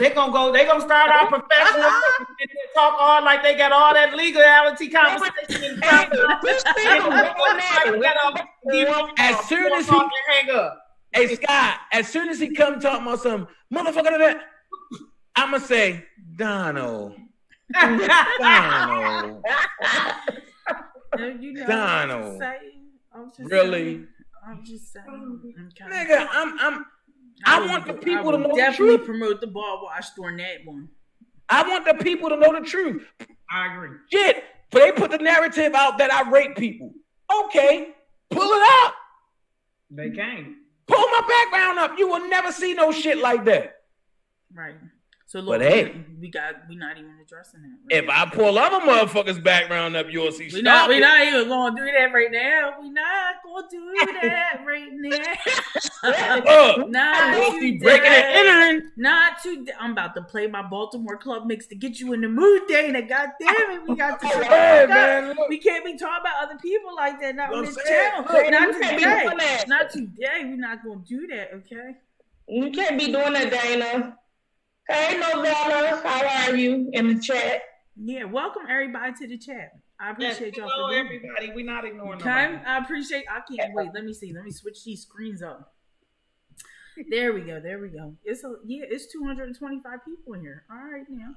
they gonna start out professional and talk all like they got all that legality conversation. As soon as he hang up. Hey Scott, as soon as he come talk about some motherfucker that, I'ma say, Donald. Donald. Donald. Really? I'm just saying. Okay. Nigga, I want the people to know the truth. Definitely promote the bar wash during that one. I want the people to know the truth. I agree. Shit, but they put the narrative out that I rape people. Okay, pull it up. They can't. Pull my background up. You will never see no shit like that. Right. So look, but hey, we not even addressing that. Right? If I pull other motherfuckers' background up, you'll see. We're not even gonna do that right now. We're not gonna do that right now. Not today. Breaking and entering. Not today. I'm about to play my Baltimore club mix to get you in the mood, Dana. God damn it, we got to. We can't be talking about other people like that. Not on this channel. Not today. Not today. We're not gonna do that. Okay. You can't be doing that, Dana. Hey, Novella, how are you in the chat? Yeah, welcome everybody to the chat. I appreciate y'all for being everybody. We're not ignoring nobody. I can't wait. Let me see. Let me switch these screens up. There we go. It's 225 people in here. All right now.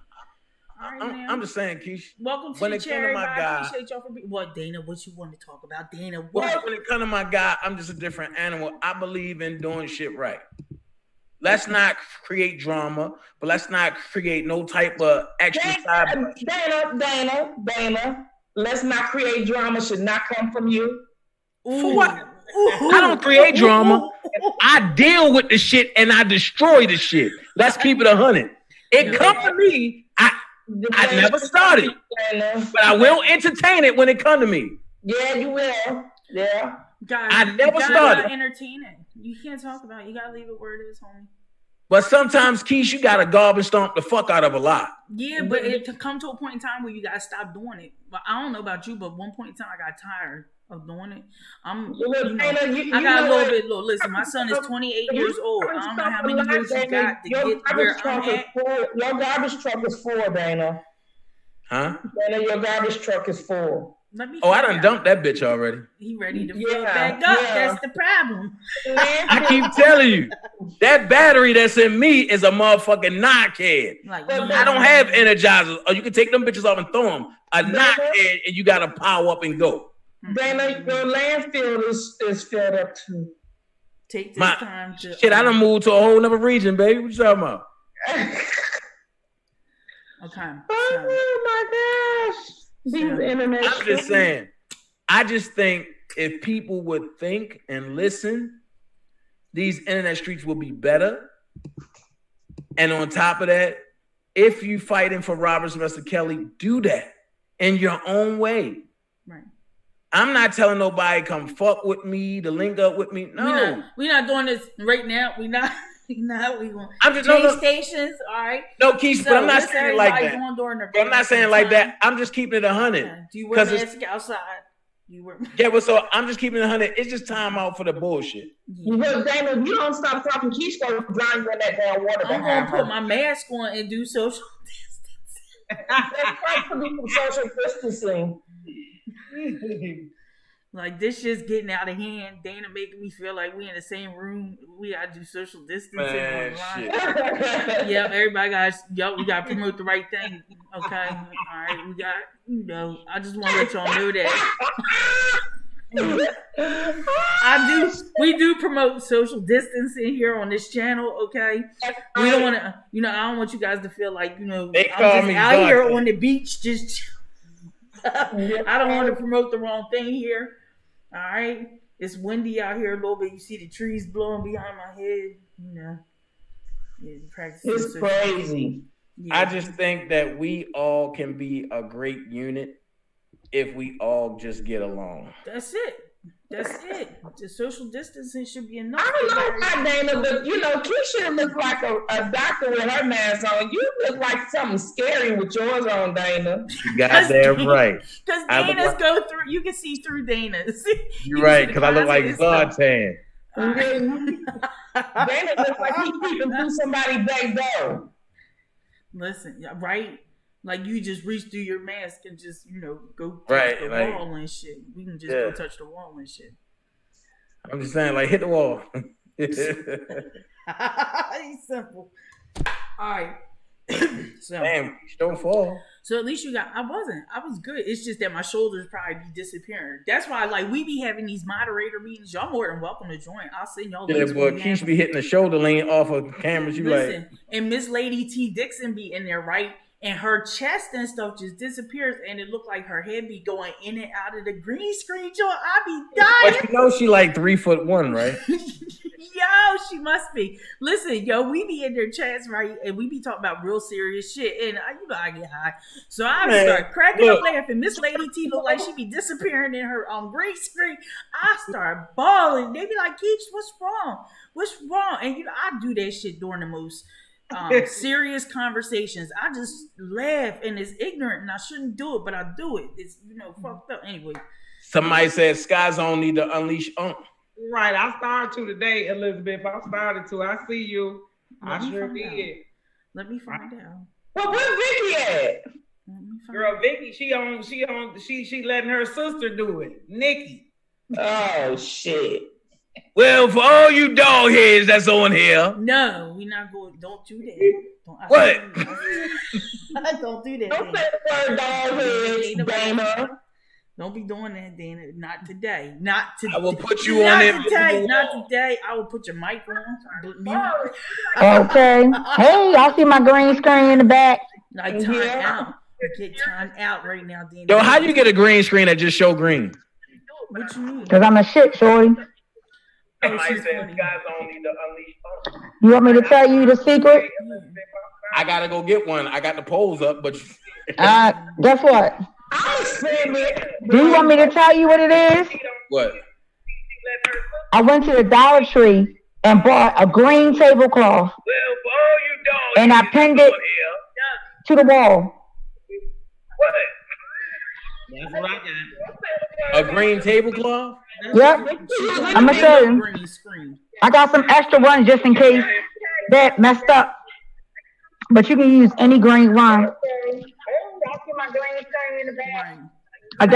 I'm just saying, Keish. Welcome to the chat, everybody. I appreciate y'all for being. What, Dana? What you want to talk about, Dana? What? When it comes to my guy, I'm just a different animal. I believe in doing shit right. Let's not create drama, but let's not create no type of extra side. Dana, let's not create drama should not come from you. For what? I don't create drama. I deal with the shit and I destroy the shit. Let's keep it 100. It comes to me. I never started, but I will entertain it when it comes to me. Yeah, you will. Yeah. I never started. Entertain it. You can't talk about it. You gotta leave it where it is, homie. But sometimes, Keish, you gotta garbage stomp the fuck out of a lot. Yeah, but it to come to a point in time where you gotta stop doing it. But I don't know about you, but one point in time I got tired of doing it. I got a little bit. Listen, my son is 28 years old. I don't know how many years you got to get where I'm at. Your garbage truck is full, Dana. Huh? Dana, your garbage truck is full. I done dumped that bitch already. He ready to fill it back up. Yeah. That's the problem. I keep telling you, that battery that's in me is a motherfucking knockhead. I don't have energizers. Or you can take them bitches off and throw them. A knockhead, and you got to power up and go. Dana, your landfill is filled up too. Take this time to... Shit, I done moved to a whole other region, baby. What you talking about? Okay. Oh, my gosh. I'm just saying, I just think if people would think and listen, these internet streets will be better. And on top of that, if you fighting for Robert Sylvester Kelly, do that in your own way. Right. I'm not telling nobody come fuck with me to link up with me. No, we're not doing this right now. We going I'm just change stations. All right. No, Keish, but I'm not saying it like that. I'm not saying it like that. I'm just keeping it 100. Okay. Do you wear mask outside? Yeah, but so I'm just keeping it 100. It's just time out for the bullshit. Because Dana, if you don't stop talking, Keish gonna drown you in that damn water. I'm gonna put my mask on and do social distancing. That's right to do some social distancing. Like this shit's getting out of hand. Dana making me feel like we in the same room. We gotta do social distancing. Man, shit. Yeah, everybody we gotta promote the right thing. Okay. All right, we got, I just wanna let y'all know that. We do promote social distancing here on this channel, okay? We don't wanna, I don't want you guys to feel like, I'm just out here on the beach just I don't want to promote the wrong thing here. All right. It's windy out here a little bit. You see the trees blowing behind my head. It's crazy. Yeah. I just think that we all can be a great unit if we all just get along. That's it. The social distancing should be enough. I don't know about Dana, but Keisha looks like a doctor with her mask on. You look like something scary with yours on, Dana. You got that right. Because Dana's go through. You can see through Dana's. You're right, because I look like Zartan. Dana looks like he's peeping through somebody's back door. Listen, right? Like you just reach through your mask and just go touch the wall and shit. We can just go touch the wall and shit. I'm just saying, like hit the wall. He's simple. All right. So damn, don't fall. So at least I was good. It's just that my shoulders probably be disappearing. That's why we be having these moderator meetings. Y'all more than welcome to join. I'll send y'all. Yeah, boy, Keish be hitting the shoulder lean off of cameras. Listen, and Miss Lady T Dixon be in there, right? And her chest and stuff just disappears, and it looked like her head be going in and out of the green screen. I be dying. But she like 3'1", right? Yo, she must be. Listen, we be in their chats, right? And we be talking about real serious shit. And I get high. So I start cracking up laughing. Miss Lady T look like she be disappearing in her green screen. I start bawling. They be like, Keach, what's wrong? What's wrong? And I do that shit during the most serious conversations. I just laugh and it's ignorant and I shouldn't do it, but I do it. It's fucked up. Anyway. Somebody said Sky Zone need to unleash Right, I started to today, Elizabeth. I started to. I see you. I sure did. Let me find out. Well, where's Vicky at? Girl, Vicky, she letting her sister do it. Nikki. Oh shit. Well, for all you dog heads that's on here. No, we're not going. Don't do that. What? Don't do that. Don't say the word dog heads, Dana. Don't be doing that, Dana. Not today. Not today. I will put you on it. Not today. I will put your mic on. Okay. Hey, y'all see my green screen in the back? Like time out. Get time out right now, Dana. Yo, how you get a green screen that just show green? What you mean? Because I'm a shit, shorty. You want me to tell you the secret? I gotta go get one. I got the polls up, but guess what? Do you want me to tell you what it is? What? I went to the Dollar Tree and bought a green tablecloth. And I pinned it to the wall. What? That's what I got. A green tablecloth? Yep. I'm gonna show you. I got some extra ones just in case that messed up. But you can use any green one. $1. That's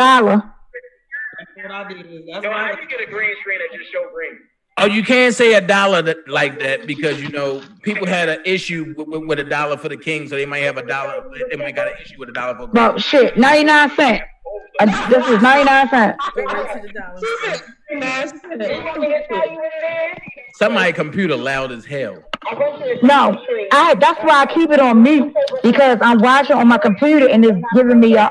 what I did. That's how you get a green screen that just show green? Oh, you can't say $1 like that because people had an issue with $1 for the king, so they might have $1. They might got an issue with $1 for. No shit, 99 cents. This is 99 cents. Somebody's computer loud as hell. No, that's why I keep it on mute because I'm watching on my computer and it's giving me a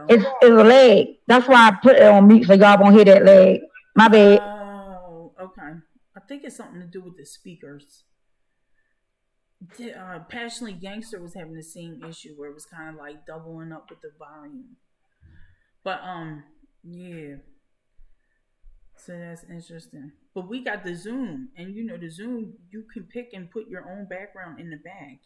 It's a leg. That's why I put it on mute so y'all won't hear that leg. My bad. Oh, okay. I think it's something to do with the speakers. Passionately Gangster was having the same issue where it was kind of like doubling up with the volume. But yeah. So that's interesting. But we got the Zoom, and the Zoom, you can pick and put your own background in the bag.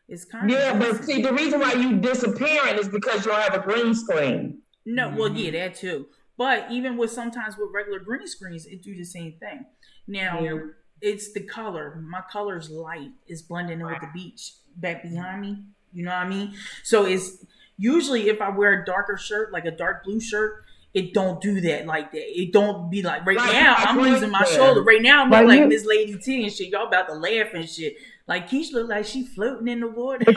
It's kind of but see, the reason why you disappearing is because you don't have a green screen. No, well, yeah, that too. But even sometimes with regular green screens, it do the same thing. Now, it's the color. My color's light. It's blending in with the beach back behind me. You know what I mean? So it's usually if I wear a darker shirt, like a dark blue shirt, it don't do that like that. It don't be like now I'm losing my shoulder. Right now I'm like Miss Lady T and shit. Y'all about to laugh and shit. Like Keish look like she floating in the water.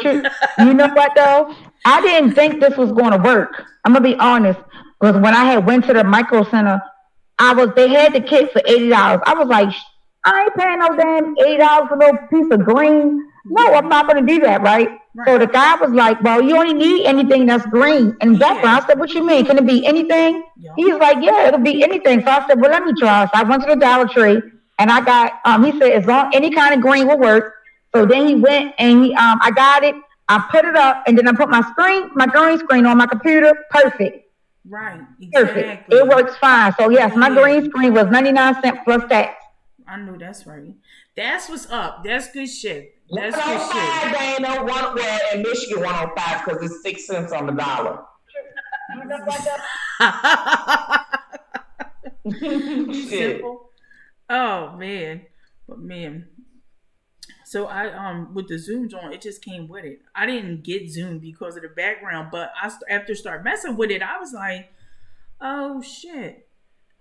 You know what though? I didn't think this was going to work. I'm gonna be honest. Because when I had went to the micro center, they had the kit for $80. I was like, I ain't paying no damn $80 for no piece of green. No, I'm not gonna do that, right? So the guy was like, well, you only need anything that's green. And background, I said, what you mean? Can it be anything? He's like, yeah, it'll be anything. So I said, well, let me try. So I went to the Dollar Tree and I got, he said, as long any kind of green will work. So then he went and I got it. I put it up and then I put my green screen on my computer. Perfect. Right. Exactly. Perfect. It works fine. So yes, my green screen was 99 cents plus tax. I know that's right. That's what's up. That's good shit. That's 105, they ain't no one. Well, in Michigan, 105 because it's 6 cents on the dollar. Simple. Oh man, but man. So I with the Zoom joint, it just came with it. I didn't get Zoom because of the background, but after start messing with it, I was like, oh shit.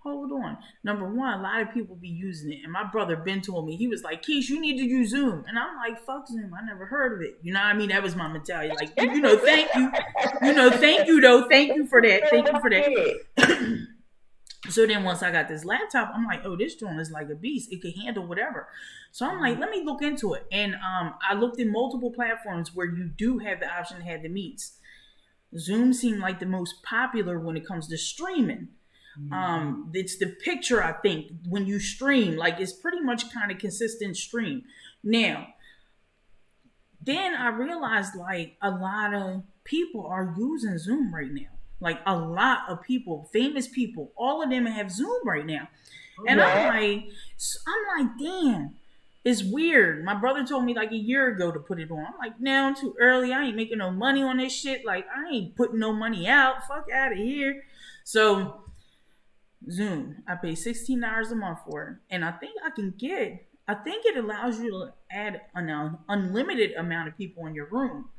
Hold on. Number one, a lot of people be using it. And my brother Ben told me, he was like, Keish, you need to use Zoom. And I'm like, fuck Zoom. I never heard of it. You know what I mean? That was my mentality. Like, thank you. Thank you though. Thank you for that. Thank you for that. So then once I got this laptop, I'm like, oh, this joint is like a beast. It can handle whatever. So I'm like, let me look into it. And I looked in multiple platforms where you do have the option to have the meets. Zoom seemed like the most popular when it comes to streaming. It's the picture, I think, when you stream, like it's pretty much kind of consistent stream. Now, then I realized like a lot of people are using Zoom right now. Like a lot of people, famous people, all of them have Zoom right now. And I'm like, damn, it's weird. My brother told me like a year ago to put it on. I'm like, no, too early. I ain't making no money on this shit. Like I ain't putting no money out. Fuck out of here. So Zoom, I pay $16 a month for it, and I think it allows you to add an unlimited amount of people in your room.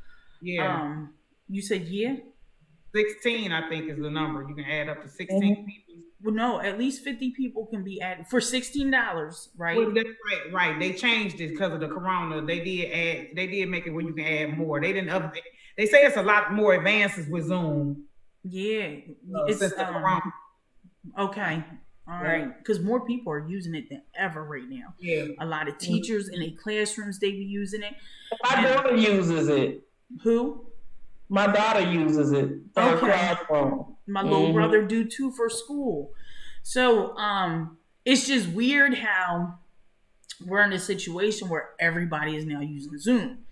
Yeah. You said 16, I think, is the number. You can add up to 16 people. Well, no, at least 50 people can be added for $16, right? Well, that's right. They changed it because of the corona. They did make it where you can add more. They didn't update. They say it's a lot more advances with Zoom. Yeah. Since the corona. Okay. All right. Because more people are using it than ever right now. Yeah. A lot of teachers in their classrooms, they be using it. My daughter uses it. Who? My daughter uses it for her classroom. My little brother do too for school. So it's just weird how we're in a situation where everybody is now using Zoom.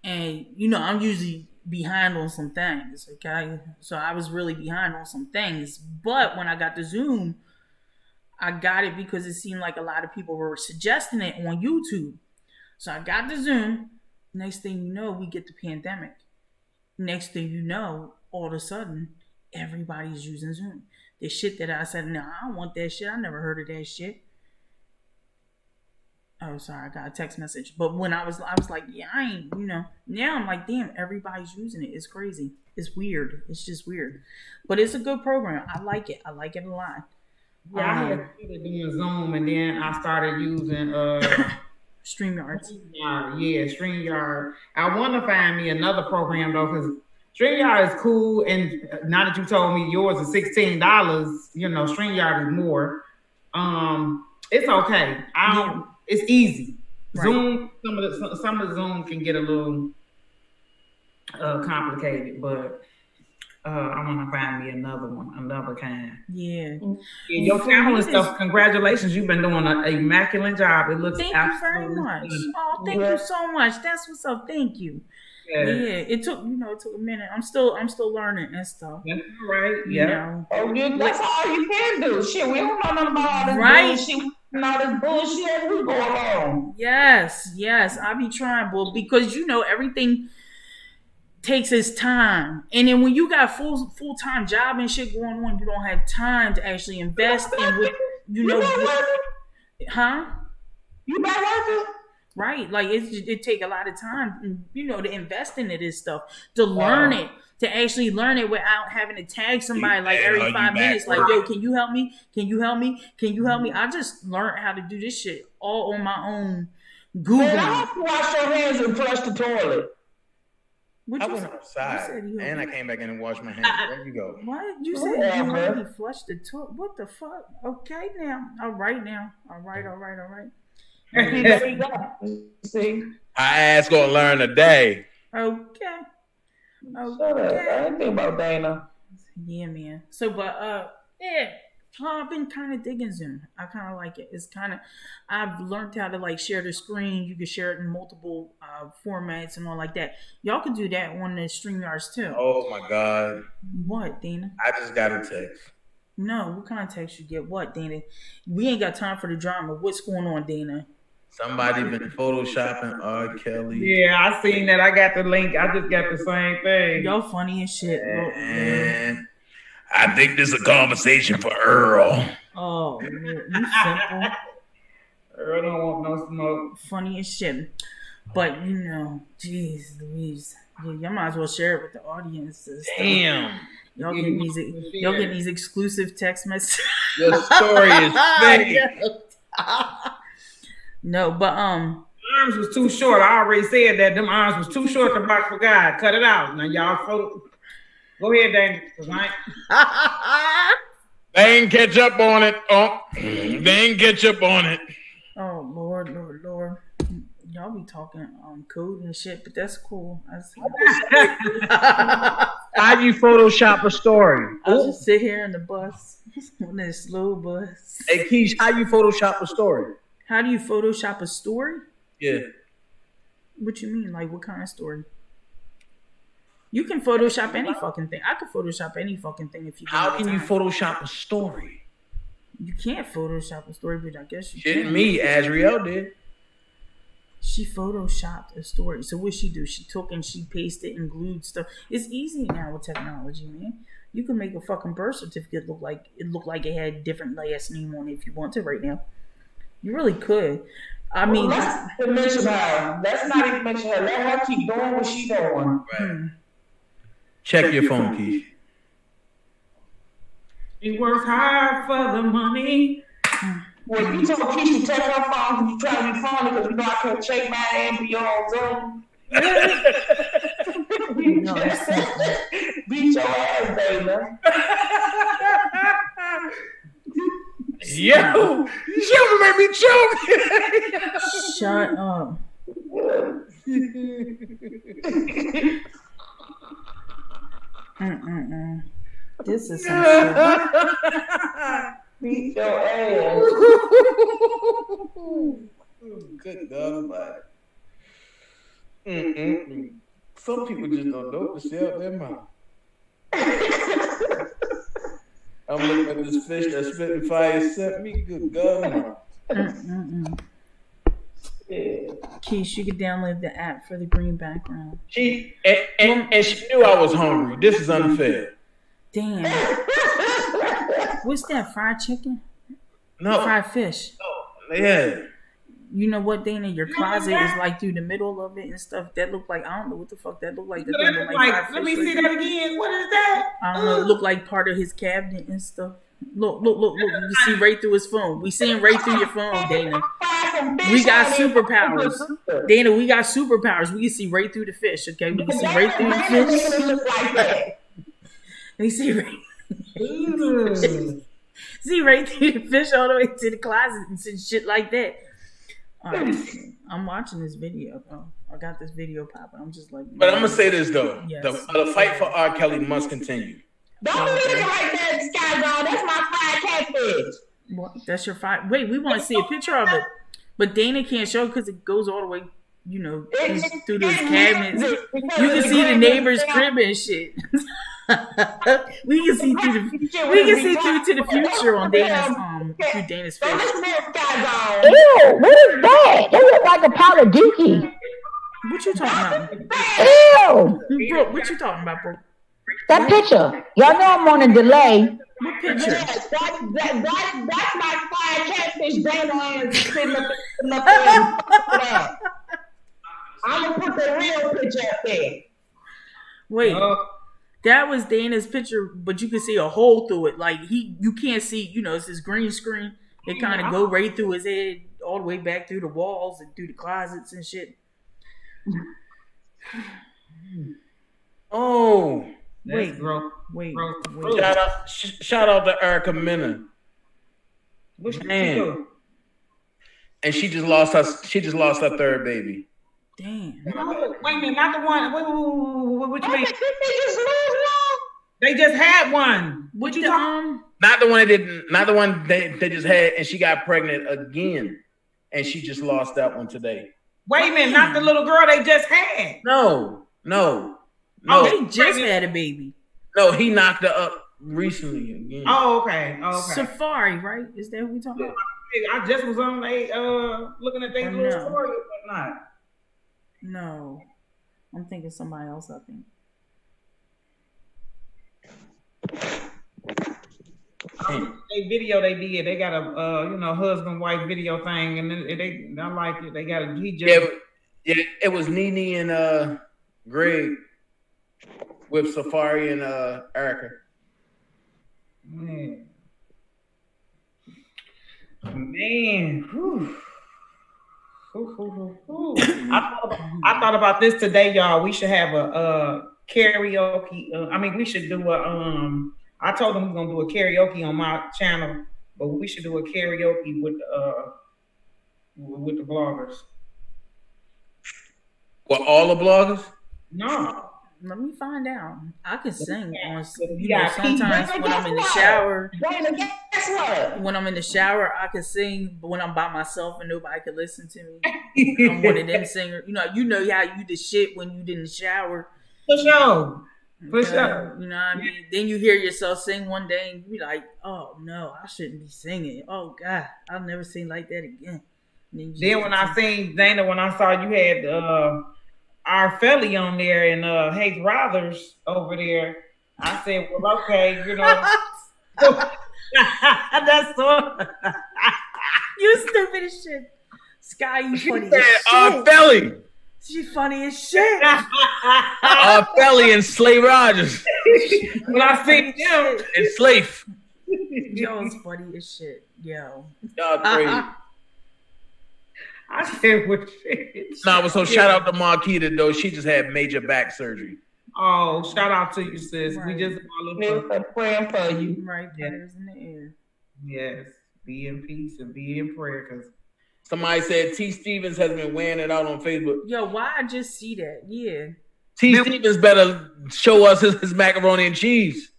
And I'm usually behind on some things, okay? So I was really behind on some things. But when I got the Zoom, I got it because it seemed like a lot of people were suggesting it on YouTube. So I got the Zoom. Next thing you know, we get the pandemic. Next thing you know, all of a sudden, everybody's using Zoom. The shit that I said, no, I don't want that shit. I never heard of that shit. Oh, sorry, I got a text message. But when I was like, yeah, I ain't, Now I'm like, damn, everybody's using it. It's crazy. It's weird. It's just weird. But it's a good program. I like it. I like it a lot. Yeah, I had started doing Zoom, and then I started using StreamYard. StreamYard. I want to find me another program though, because StreamYard is cool. And now that you told me yours is $16, StreamYard is more. It's okay. It's easy. Right. Zoom, some of the Zoom can get a little complicated, but I want to find me another one, another kind. Yeah. Your channel and stuff. Congratulations, you've been doing an immaculate job. It looks. Thank you very much. Oh, thank you so much. That's what's up. Thank you. Yeah. It took a minute. I'm still learning and stuff. That's right. Yeah. That's all you can do. Shit, we don't know nothing about all this bullshit. All this bullshit we go along. Yes. I be trying, but because everything takes its time, and then when you got full-time job and shit going on, you don't have time to actually invest in what huh? You not working? Right, like it take a lot of time, to invest into this stuff, to learn it, to actually learn it without having to tag somebody like every 5 minutes, like, yo, can you help me? Can you help me? Can you help me? I just learned how to do this shit all on my own. Googling. Man, I have to wash your hands and flush the toilet. I went outside and I came back in and washed my hands. There you go. What? You said you already flushed the toilet? What the fuck? Okay, now. All right. See, I asked gonna learn today. Okay. Shut up. I ain't think about Dana. Yeah, man. So, but I've been kind of digging Zoom. I kind of like it. It's kind of, I've learned how to like share the screen. You can share it in multiple formats and all like that. Y'all can do that on the StreamYards too. Oh my God. What, Dana? I just got a text. No, what kind of text you get? What, Dana? We ain't got time for the drama. What's going on, Dana? Somebody been photoshopping R. Kelly. Yeah, I seen that. I got the link. I just got the same thing. Y'all funny as shit. And I think this is a conversation for Earl. Oh, you simple. Earl don't want no smoke. Funny as shit. But, jeez Louise. Y'all might as well share it with the audience. Damn. Y'all getting these exclusive text messages. Your story is fake. No, but arms was too short. I already said that them arms was too short to box for God. Cut it out. Now y'all go ahead, Dana. They ain't catch up on it. They ain't catch up on it. Oh Lord. Y'all be talking code and shit, but that's cool. How do you Photoshop a story? I'll just sit here in the bus on this slow bus. Hey Keish, how you Photoshop a story? How do you Photoshop a story? Yeah. What you mean? Like what kind of story? You can Photoshop any fucking thing. I can Photoshop any fucking thing if you. How can you Photoshop a story? You can't Photoshop a story, but I guess you can. Shit, me, Azriel did. She Photoshopped a story. So what she do? She took and she pasted and glued stuff. It's easy now with technology, man. You can make a fucking birth certificate look like it had different last name on it if you want to right now. You really could. I mean, let's mention her. Let's not even mention her. Let her keep doing what she's doing. Right. Check your phone, Keish. She works hard for the money. Well, you told Keish to check her phone because you try to be funny because you know I can't check my and be on Zoom. Beat your ass, Dana. Yo, you made me choke. Shut up. This is some shit. Beat your ass. Good God, some people just don't know to say out their mouth. I'm looking at this fish that spitting fire sent me. Good God. Keish, you could download the app for the green background. She knew I was hungry. This is unfair. Damn. What's that? Fried chicken? No. Fried fish? No. Yeah. You know what, Dana? Your closet is like through the middle of it and stuff. That look like, I don't know what the fuck that look like. Let me see that again. What is that? I don't know. It look like part of his cabinet and stuff. Look. You see right through his phone. We seeing right through your phone, Dana. We got superpowers. Dana, we got superpowers. We can see right through the fish, okay? We can see right through the fish. We see right through the fish all the way to the closet and shit like that. All right, I'm watching this video. Oh, I got this video popping. I'm just like. But I'm gonna say this though: yes. the fight for R. Kelly must continue. Don't do it like that, Sky Zone. That's my fried catfish. What? That's your fight. Wait, we want to see a picture of it, but Dana can't show because it goes all the way, through those cabinets. You can see the neighbor's crib and shit. we can see through to the future on Dana's through Dana's face. Ew, what is that? That looks like a pot of dookie. What you talking about? Ew. Bro, what you talking about, bro? That picture. Y'all know I'm on a delay. What picture? Yes, that's my fried catfish Dana is sitting up there. I'm gonna put the real picture up there. Wait, that was Dana's picture, but you can see a hole through it. Like you can't see. It's this green screen. It kind of go right through his head, all the way back through the walls and through the closets and shit. Oh, wait. Shout out to Erica Mena. Man. And she just lost her third baby. Damn. Wait a minute, not the one. Wait, what you mean? They just had one. What you talking? Not the one they just had, and she got pregnant again, and she just lost that one today. Wait a minute, not the little girl they just had. No. Oh, they just had a baby. No, he knocked her up recently again. Oh, okay. Safari, right? Is that who we talking about? I just was on looking at their little story, but not. No, I'm thinking somebody else. I think. They video they did. They got a husband wife video thing, and they I like it. They got a it was Nene and Greg with Safari and Erica. Man. Whew. I thought about this today, y'all. We should have a karaoke. We should do a. I told them we're gonna do a karaoke on my channel, but we should do a karaoke with the bloggers. Well, all the bloggers? No. Let me find out. I can sing on, sometimes when I'm in the shower. Guess what? When I'm in the shower, I can sing, but when I'm by myself and nobody can listen to me, I'm one of them singers. You know how you the shit when you in the shower. For sure. For sure. You know what I mean? Then you hear yourself sing one day and you be like, oh no, I shouldn't be singing. Oh God, I'll never sing like that again. Then when I seen Dana, when I saw you had our Felly on there and Hayes Rothers over there, I said, well, okay, that's so. You stupid as shit. Sky, you funny as shit. Felly. She funny as shit. Felly and Slay Rogers. When I see him and Slafe. Joe's funny as shit. Yo. Y'all crazy. I said what shit. But so shout out to Marquita though. She just had major back surgery. Oh, shout out to you, sis. Right. We just praying for you. Right, prayers in the air. Yes. Be in peace and be in prayer, because somebody said T. Stevens has been wearing it out on Facebook. Yo, why I just see that? Yeah. T. Stevens better show us his macaroni and cheese.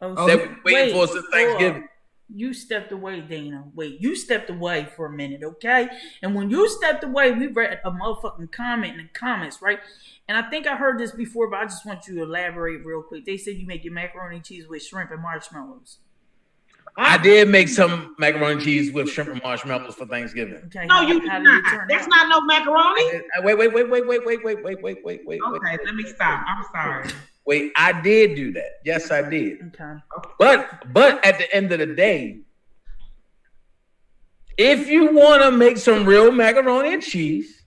Oh, that we're waiting for since Thanksgiving. You stepped away, Dana. Wait, you stepped away for a minute, okay? And when you stepped away, we read a motherfucking comment in the comments, right? And I think I heard this before, but I just want you to elaborate real quick. They said you make your macaroni and cheese with shrimp and marshmallows. I did make some macaroni and cheese with shrimp and marshmallows for Thanksgiving. Okay. No, you did not. That's not no macaroni. Wait. Okay, let me stop. I'm sorry. Wait, I did do that. Yes, I did. Okay. But at the end of the day, if you want to make some real macaroni and cheese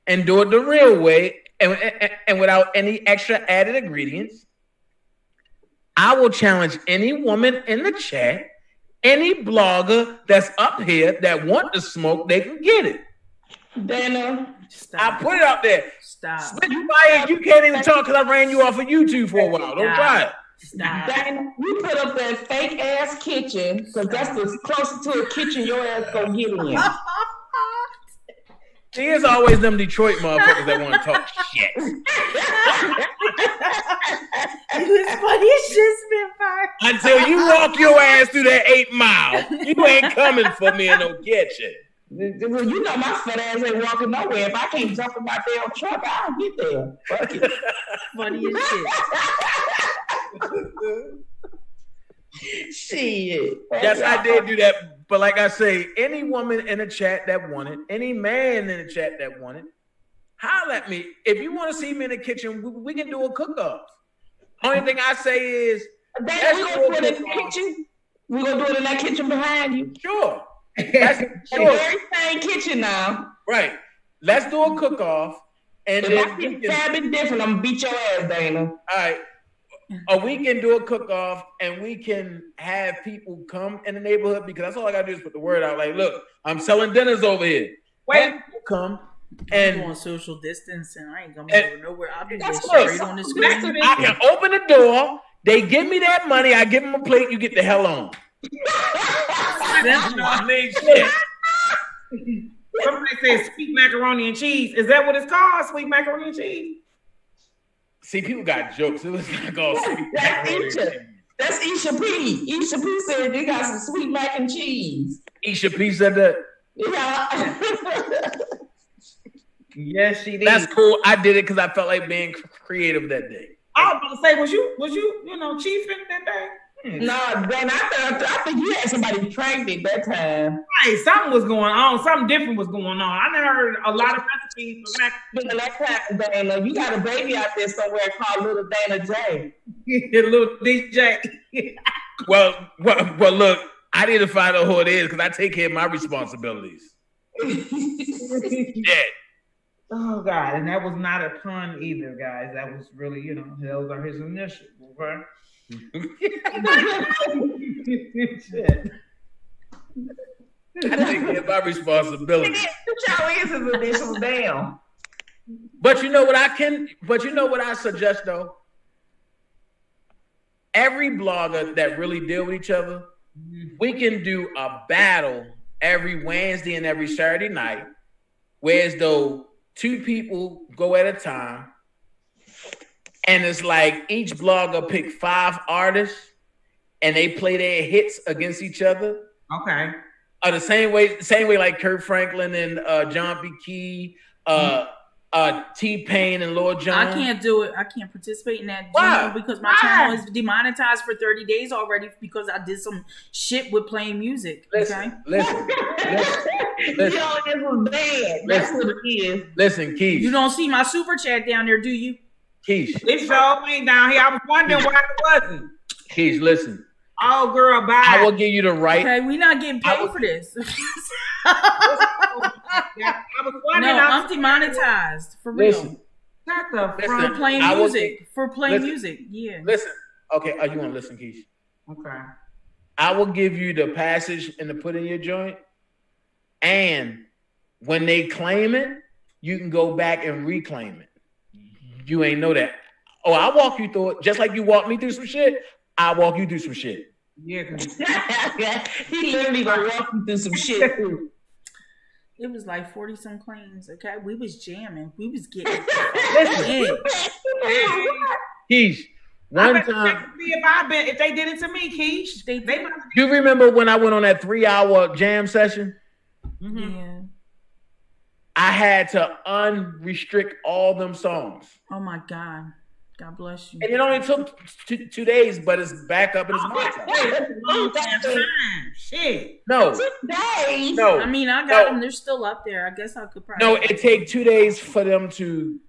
and do it the real way and without any extra added ingredients, I will challenge any woman in the chat, any blogger that's up here that want to smoke, they can get it. Dana, I put it out there. Stop. You can't even talk because I ran you off of YouTube for a while. Don't try it. Stop. Dana, you put up that fake ass kitchen because that's the closest to a kitchen your ass gonna get in. See, it's always them Detroit motherfuckers that want to talk shit. You was funny as shit, Spitfire. Until you walk your ass through that 8 mile, you ain't coming for me in no kitchen. Well, you know my fat ass ain't walking nowhere. If I can't jump in my damn truck, I'll get there. Fuck it. Funny as shit. Shit. Yes, I did do that. But like I say, any woman in the chat that wanted, any man in the chat that wanted, holler at me. If you want to see me in the kitchen, we can do a cook-off. Only thing I say is, we're gonna do it in the kitchen. We're gonna do it in that kitchen behind you. Sure. That's the very same kitchen now. Right. Let's do a cook-off. And if I get a different, I'm gonna beat your ass, Dana. All right. Or we can do a cook-off and we can have people come in the neighborhood, because that's all I gotta do is put the word out. Like, look, I'm selling dinners over here. Wait, come. And I'm doing social distance, and I ain't going nowhere. I'll be straight on the screen. I can open the door. They give me that money. I give them a plate. You get the hell on. Somebody says sweet macaroni and cheese. Is that what it's called? Sweet macaroni and cheese? See, people got jokes. It was not called sweet macaroni and cheese. That's Isha P. Isha P said they got some sweet mac and cheese. Isha P said that? Yeah. Yes, she did. That's cool. I did it because I felt like being creative that day. I was going to say, was you chiefing that day? No, then I think you had somebody pregnant that time. Right, something was going on. Something different was going on. I never heard a lot of recipes for mac. But the next time, Dana, you got a baby out there somewhere called Little Dana J. Little DJ. Well, look, I need to find out who it is because I take care of my responsibilities. Yeah. Oh God, and that was not a pun either, guys. That was really, those are his initials, okay? Shit. I take care of my responsibility. Initials down. But you know what I suggest though? Every blogger that really deal with each other, we can do a battle every Wednesday and every Saturday night, whereas though 2 people go at a time. And it's like each blogger pick 5 artists and they play their hits against each other. Okay. The same way like Kurt Franklin and John B. Key, T-Pain and Lord John. I can't do it. I can't participate in that. Why? Because my channel is demonetized for 30 days already because I did some shit with playing music. Listen. Yo, this was bad. That's what it is. Listen, Keish. You don't see my super chat down there, do you? Keish. This show ain't down here. I was wondering why it wasn't. Keish, listen. Oh, girl, bye. I will give you the right. Okay, we're not getting paid for this. I'm demonetized for real. Listen. For playing music. For playing music. Yeah. Listen. Okay, are you gonna listen, Keish? Okay. I will give you the passage and the put in your joint. And when they claim it, you can go back and reclaim it. You ain't know that. Oh, I'll walk you through it. Just like you walk me through some shit, I'll walk you through some shit. Yeah, he literally gonna walk you through some shit too. It was like 40 some claims, okay? We was jamming. We was getting Keish, one time. If they did it to me, Keish. You remember when I went on that 3-hour jam session? Mm-hmm. Yeah. I had to unrestrict all them songs. Oh my God. God bless you. And it only took 2 days, but it's back up and it's monetized. Shit. No. 2 days? No. I mean, I got them. They're still up there. I guess I could probably. No, it take 2 days for them to,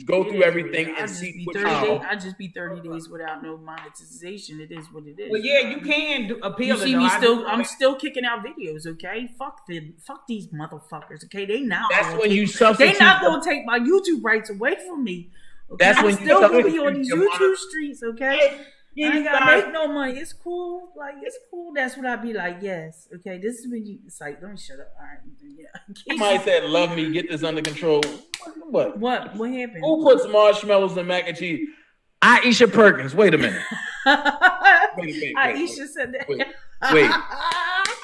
go through everything and see what I just be 30 days without no monetization. It is what it is. Well, yeah, you can appeal. You see me still. I'm still kicking out videos. Okay, fuck these motherfuckers. Okay, they not. That's when you substitute. They not gonna take my YouTube rights away from me. Okay? That's I'm when still you gonna be on these YouTube streets. Okay. I ain't gotta make no money. It's cool. Like, it's cool. That's what I be like. Yes. Okay. This is when it's like, let me shut up. All right. Yeah. Somebody said, "Love me. Get this under control." What? What happened? Who puts marshmallows and mac and cheese? Aisha Perkins. Wait a minute. Aisha said that. Wait.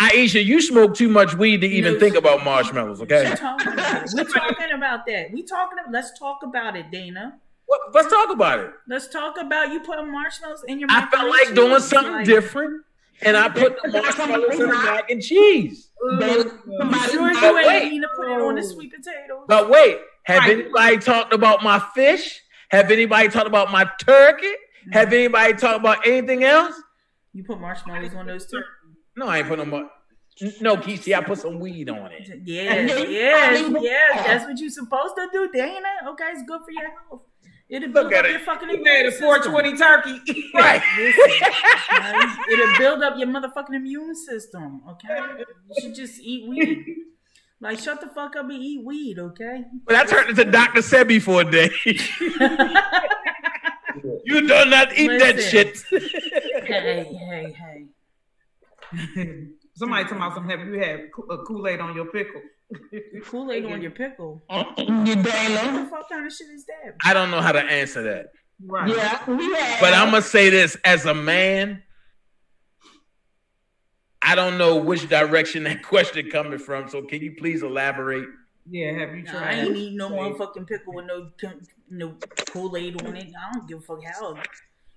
Aisha, you smoke too much weed to even think about marshmallows, okay? We're talking about that. Let's talk about it, Dana. Let's talk about it. Let's talk about you putting marshmallows in your I felt like doing something different, and I put the marshmallows in the mac and cheese. Sure you ain't need to put it on the sweet potatoes. But wait, have anybody talked about my fish? Have anybody talked about my turkey? Have anybody talked about anything else? You put marshmallows on those too? No, I ain't put no. No, Keisha, I put some weed on it. Yes. That's what you're supposed to do, Dana. Okay, it's good for your health. It'll build up your fucking immune system. 420 turkey. Right. Listen, it'll build up your motherfucking immune system. Okay, you should just eat weed. Like, shut the fuck up and eat weed. Okay. But I turned into Dr. Sebi for a day. You do not eat that shit. Hey. Somebody talking about something. Have you had Kool-Aid on your pickle? Kool-Aid on your pickle? You Dana. What the fuck kind of shit is that? I don't know how to answer that. Right. Yeah. But I'm going to say this. As a man, I don't know which direction that question coming from. So can you please elaborate? Yeah, have you tried? I ain't eating no motherfucking pickle with no Kool-Aid on it. I don't give a fuck how.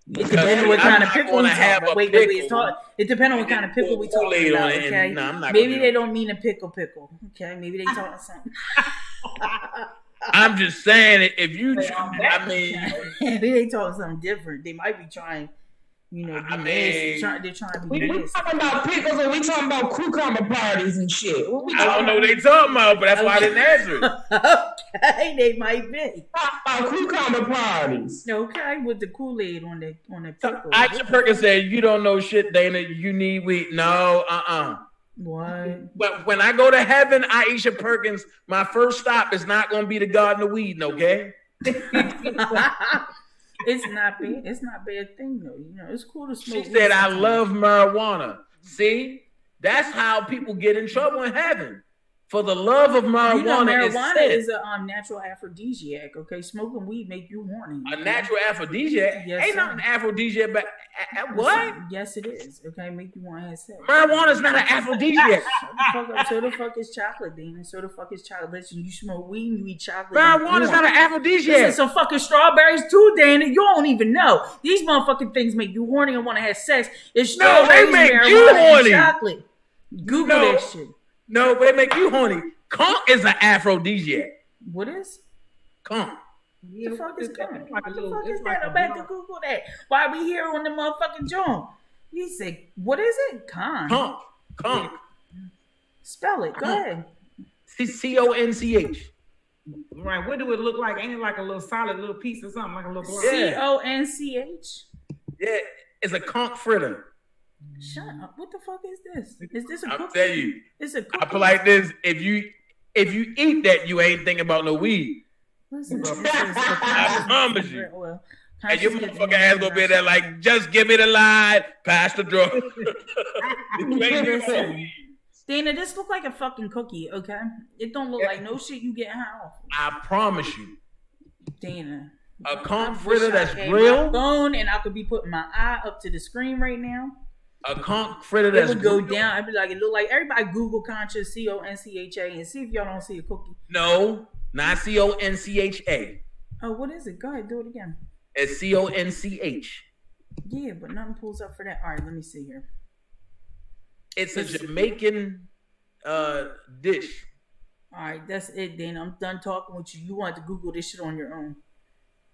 It depends on what kind of pickle we talking about. Wait. It depends on what kind of pickle we talking about. Okay, maybe they don't mean a pickle. Okay, maybe they talking something. I'm just saying, if you, I mean, maybe they talking something different. They might be trying. You know, they're trying to be we talking about pickles and we talking about cucumber parties and shit. I don't know what they talking about, but that's why I didn't answer it. Okay, they might be. Talking about cucumber parties. Okay, with the Kool-Aid on the pickle. Aisha Perkins said, "You don't know shit, Dana. You need weed." No, What? But when I go to heaven, Aisha Perkins, my first stop is not going to be the Garden of Weed, okay? It's not bad. It's not bad thing though. You know, it's cool to smoke. She said, "I love marijuana." See, that's how people get in trouble in heaven. For the love of marijuana. You know, marijuana is a natural aphrodisiac. Okay, smoking weed make you horny. A natural aphrodisiac? Yes, ain't nothing aphrodisiac, but what? Yes, it is. Okay, make you want to have sex. Marijuana is not an aphrodisiac. So the fuck is chocolate, Dana? So the fuck is chocolate? Listen, you smoke weed and you eat chocolate. Marijuana is not an aphrodisiac. Listen, some fucking strawberries too, Dana. You don't even know. These motherfucking things make you horny and want to have sex. It's strawberries, they make marijuana, you horny. and chocolate. Google that shit. No, but they make you horny. Conch is an aphrodisiac. What is? Conch. What the fuck is conch? What the fuck is that? I'm about to Google that. Why we here on the motherfucking joint? You say, what is it? Conch. Conch. Spell it. Go ahead. CONCH. Right. What do it look like? Ain't it like a little solid little piece or something? Like a little block? CONCH? Yeah, it's a conch fritter. Shut up. What the fuck is this? Is this a cookie? I'll tell you. It's a cookie. I put like this. If you eat that, you ain't thinking about no weed. Listen, I promise you. And your motherfucking ass gonna be there like, just give me the line, pass the drug. Dana, this look like a fucking cookie, okay? It don't look like no shit you get high off. I promise you. Dana. A conch fritter that's grilled. Phone and I could be putting my eye up to the screen right now. A conch fritter that's it would go down. I'd be like, it look like everybody Google conscious CONCHA and see if y'all don't see a cookie. No, not CONCHA. Oh, what is it? Go ahead, do it again. It's CONCH. Yeah, but nothing pulls up for that. All right, let me see here. It's a Jamaican dish. All right, that's it, Dana. I'm done talking with you. You want to Google this shit on your own.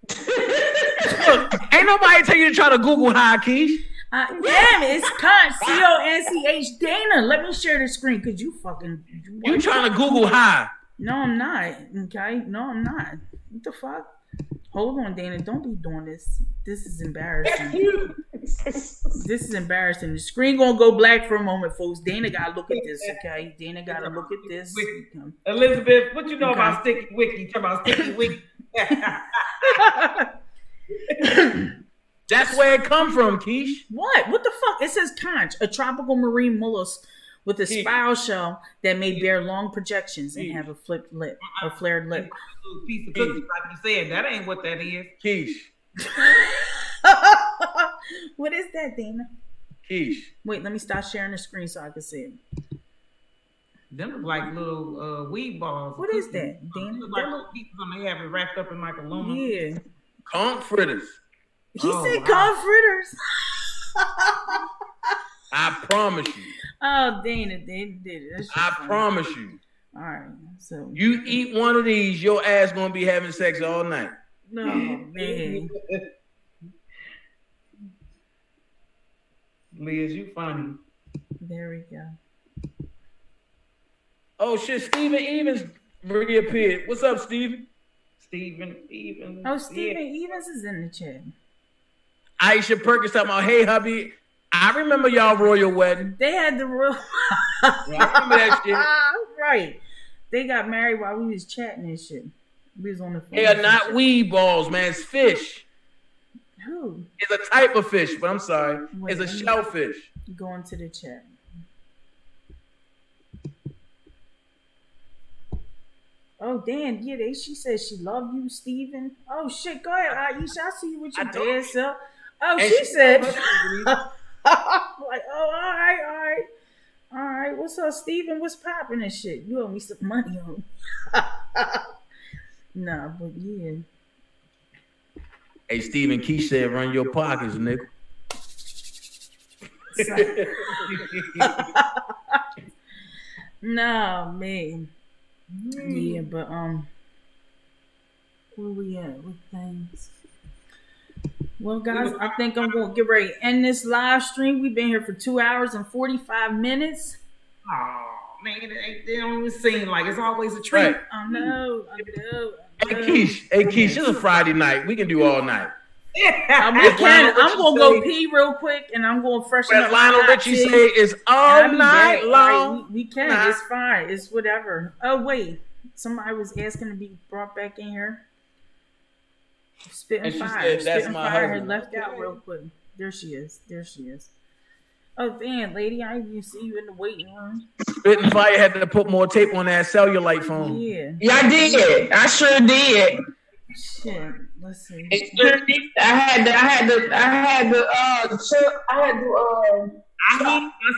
Look, ain't nobody tell you to try to Google high, Keish. Damn it, it's CONCH. Dana, let me share the screen because you fucking. You trying to Google high? No, I'm not. Okay, no, I'm not. What the fuck? Hold on, Dana. Don't be doing this. This is embarrassing. This is embarrassing. The screen gonna go black for a moment, folks. Dana gotta look at this, okay? Dana gotta look at this. Elizabeth, what you know about Sticky Wiki? Talk about Sticky Wiki. That's where it come from, Keish. What? What the fuck? It says conch, a tropical marine mollusk with a spiral shell that may bear long projections and have a flipped lip or flared lip. A piece of cookie, like you said. That ain't what that is. Keish. What is that, Dana? Keish. Wait, let me stop sharing the screen so I can see it. Them look like little weed balls. What is that? Damn, like pieces they have it wrapped up in like aluminum. Yeah. Conch fritters. He said conch fritters. I promise you. Oh, dang it. They did it. I promise you. All right. So you eat one of these, your ass gonna be having sex all night. No, man. Liz, you funny. There we go. Oh shit, Steven Evans reappeared. What's up, Steven? Steven Evans. Oh, Steven Evans is in the chat. Aisha Perkins talking about, hey hubby, I remember y'all royal wedding. They had the royal. I remember that shit. Right. They got married while we was chatting and shit. We was on the phone. They are not weed balls, man. It's fish. Who? It's a type of fish, but I'm sorry. Wait, it's a shellfish. Go into the chat. Oh, damn. Yeah, she said she loved you, Steven. Oh, shit. Go ahead, Aisha. I see you with your bad self. Oh, and she said. Like, oh, all right. All right. What's up, Steven? What's popping and shit? You owe me some money on. Nah, but yeah. Hey, Stephen Keish said, run your pockets, nigga. No, man. Yeah, but where we at with things? Well, guys, I think I'm gonna get ready to end this live stream. We've been here for 2 hours and 45 minutes. Oh man, they don't even seem like it's always a treat. Right. I know. Hey Keish, it's a Friday night. We can do all night. I'm gonna go pee real quick, and I'm gonna freshen up. Lionel Richie say it's all night long. Right, we can. Nah. It's fine. It's whatever. Oh wait, somebody was asking to be brought back in here. Spitting fire. Spitting fire had left out real quick. There she is. Oh damn, lady, I didn't even see you in the waiting room. Spitting fire had to put more tape on that cellulite phone. Yeah, I did. I sure did. Shit. Let's see. I had to I hit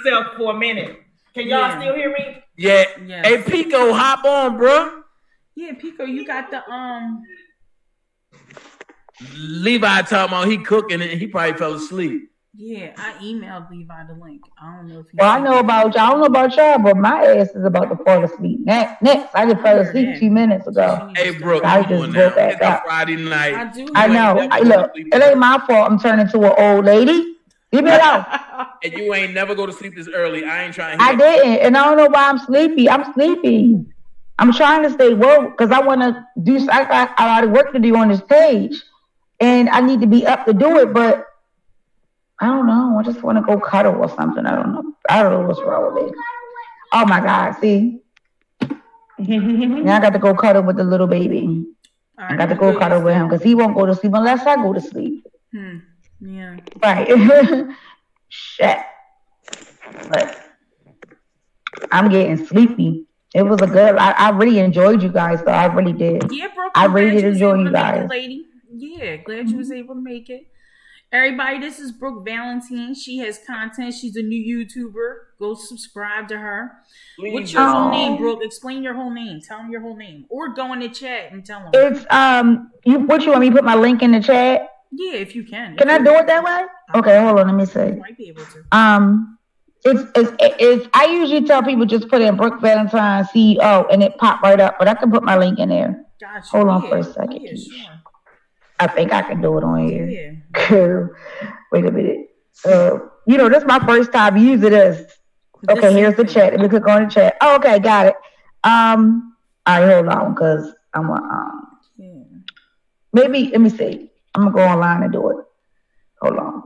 myself for a minute. Can y'all still hear me? Yeah. Yes. Hey Pico, hop on, bro. Yeah, Pico, you got the Levi talking about he cooking and he probably fell asleep. Yeah, I emailed Levi the link. I don't know if I know about y'all. I don't know about y'all, but my ass is about to fall asleep. Next, I just fell asleep 2 minutes ago. Hey, Brooke, I just woke back up. Friday night. I know. Look, it ain't my fault. I'm turning to an old lady. Leave me alone. And you ain't never go to sleep this early. I ain't trying. I didn't, and I don't know why I'm sleepy. I'm sleepy. I'm trying to stay woke because I want to do. I got a lot of work to do on this page, and I need to be up to do it, but. I don't know. I just want to go cuddle or something. I don't know what's wrong with it. Oh my God. See? Now I got to go cuddle with the little baby. I got to go cuddle with him because he won't go to sleep unless I go to sleep. Yeah. Right. Shit. But I'm getting sleepy. It was a good, I really enjoyed you guys, though. I really did. Yeah, bro. I really did enjoy you guys. Lady. Yeah, glad you was able to make it. Everybody, this is Brooke Valentine. She has content. She's a new YouTuber. Go subscribe to her. Please. What's your whole name, Brooke? Explain your whole name. Tell them your whole name. Or go in the chat and tell them. It's, what you want me to put my link in the chat? Yeah, if you can. Can I do it that way? Okay, hold on. Let me see. You might be able to. It's I usually tell people just put in Brooke Valentine CEO and it pop right up, but I can put my link in there. Gotcha. Hold on for a second. Yeah, sure. I think I can do it on here. Yeah. Cool. Wait a minute. This is my first time using this. Okay, here's the chat. Let me click on the chat. Oh, okay, got it. All right, hold on, because I'm maybe let me see. I'm gonna go online and do it. Hold on.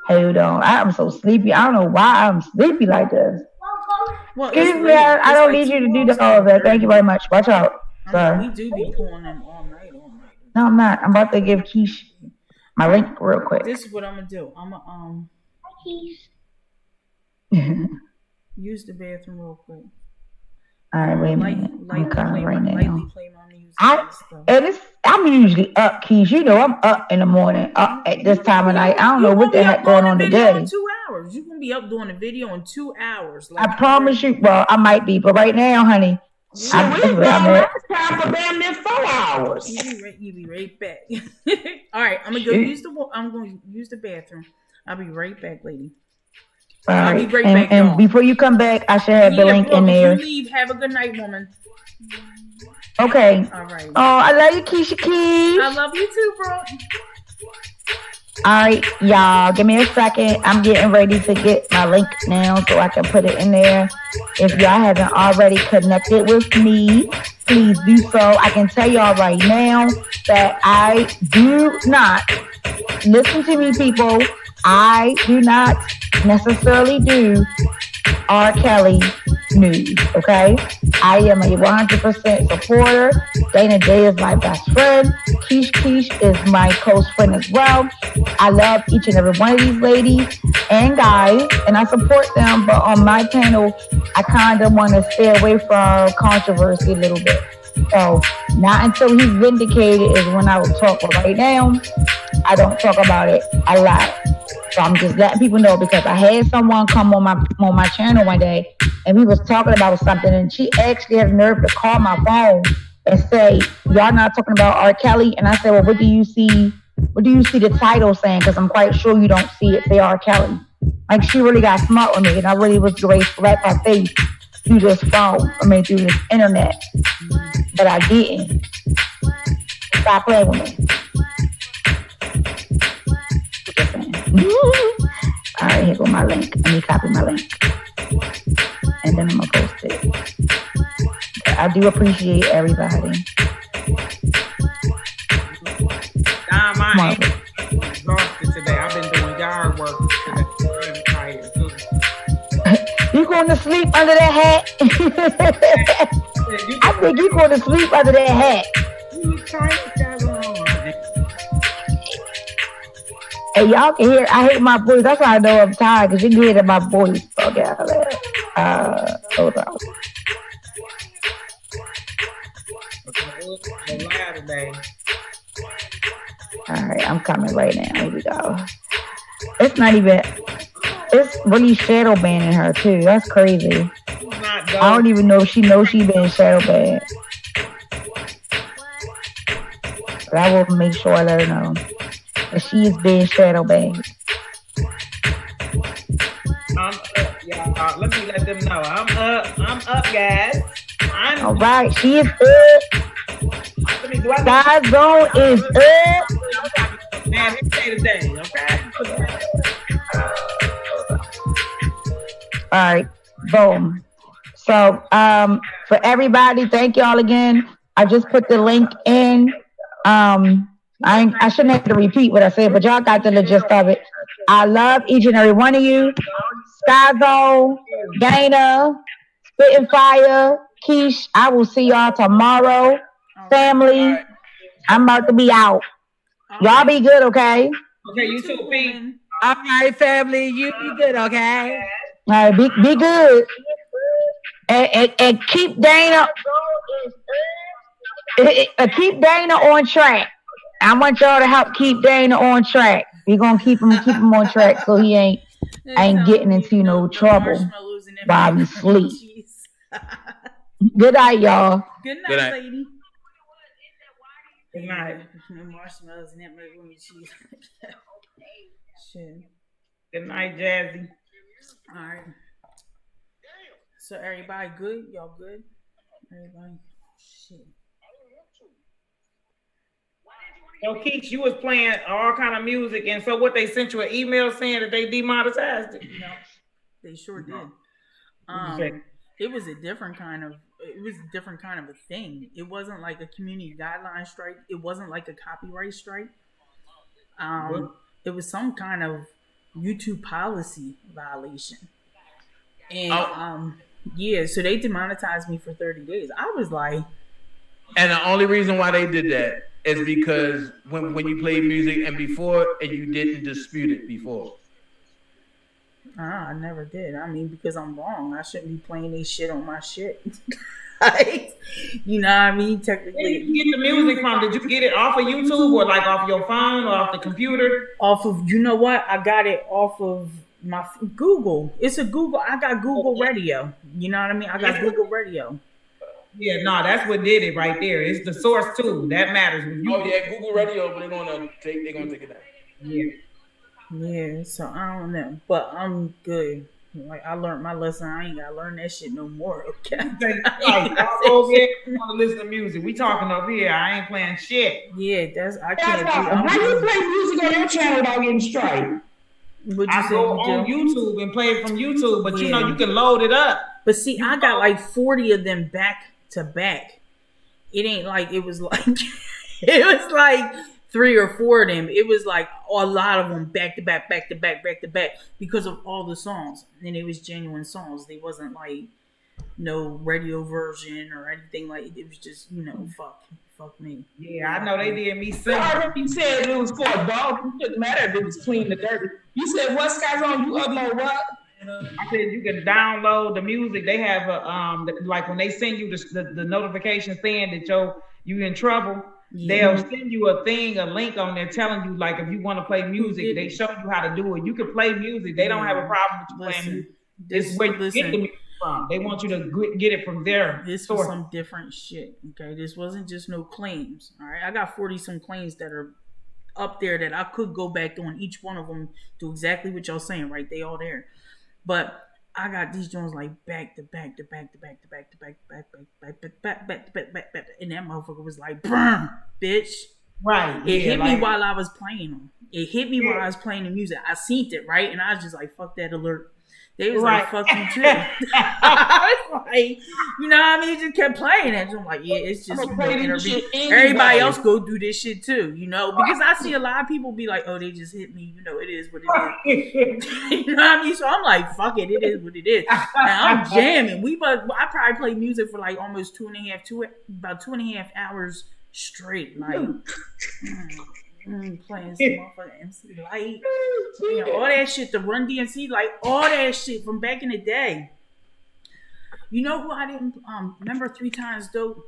Hold on. I'm so sleepy. I don't know why I'm sleepy like this. Well, excuse me, I don't need you to do all of that. Thank you very much. Watch out. Sorry. We do be pulling them all night. No, I'm not. I'm about to give Keish my link real quick. This is what I'm gonna do. I'm gonna use the bathroom real quick. All right, wait a minute. I'm coming right now. Lightly play my music. I'm I'm usually up, Keys. You know I'm up in the morning, up at this time of night. I don't know what the heck going on today. In 2 hours. You're gonna be up doing a video in 2 hours. I promise you. Well, I might be, but right now, honey, I'm at time for damn near 4 hours. You be right back. All right, I'm gonna use the bathroom. I'll be right back, lady. All right. I'll be right back. And before you come back, I should have the link in there. If you leave, have a good night, woman. Okay. All right. Oh, I love you, Keisha Keys. I love you too, bro. All right, y'all. Give me a second. I'm getting ready to get my link now so I can put it in there. If y'all haven't already connected with me, please do so. I can tell y'all right now that I do not, listen to me, people, I do not necessarily do R. Kelly news, okay? I am a 100% supporter. Dana Day is my best friend. Keish is my close friend as well. I love each and every one of these ladies and guys, and I support them, but on my channel, I kind of want to stay away from controversy a little bit. So, not until he's vindicated is when I will talk, but right now, I don't talk about it a lot. So I'm just letting people know because I had someone come on my channel one day and we was talking about something and she actually had the nerve to call my phone and say, y'all not talking about R. Kelly? And I said, well, what do you see the title saying? Because I'm quite sure you don't see it say R. Kelly. Like she really got smart with me and I really was ready to slap her face through this phone, through this internet. But I didn't. Stop playing with me. All right, here go my link. Let me copy my link. And then I'm going to post it. I do appreciate everybody. I'm exhausted today. I've been doing yard work today. I'm tired too. You going to sleep under that hat? I think you going to sleep under that hat. Hey, y'all can hear, I hate my voice. That's why I know I'm tired, because you can hear it in my voice. Okay, hold on. All right, I'm coming right now. Here we go. It's really shadow banning her, too. That's crazy. I don't even know if she knows she's been shadow banned. But I will make sure I let her know. She is being shadow banned. I'm up, y'all. Let me let them know. I'm up, guys. All right, she is up. Sky Zone is up. Man, it's day to day, okay? All right, boom. So, for everybody, thank y'all again. I just put the link in. I shouldn't have to repeat what I said, but y'all got the gist of it. I love each and every one of you. Skyzo, Dana, Spitting Fire, Keish. I will see y'all tomorrow. Family, I'm about to be out. Y'all be good, okay? Okay, you too, P. All right, family, you be good, okay? All right, be good. And keep Dana. Keep Dana on track. I want y'all to help keep Dana on track. We're gonna keep him on track so he ain't getting into no trouble while we sleep. Good night, y'all. Good night, lady. Good night. Marshmallows and that macaroni cheese. Shit. Good night, Jazzy. All right. So everybody good? Y'all good? Everybody? Shit. So Keith, you was playing all kind of music, and so what, they sent you an email saying that they demonetized it? No, they sure did. It was a different kind of a thing. It wasn't like a community guideline strike. It wasn't like a copyright strike. It was some kind of YouTube policy violation. And so they demonetized me for 30 days. I was like, and the only reason why they did that is because when you played music and you didn't dispute it before. I never did. I mean, because I'm wrong. I shouldn't be playing this shit on my shit. Like, you know what I mean? Technically, where did you get the music from? Did you get it off of YouTube or like off your phone or off the computer? Off of, you know what? I got it off of my Google. It's a Google. I got Google Radio. You know what I mean? I got Google Radio. Yeah, no, that's what did it right there. It's the source too. That matters. Oh yeah, Google Radio, but they're gonna take it down. Yeah. Yeah, so I don't know, but I'm good. Like I learned my lesson. I ain't gotta learn that shit no more. Okay. Oh yeah, you want to listen to music? We talking up here. I ain't playing shit. Yeah, I can't. How you play music on your channel without getting strike? I go on YouTube and play it from YouTube, but you know you can load it up. But see, I got like 40 of them back to back. It ain't like it was like it was like 3 or 4 of them. It was like a lot of them back to back because of all the songs, and it was genuine songs. They wasn't like no radio version or anything like it. It was just fuck me. Yeah, I know they did me sing. You said it was for adults. It didn't matter if it was clean or dirty. You said what, Sky Zone? You upload what? I said you can download the music. They have a like when they send you the notification saying that you in trouble. Yeah. They'll send you a link on there telling you like if you want to play music, they show you how to do it. You can play music. They don't have a problem with you playing music. This is where you get the music from. They want you to get it from their This source. was some different shit. Okay, this wasn't just no claims. All right, I got 40 some claims that are up there that I could go back on each one of them, do exactly what y'all saying. Right, they all there. But I got these joints like back to back, and that motherfucker was like, "Burn, bitch!" Right. It hit me while I was playing them. It hit me while I was playing the music. I seen it right, and I was just like, "Fuck that alert." They was like, "Fuck you too." I was like, you know what I mean? Just kept playing it. I'm like, yeah, it's just everybody else go do this shit too, because I see a lot of people be like, "Oh, they just hit me." It is what it is. You know what I mean? So I'm like, "Fuck it, it is what it is." And I'm jamming. I probably played music for like almost about 2.5 hours straight, like. Playing some motherfucking MC Light, all that shit, the Run DMC, like all that shit from back in the day. You know who I didn't remember 3 Times Dope?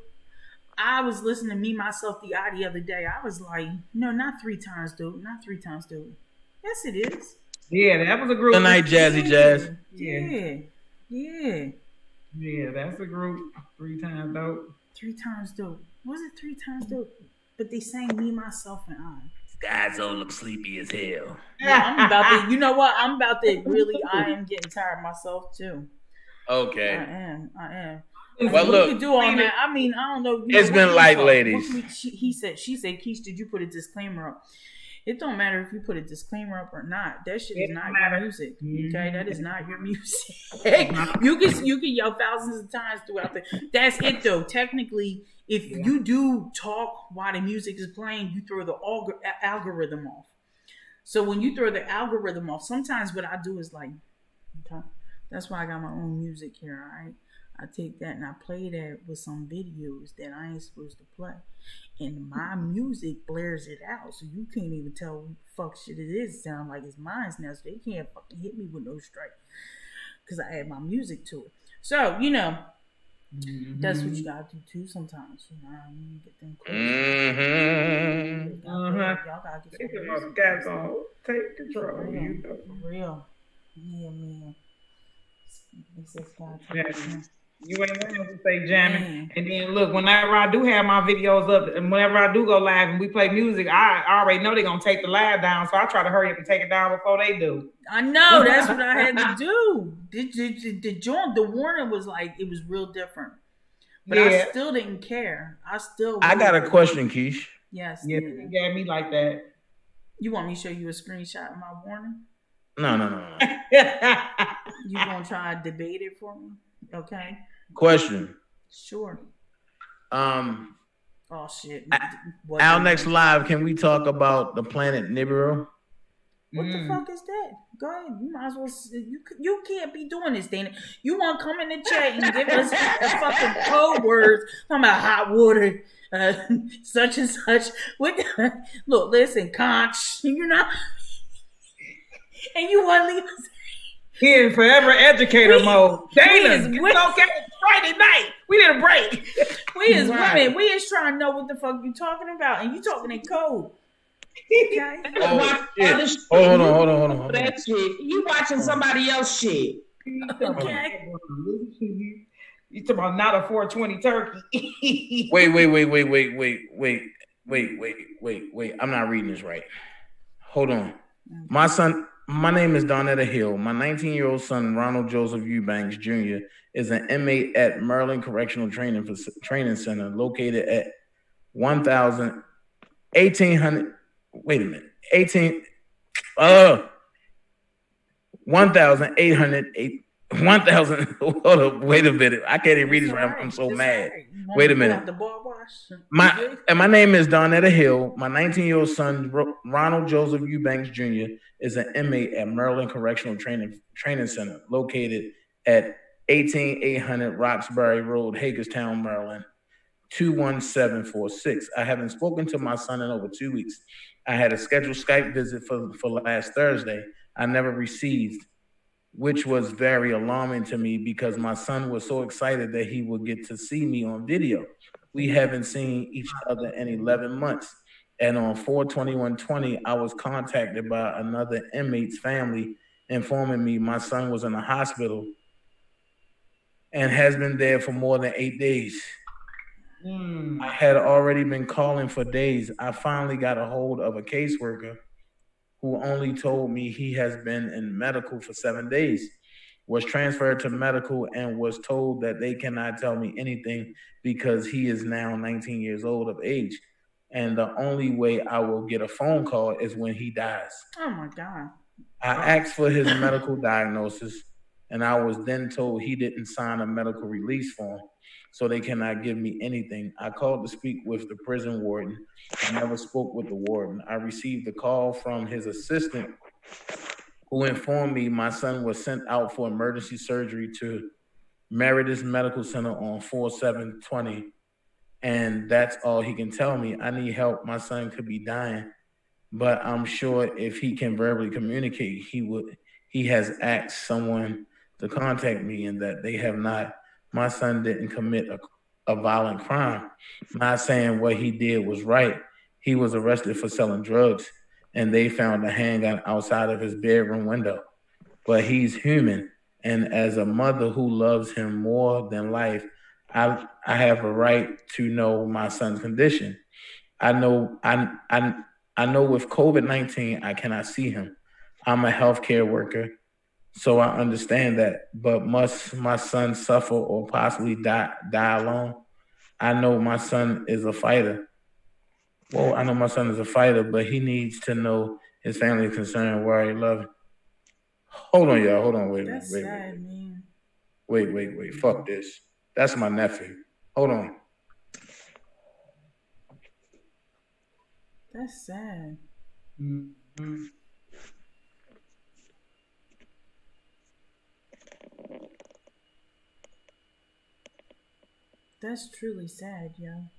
I was listening to Me, Myself, the I the other day. I was like, no, not 3 Times Dope, not 3 Times Dope. Yes, it is. Yeah, that was a group. The Night Jazzy Jazz. Yeah, that's a group. 3 Times Dope. 3 Times Dope. Was it 3 Times Dope? But they sang Me, Myself, and I. Guys all look sleepy as hell. Yeah, I'm about to. You know what? I'm about to really. I am getting tired of myself too. Okay. I am. Well, look. We could do all that. I mean, I don't know. It's been light, ladies. She said, Keish, did you put a disclaimer up? It don't matter if you put a disclaimer up or not. That shit is not your music. Okay, that is not your music. You can yell thousands of times throughout That's it though. Technically, if you do talk while the music is playing, you throw the algorithm off. So when you throw the algorithm off, sometimes what I do is like, okay, that's why I got my own music here. All right, I take that and I play that with some videos that I ain't supposed to play. And my music blares it out, so you can't even tell what the fuck shit it is. Sound like it's mine now, so they can't fucking hit me with no strike because I add my music to it. So that's what you gotta do too sometimes. You know what I mean? Get them close. Y'all gotta get some guys on. Take control. For real. Yeah, man. You ain't wanting to say jamming. And then look, whenever I do have my videos up and whenever I do go live and we play music, I already know they're gonna take the live down. So I try to hurry up and take it down before they do. I know, that's what I had to do. The warning was like, it was real different. But I still didn't care. I got a question, Keish. Yes. Yeah, you got me like that. You want me to show you a screenshot of my warning? No. You gonna try to debate it for me? Okay. Question. Sure. Oh shit. Our next live, can we talk about the planet Nibiru? What the fuck is that? Go ahead. You might as well. You can't be doing this, Dana. You want to come in the chat and give us a fucking code words talking about hot water, such and such. Look, listen, conch. You're not. And you want to leave us. He in forever educator mode. Dana, it's okay. It's Friday night. We need a break. We as women, we is trying to know what the fuck you talking about, and you talking in code. Okay. Hold on. That shit. You watching somebody else shit. Okay. You talking about not a 420 turkey? Wait. I'm not reading this right. Hold on. My name is Donetta Hill. My 19-year-old son, Ronald Joseph Eubanks Jr., is an inmate at Maryland Correctional Training Center located at 1800. Wait a minute. 1,808. 1,000. Hold up. Wait a minute. I can't even read this right. I'm so mad. Wait a minute. My name is Donetta Hill. My 19-year-old son, Ronald Joseph Eubanks Jr., is an inmate at Maryland Correctional Training Center located at 18800 Roxbury Road, Hagerstown, Maryland, 21746. I haven't spoken to my son in over 2 weeks. I had a scheduled Skype visit for last Thursday. I never received, which was very alarming to me because my son was so excited that he would get to see me on video. We haven't seen each other in 11 months. And on 4/21/20, I was contacted by another inmate's family informing me my son was in a hospital and has been there for more than 8 days. I had already been calling for days. I finally got a hold of a caseworker who only told me he has been in medical for 7 days, was transferred to medical, and was told that they cannot tell me anything because he is now 19 years old of age. And the only way I will get a phone call is when he dies. Oh my God. I asked for his medical diagnosis, and I was then told he didn't sign a medical release form, so they cannot give me anything. I called to speak with the prison warden. I never spoke with the warden. I received a call from his assistant who informed me my son was sent out for emergency surgery to Meredith Medical Center on 4/7/20. And that's all he can tell me. I need help. My son could be dying, but I'm sure if he can verbally communicate, he would. He has asked someone to contact me and that they have not. My son didn't commit a violent crime. Not saying what he did was right. He was arrested for selling drugs, and they found a handgun outside of his bedroom window. But he's human, and as a mother who loves him more than life, I have a right to know my son's condition. I know with COVID-19 I cannot see him. I'm a healthcare worker, so I understand that. But must my son suffer or possibly die alone? I know my son is a fighter. Well, I know my son is a fighter, but he needs to know his family is concerned where he love him. Hold on, y'all. Hold on. Wait. Fuck this. That's my nephew. Hold on. That's sad. Mm-hmm. That's truly sad, yo.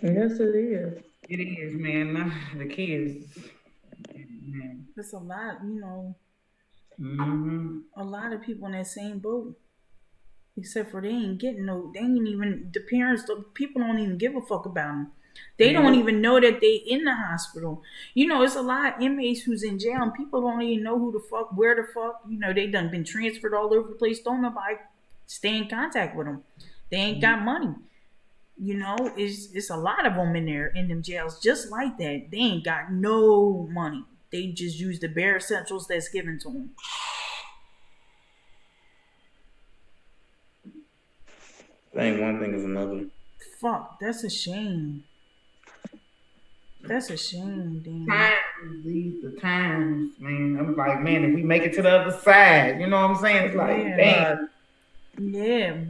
Yes, it is. It is, man. The kids. Man. There's a lot, you know. Mm-hmm. A lot of people in that same boat. Except for they ain't even, the parents, the people don't even give a fuck about them. They don't even know that they in the hospital. You know, it's a lot of inmates who's in jail and people don't even know who the fuck, where the fuck, you know, they done been transferred all over the place. Don't nobody stay in contact with them. They ain't got money. You know, it's a lot of them in there, in them jails, just like that. They ain't got no money. They just use the bare essentials that's given to them. Ain't one thing is another. Fuck, that's a shame. That's a shame, damn. The times, man. I'm like, man, if we make it to the other side, you know what I'm saying? It's like, damn. Yeah.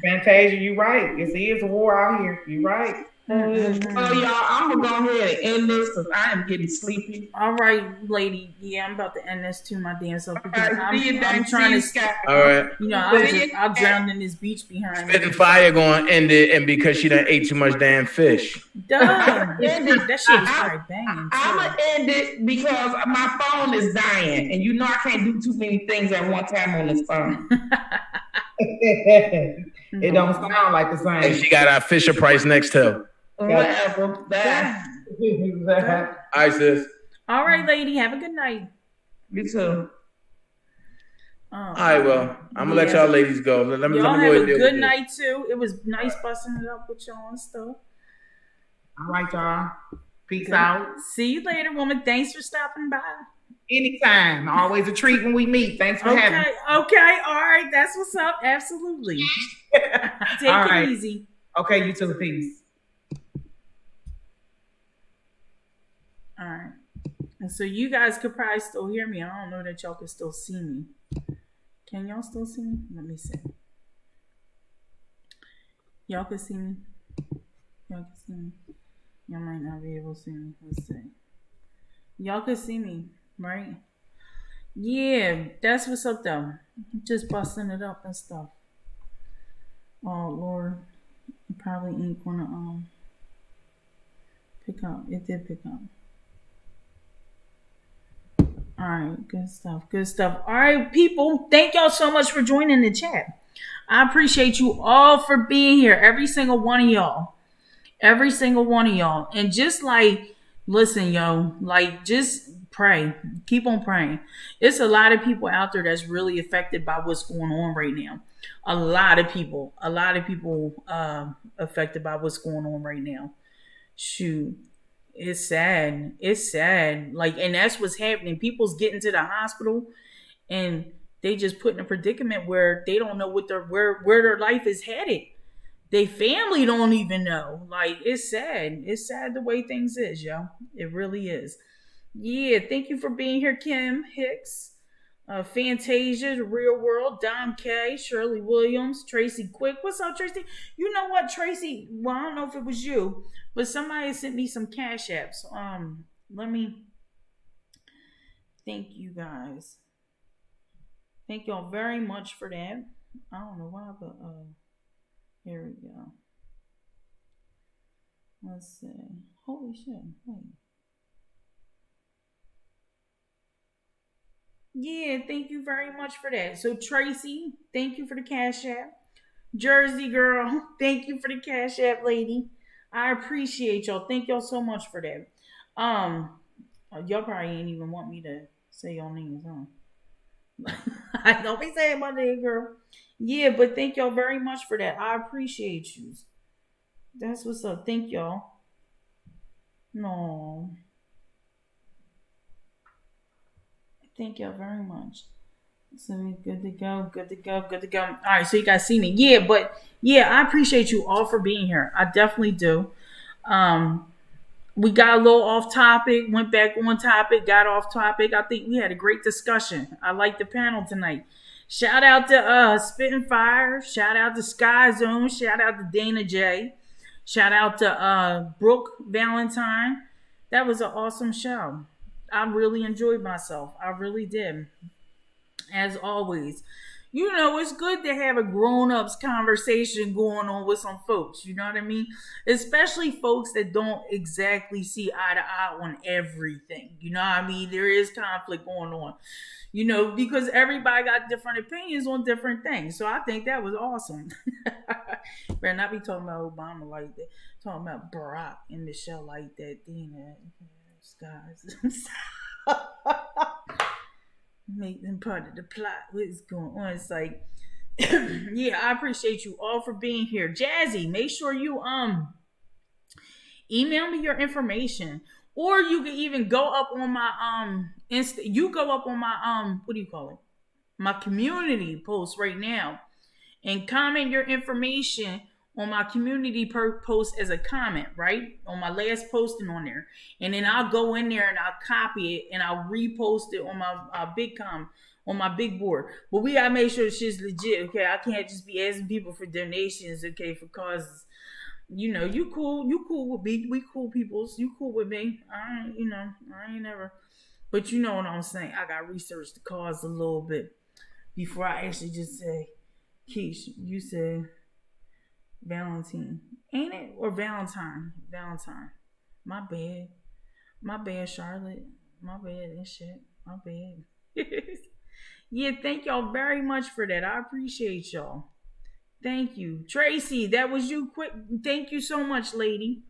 Fantasia, you right. It is a war out here. You right. Oh, y'all, I'm gonna go ahead and end this because I am getting sleepy. All right, lady. Yeah, I'm about to end this too, my damn self, because Right, I'm trying to. All right. You know, I'll drown in this beach behind me. Spitting fire going to end it, and because she done ate too much damn fish. Duh. That shit was probably banging. I'm gonna end it because my phone is dying, and you know I can't do too many things at one time on this phone. It don't sound like the same. And she got our Fisher Price next to. Whatever. All right, sis. All right, lady. Have a good night. You too. All right, well, I'm gonna let y'all ladies go. Let me y'all go have ahead a good night too. It was nice busting it up with y'all and stuff. All right, y'all. Peace out. See you later, woman. Thanks for stopping by. Anytime. Always a treat when we meet. Thanks for having me. Okay. All right. That's what's up. Absolutely. Take it easy. Okay, you too. Peace. All right. And so you guys could probably still hear me. I don't know that y'all can still see me. Can y'all still see me? Let me see. Y'all can see me? Y'all can see me? Y'all might not be able to see me. Let's see. Y'all can see me, right? Yeah, that's what's up though. Just busting it up and stuff. Oh Lord. It probably ain't gonna pick up. It did pick up. All right, good stuff. All right, people, thank y'all so much for joining the chat. I appreciate you all for being here, every single one of y'all. And just like, listen, yo, like, just pray. Keep on praying. It's a lot of people out there that's really affected by what's going on right now. A lot of people affected by what's going on right now. Shoot. It's sad. Like, and that's what's happening. People's getting to the hospital and they just put in a predicament where they don't know what where their life is headed. They family don't even know. Like, it's sad. It's sad the way things is, yo. It really is. Yeah, thank you for being here, Kim Hicks, Fantasia, The Real World, Don K, Shirley Williams, Tracy Quick. What's up, Tracy? You know what, Tracy? Well, I don't know if it was you, but somebody sent me some cash apps. Let me thank you guys. Thank y'all very much for that. I don't know why, but here we go. Let's see. Holy shit. Wait. Yeah, thank you very much for that. So Tracy, thank you for the cash app. Jersey girl, thank you for the cash app, lady. I appreciate y'all. Thank y'all so much for that. Y'all probably ain't even want me to say y'all names, huh? I don't be saying my name, girl. Yeah, but thank y'all very much for that. I appreciate you. That's what's up. Thank y'all. No. Thank y'all very much. So we good to go. All right, so you guys see me. Yeah, but yeah, I appreciate you all for being here. I definitely do. We got a little off topic, went back on topic, got off topic. I think we had a great discussion. I like the panel tonight. Shout out to Spitting Fire. Shout out to Sky Zone. Shout out to Dana J. Shout out to Brooke Valentine. That was an awesome show. I really enjoyed myself. I really did. As always. You know, it's good to have a grown-ups conversation going on with some folks. You know what I mean? Especially folks that don't exactly see eye to eye on everything. You know what I mean? There is conflict going on. You know, because everybody got different opinions on different things. So I think that was awesome. Better not be talking about Obama like that. Talking about Barack and Michelle like that. Dina, guys. Make them part of the plot. What's going on? It's like, yeah, I appreciate you all for being here. Jazzy, make sure you email me your information, or you can even go up on my you go up on my what do you call it? My community post right now, and comment your information on my community post as a comment, right? On my last posting on there. And then I'll go in there and I'll copy it and I'll repost it on my big board. But we gotta make sure shit's legit, okay? I can't just be asking people for donations, okay, for causes. You know, you cool with me. We cool peoples. You cool with me. I ain't never. But you know what I'm saying. I got research the cause a little bit before I actually just say, Keish, you said Valentine, ain't it, or Valentine? Valentine. My bad. My bad, Charlotte. My bad and shit. My bad. Yeah, thank y'all very much for that. I appreciate y'all. Thank you. Tracy, that was you quick. Thank you so much, lady.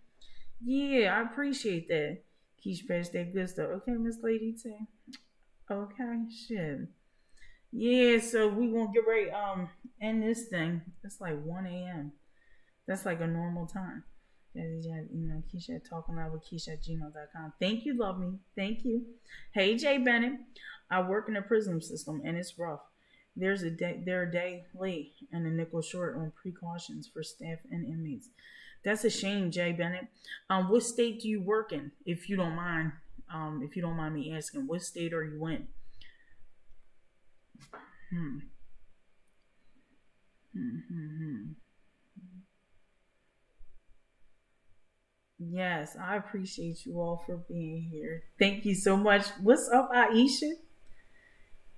Yeah, I appreciate that. Keish passed that good stuff. Okay, Miss Lady T. Okay, shit. Yeah, so we gonna get ready end this thing. It's like 1 a.m. That's like a normal time. Keisha at TalkinLoudWithKeish at gmail.com. Thank you, love me. Thank you. Hey, Jay Bennett. I work in a prison system and it's rough. They're a day late and a nickel short on precautions for staff and inmates. That's a shame, Jay Bennett. What state do you work in, if you don't mind? If you don't mind me asking, what state are you in? Yes, I appreciate you all for being here. Thank you so much. What's up, Aisha?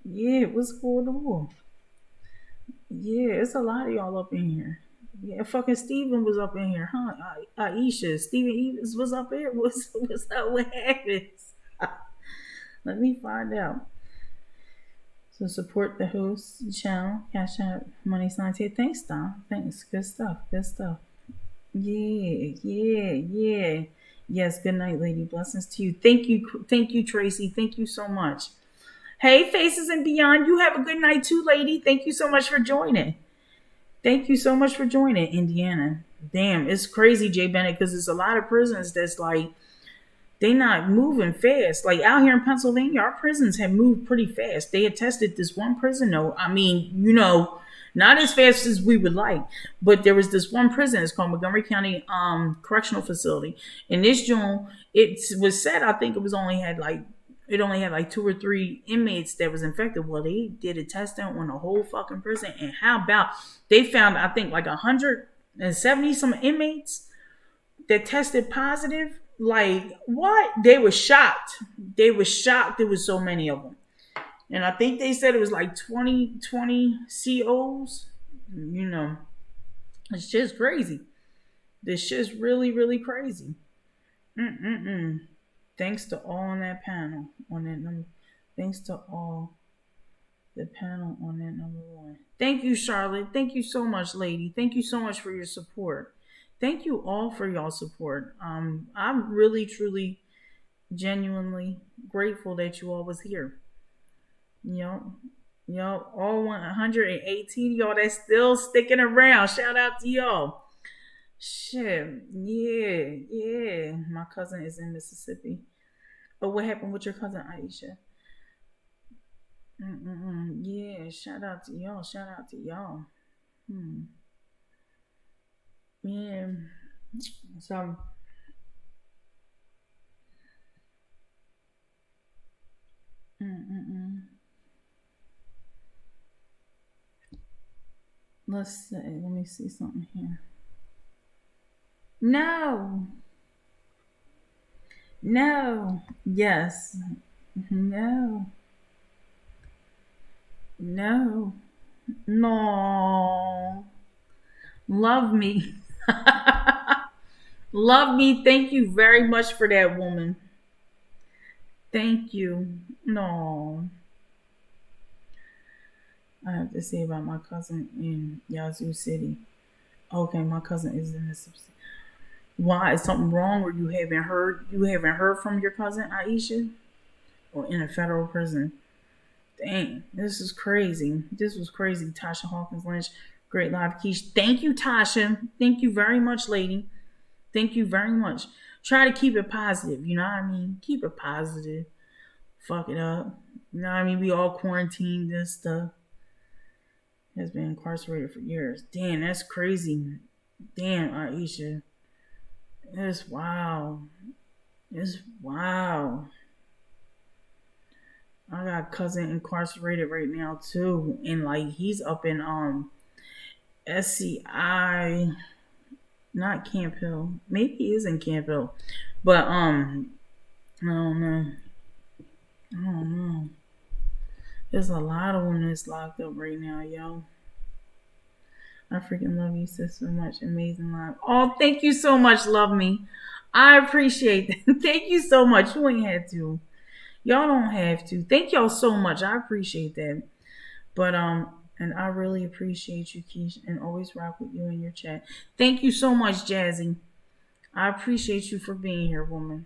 Yeah, what's going on? Yeah, it's a lot of y'all up in here. Yeah, fucking Steven was up in here, huh? Aisha, Steven Evans was up here. What's up? What happens? Let me find out. So support the host channel. Cash out money sign here. Thanks, Don. Thanks. Good stuff. Good stuff. Yeah. Yes, good night, lady. Blessings to you. Thank you, Tracy. Thank you so much. Hey, Faces and Beyond, you have a good night too, lady. Thank you so much for joining. Indiana. Damn, it's crazy, Jay Bennett, because there's a lot of prisons that's like, they not moving fast. Like out here in Pennsylvania, our prisons have moved pretty fast. They had tested this one prison, though. I mean, not as fast as we would like, but there was this one prison. It's called Montgomery County Correctional Facility. In this June, it was said, I think it only had like 2 or 3 inmates that was infected. Well, they did a testing on the whole fucking prison, and how about they found, I think, like 170 some inmates that tested positive. Like, what? They were shocked. There was so many of them. And I think they said it was like 20 COs. It's just crazy. This shit's really, really crazy. Thanks to all on that panel on that number. Thanks to all the panel on that number 1. Thank you, Charlotte. Thank you so much, lady. Thank you so much for your support. Thank you all for y'all support. I'm really, truly, genuinely grateful that you all was here. All 118 y'all that's still sticking around. Shout out to y'all. Shit. Yeah. My cousin is in Mississippi. Oh, what happened with your cousin, Aisha? Yeah, shout out to y'all. Yeah. So let's see. Let me see something here. No. Yes. No. Love me. Love me. Thank you very much for that, woman. Thank you. No. I have to say about my cousin in Yazoo City. Okay, my cousin is in Mississippi. Why? Is something wrong, or you haven't heard from your cousin, Aisha? Or in a federal prison? Dang, this is crazy. This was crazy. Tasha Hawkins Lynch, great live, Keish. Thank you, Tasha. Thank you very much, lady. Thank you very much. Try to keep it positive. You know what I mean? Keep it positive. Fuck it up. You know what I mean? We all quarantined and stuff. Has been incarcerated for years. Damn, that's crazy. Damn, Aisha. It's wow. I got a cousin incarcerated right now too, and like he's up in SCI Not Camp Hill. Maybe he is in Camp Hill. But I don't know. I don't know. There's a lot of women that's locked up right now, yo. I freaking love you, sis, so much. Amazing live. Oh, thank you so much, love me. I appreciate that. Thank you so much. You ain't had to. Y'all don't have to. Thank y'all so much. I appreciate that. But and I really appreciate you, Keish, and always rock with you in your chat. Thank you so much, Jazzy. I appreciate you for being here, woman.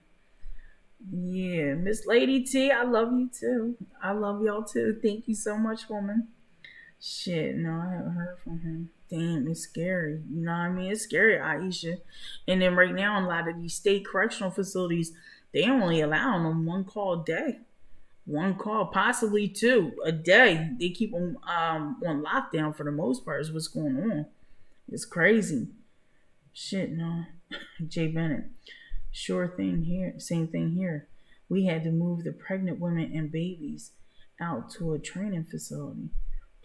Yeah, Miss Lady T, I love you too. I love y'all too. Thank you so much, woman. Shit, no, I haven't heard from him. Damn, it's scary. You know what I mean? It's scary, Aisha. And then right now, in a lot of these state correctional facilities, they only allow them one call a day. One call, possibly two a day. They keep them on lockdown for the most part is what's going on. It's crazy. Shit, no. Jay Bennett. Sure thing here. Same thing here. We had to move the pregnant women and babies out to a training facility.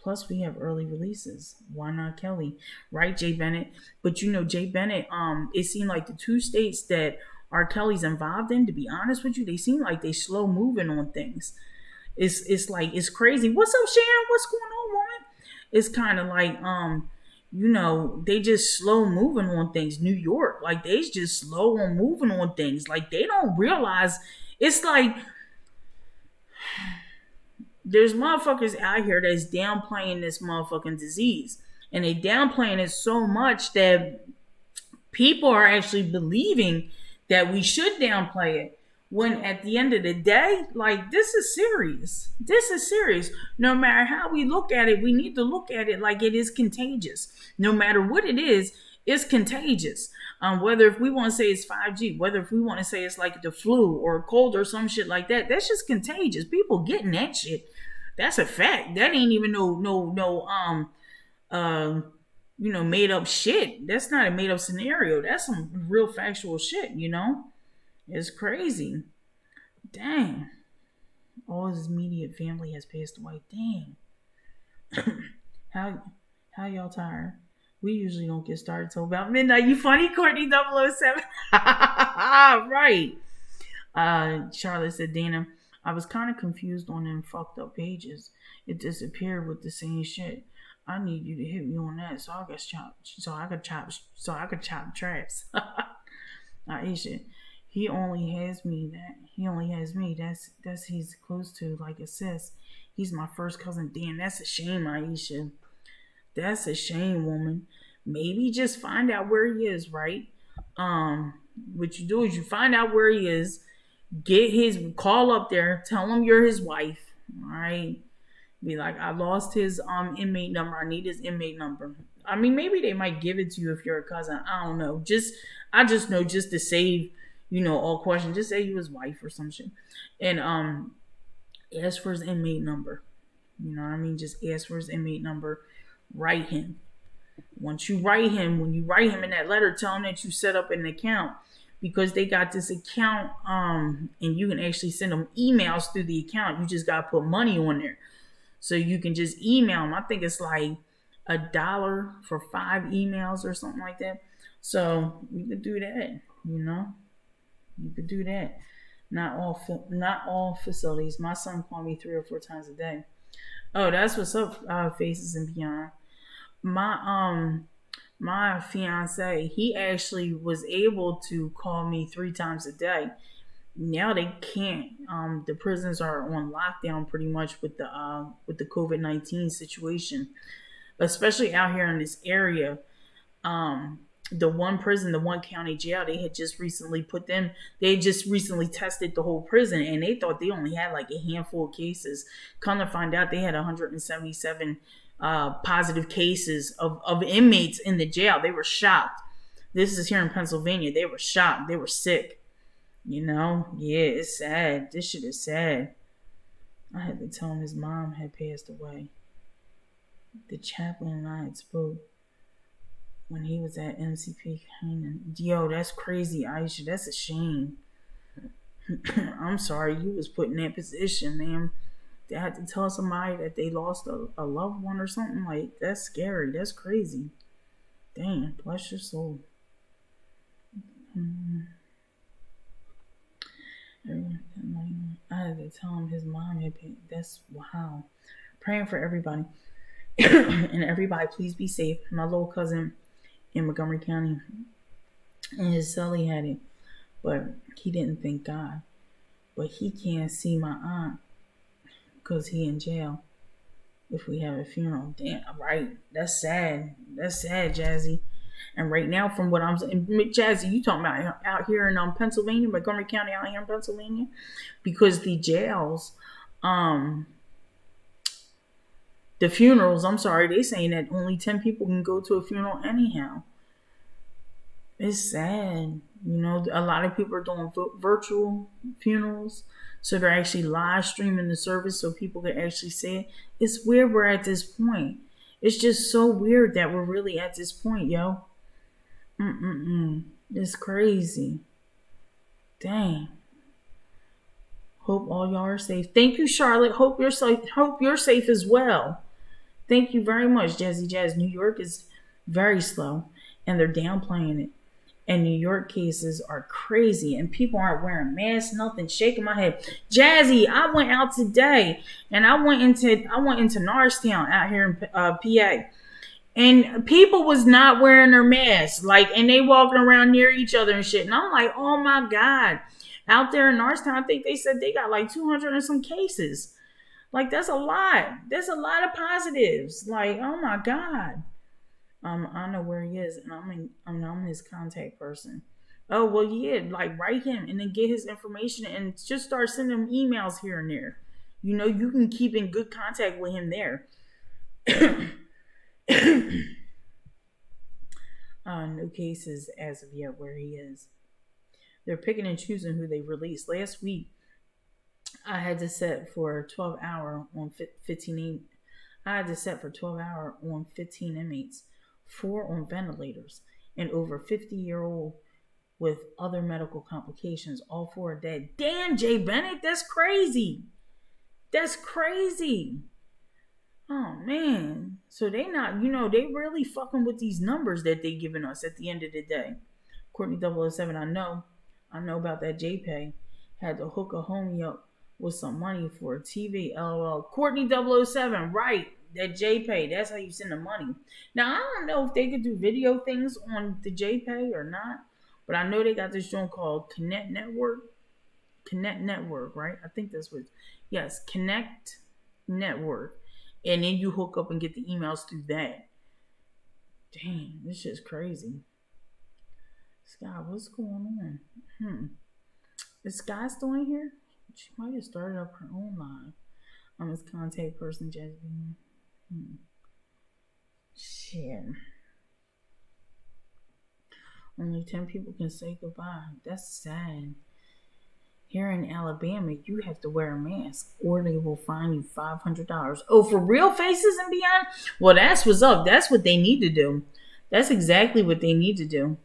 Plus, we have early releases. Why not Kelly? Right, Jay Bennett? But you know, Jay Bennett, it seemed like the two states that R. Kelly's involved in, to be honest with you, they seem like they slow moving on things. It's like, it's crazy. What's up, Sharon? What's going on, woman? It's kind of like, you know, they just slow moving on things. New York, like they just slow on moving on things. Like they don't realize, it's like, there's motherfuckers out here that's downplaying this motherfucking disease. And they downplaying it so much that people are actually believing that we should downplay it. When at the end of the day, like, this is serious. This is serious. No matter how we look at it, we need to look at it like it is contagious. No matter what it is, it's contagious. Whether if we want to say it's 5G, whether if we want to say it's like the flu or a cold or some shit like that, that's just contagious. People getting that shit. That's a fact. That ain't even made up shit. That's not a made up scenario. That's some real factual shit, you know? It's crazy. Dang. All his immediate family has passed away. Dang. How y'all tired? We usually don't get started till about midnight. You funny, Courtney 007? Right. Charlotte said, Dana, I was kind of confused on them fucked up pages. It disappeared with the same shit. I need you to hit me on that so I could chop traps. Aisha, he only has me. That's he's close to, like a sis. He's my first cousin. Damn, that's a shame, Aisha. That's a shame, woman. Maybe just find out where he is, right? What you do is you find out where he is, call up there, tell him you're his wife, all right? Be like, I lost his inmate number. I need his inmate number. I mean, maybe they might give it to you if you're a cousin. I don't know. I just know, just to save, all questions, just say you his wife or some shit. And ask for his inmate number. You know what I mean? Just ask for his inmate number. Write him. When you write him in that letter, tell him that you set up an account, because they got this account, and you can actually send them emails through the account. You just got to put money on there. So you can just email them. I think it's like $1 for 5 emails or something like that. So you could do that, You could do that. Not all facilities. My son called me 3 or 4 times a day. Oh, that's what's up, Faces and Beyond. My fiance, he actually was able to call me 3 times a day. Now they can't. The prisons are on lockdown pretty much with the COVID-19 situation, especially out here in this area. The one prison, the one county jail, they had just recently tested the whole prison, and they thought they only had like a handful of cases. Come to find out, they had 177 positive cases of inmates in the jail. They were shocked. This is here in Pennsylvania. They were shocked. They were sick. Yeah, it's sad. This shit is sad. I had to tell him his mom had passed away. The chaplain and I had spoke when he was at MCP Canaan. Yo, that's crazy, Aisha. That's a shame. I'm sorry you was put in that position, man. They had to tell somebody that they lost a loved one or something. Like, that's scary. That's crazy. Damn, bless your soul. I had to tell him his mom had paid. That's wow. Praying for everybody. And everybody, please be safe. My little cousin in Montgomery County and his cellie had it, but he didn't thank God. But he can't see my aunt because he in jail if we have a funeral. Damn, right. That's sad. That's sad, Jazzy. And right now, from what I'm saying, Jazzy, you talking about out here in Pennsylvania, Montgomery County out here in Pennsylvania, because the jails, the funerals, I'm sorry, they saying that only 10 people can go to a funeral anyhow. It's sad. You know, a lot of people are doing virtual funerals. So they're actually live streaming the service so people can actually see it. It's weird we're at this point. It's just so weird that we're really at this point, yo. It's crazy. Dang. Hope all y'all are safe. Thank you, Charlotte. Hope you're safe as well. Thank you very much, Jazzy Jazz. New York is very slow, and they're downplaying it. And New York cases are crazy, and people aren't wearing masks, nothing. Shaking my head. Jazzy, I went out today, and I went into Norristown out here in PA, and people was not wearing their masks, and they walking around near each other and shit. And I'm like, oh my God. Out there in Norristown, I think they said they got 200 and some cases. That's a lot. There's a lot of positives. Oh my God. I know where he is, and I'm his contact person. Oh well, yeah, write him and then get his information and just start sending him emails here and there. You know, you can keep in good contact with him there. No cases as of yet where he is. They're picking and choosing who they release. Last week, I had to set for 12 hour on 15. I had to set for 12 hour on 15 inmates, 4 on ventilators, and over 50-year-old with other medical complications. All 4 are dead. Damn, Jay Bennett, that's crazy. That's crazy. Oh man. So they not, they really fucking with these numbers that they giving us at the end of the day. Courtney 007, I know about that JPay. Had to hook a homie up with some money for a TV. LOL. Courtney 007, right. That JPay. That's how you send the money. Now, I don't know if they could do video things on the JPay or not, but I know they got this joint called Connect Network. Connect Network, right? I think that's what. Yes, Connect Network. And then you hook up and get the emails through that. Dang, this shit's crazy. Scott, what's going on? Is Sky still in here? She might have started up her own live. I'm his contact person, Jasmine. Shit. Only 10 people can say goodbye. That's sad. Here in Alabama, you have to wear a mask or they will fine you $500. Oh, for real faces and beyond? Well, that's what's up. That's what they need to do. That's exactly what they need to do.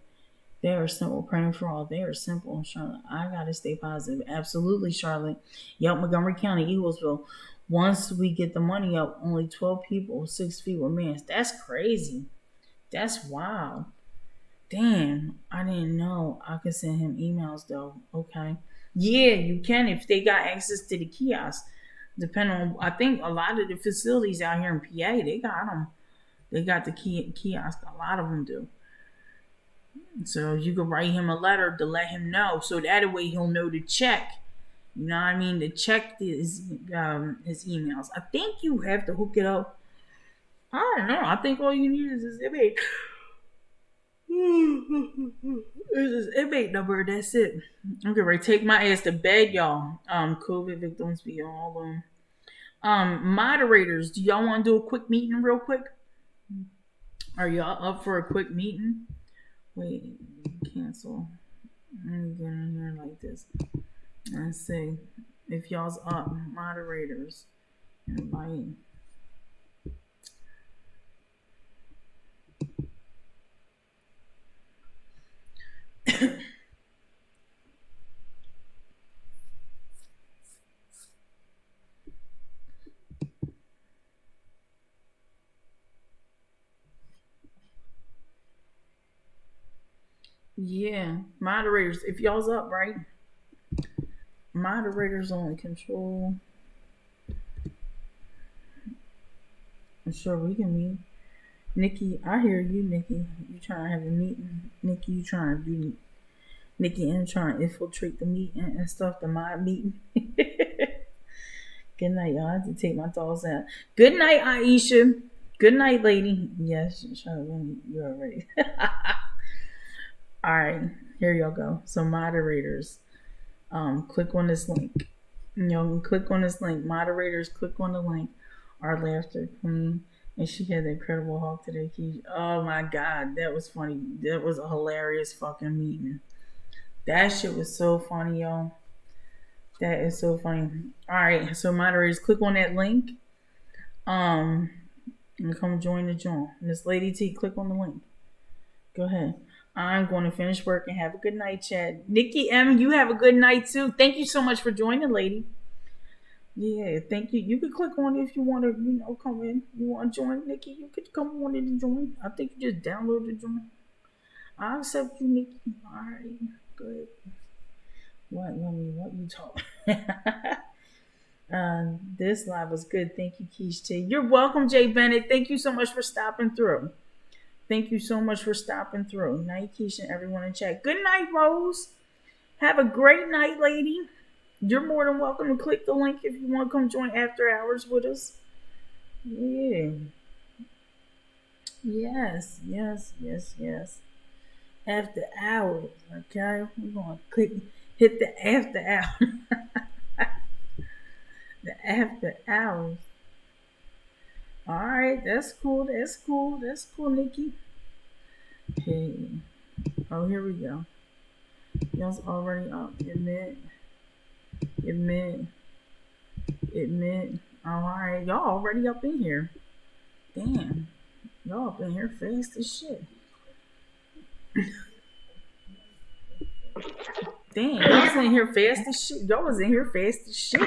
They are simple. Praying for all. They are simple. Charlotte, I got to stay positive. Absolutely, Charlotte. Yep, Montgomery County, Eaglesville. Once we get the money up, only 12 people, 6 feet with masks. That's crazy. That's wild. Damn, I didn't know I could send him emails, though. Okay. Yeah, you can if they got access to the kiosk. Depending on, I think a lot of the facilities out here in PA, they got them. They got the kiosk. A lot of them do. So you could write him a letter to let him know, so that way he'll know to check. You know what I mean? To check his emails. I think you have to hook it up. I don't know. I think all you need is his inmate. His inmate number. That's it. I'm getting ready to take my ass to bed, y'all. COVID victims be all moderators. Do y'all want to do a quick meeting real quick? Are y'all up for a quick meeting? Wait, cancel. Let me get in here like this. Let's see if y'all's up. Moderators. Invite. Yeah, moderators. If y'all's up, right? Moderators only control. I'm sure we can meet. Nikki, I hear you, Nikki. You trying to have a meeting. Nikki, you trying to do Nikki and trying to infiltrate the meeting and stuff, the mod meeting. Good night, y'all. I have to take my dogs out. Good night, Aisha. Good night, lady. Yes, you're already. All right, here y'all go. So moderators, click on this link. Y'all click on this link. Moderators, click on the link. Our laughter queen, and she had the incredible hawk today. Oh my god, that was funny. That was a hilarious fucking meeting. That shit was so funny, y'all. That is so funny. All right, so moderators, click on that link. And come join the joint. Miss Lady T, click on the link. Go ahead. I'm going to finish work and have a good night, Chad. Nikki M, you have a good night too. Thank you so much for joining, lady. Yeah, thank you. You can click on it if you want to, come in. You want to join, Nikki? You could come on in and join. I think you just download the join. I'll accept you, Nikki. All right, good. What you talking? This live was good. Thank you, Keish T. You're welcome, Jay Bennett. Thank you so much for stopping through. Thank you so much for stopping through. Night, Keish, and everyone in chat. Good night, Rose. Have a great night, lady. You're more than welcome to click the link if you want to come join After Hours with us. Yeah. Yes. After Hours, okay? We're going to hit the After Hours. The After Hours. All right, that's cool, Nikki. Okay. Oh, here we go. Y'all's already up. Admit. All right, y'all already up in here. Damn. Y'all up in here fast as shit. Damn, y'all was in here fast as shit.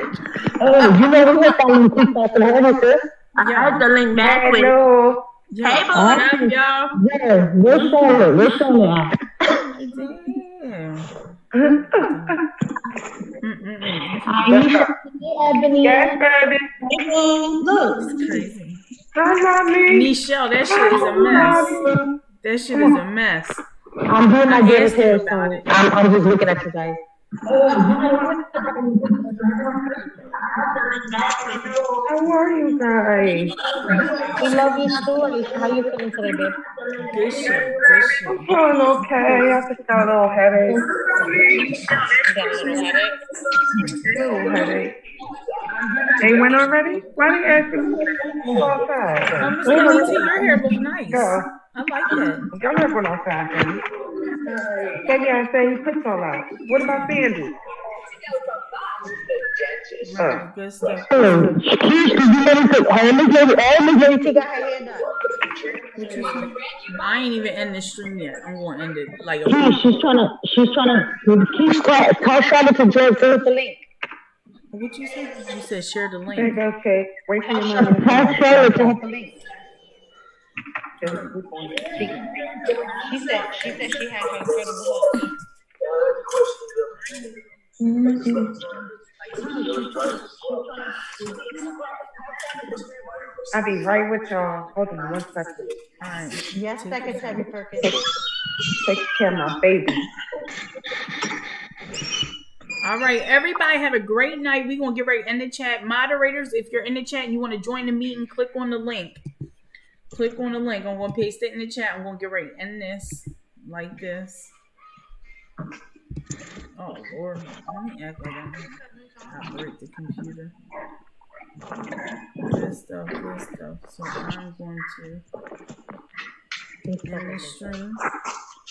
Oh, you know we hit that link sis. I had the link back with. Hello. Hey, boo. Y'all. Yeah, we're showing. Damn. Ebony. Yes, baby. Look. Crazy. Hi, mommy. Nichelle, that shit is a mess. That shit is a mess. I'm doing my I asked hair about it. I'm just looking at you guys. How are you guys? We love your stories. How you feeling today, babe? Good shit. I'm feeling okay. I just got a little headache. Little headache. They went already? Why they ask you to go outside? Miss Lady T, your hair look nice. Go. I like that. Y'all not going outside, then. I say you put all out. What about Sandy? Right, good stuff. I ain't even in the stream yet. I'm going to end it like a week. She's trying to tell Charlotte to join the link. What you say? You said share the link. Okay. Wait for your mama. Tell Charlotte to hit the link. She said she had her incredible hope. I'll be right with y'all. Hold on 1 second. All right. Yes, second, Tabby Perkins. Take care of my baby. All right, everybody have a great night. We're going to get right in the chat. Moderators, if you're in the chat and you want to join the meeting, click on the link. I'm going to paste it in the chat. I'm going to get right in this like this. Oh, Lord. Let me act like I'm going to operate the computer. Good stuff. So I'm going to end the stream.